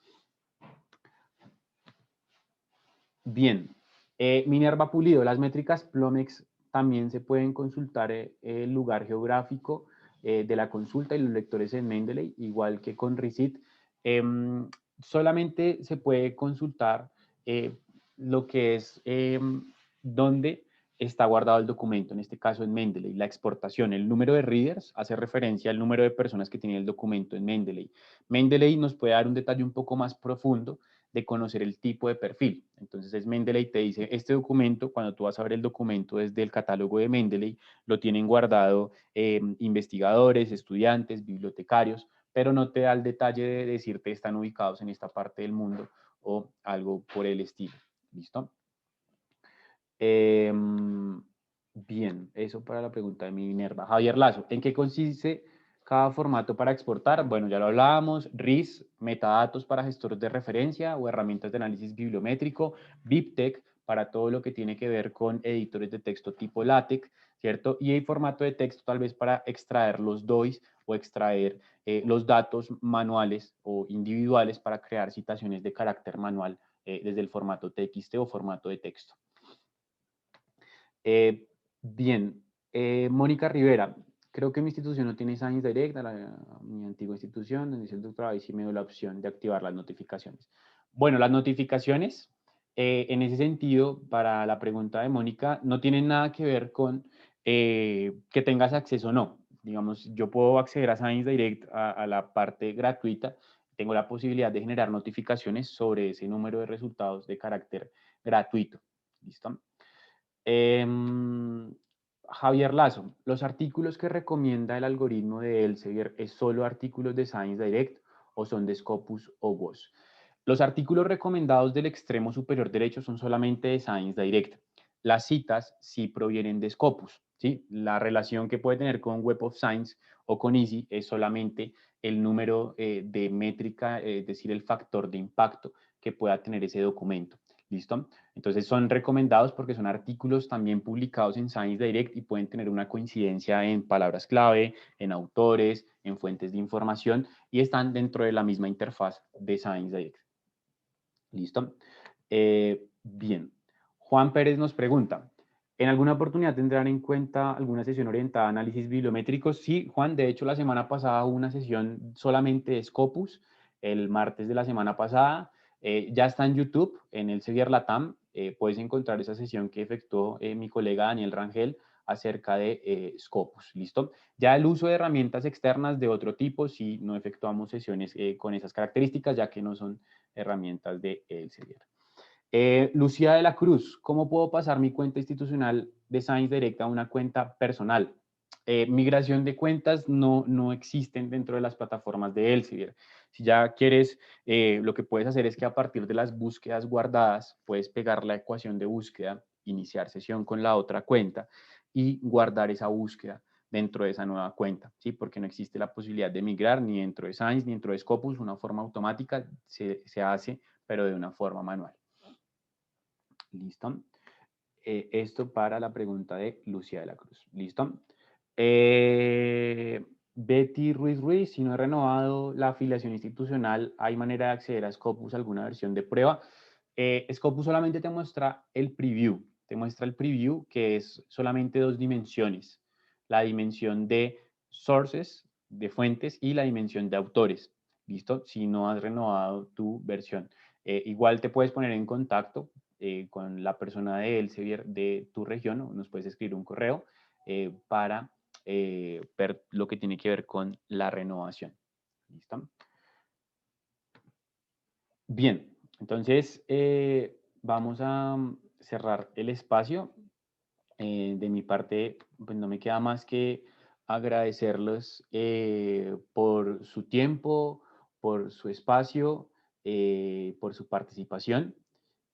Bien, Minerva Pulido, las métricas Plomex también se pueden consultar el lugar geográfico de la consulta y los lectores en Mendeley, igual que con Receipt. Solamente se puede consultar lo que es dónde está guardado el documento, en este caso en Mendeley, la exportación. El número de readers hace referencia al número de personas que tienen el documento en Mendeley. Mendeley nos puede dar un detalle un poco más profundo de conocer el tipo de perfil. Entonces es Mendeley te dice, este documento, cuando tú vas a ver el documento desde el catálogo de Mendeley, lo tienen guardado investigadores, estudiantes, bibliotecarios, pero no te da el detalle de decirte están ubicados en esta parte del mundo o algo por el estilo. ¿Listo? Bien, eso para la pregunta de mi Minerva. Javier Lazo, ¿en qué consiste cada formato para exportar? Bueno, ya lo hablábamos, RIS, metadatos para gestores de referencia o herramientas de análisis bibliométrico, BibTeX para todo lo que tiene que ver con editores de texto tipo LaTeX, ¿cierto? Y el formato de texto tal vez para extraer los DOIs o extraer los datos manuales o individuales para crear citaciones de carácter manual desde el formato TXT o formato de texto. Bien, Mónica Rivera, creo que mi institución no tiene Science Direct, mi antigua institución, donde hice el doctorado, y sí me dio la opción de activar las notificaciones. Bueno, las notificaciones, en ese sentido, para la pregunta de Mónica, no tienen nada que ver con que tengas acceso o no. Digamos, yo puedo acceder a Science Direct a la parte gratuita, tengo la posibilidad de generar notificaciones sobre ese número de resultados de carácter gratuito. ¿Listo? Javier Lazo, ¿los artículos que recomienda el algoritmo de Elsevier es solo artículos de Science Direct o son de Scopus o WOS? Los artículos recomendados del extremo superior derecho son solamente de Science Direct. Las citas sí provienen de Scopus, ¿sí? La relación que puede tener con Web of Science o con EASY es solamente el número de métrica, es decir, el factor de impacto que pueda tener ese documento. ¿Listo? Entonces son recomendados porque son artículos también publicados en Science Direct y pueden tener una coincidencia en palabras clave, en autores, en fuentes de información y están dentro de la misma interfaz de Science Direct. ¿Listo? Bien. Juan Pérez nos pregunta, ¿en alguna oportunidad tendrán en cuenta alguna sesión orientada a análisis bibliométricos? Sí, Juan, de hecho la semana pasada hubo una sesión solamente de Scopus, el martes de la semana pasada. Ya está en YouTube, en el Elsevier Latam. Puedes encontrar esa sesión que efectuó mi colega Daniel Rangel acerca de Scopus. ¿Listo? Ya el uso de herramientas externas de otro tipo, sí, no efectuamos sesiones con esas características, ya que no son herramientas de Elsevier. Lucía de la Cruz, ¿cómo puedo pasar mi cuenta institucional de Science Direct a una cuenta personal? Migración de cuentas no existen dentro de las plataformas de Elsevier. Si ya quieres, lo que puedes hacer es que a partir de las búsquedas guardadas, puedes pegar la ecuación de búsqueda, iniciar sesión con la otra cuenta y guardar esa búsqueda dentro de esa nueva cuenta, ¿sí? Porque no existe la posibilidad de migrar ni dentro de Science ni dentro de Scopus, una forma automática se hace, pero de una forma manual. ¿Listo? Esto para la pregunta de Lucía de la Cruz. ¿Listo? Betty Ruiz Ruiz, si no he renovado la afiliación institucional, ¿hay manera de acceder a Scopus, alguna versión de prueba? Scopus solamente te muestra el preview. Te muestra el preview que es solamente dos dimensiones. La dimensión de sources, de fuentes, y la dimensión de autores. ¿Listo? Si no has renovado tu versión. Igual te puedes poner en contacto con la persona de Elsevier de tu región, o nos puedes escribir un correo para ver lo que tiene que ver con la renovación. ¿Listo? Bien, entonces vamos a cerrar el espacio. De mi parte, pues no me queda más que agradecerles por su tiempo, por su espacio, por su participación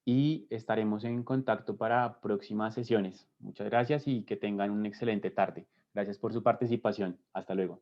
y estaremos en contacto para próximas sesiones. Muchas gracias y que tengan una excelente tarde. Gracias por su participación. Hasta luego.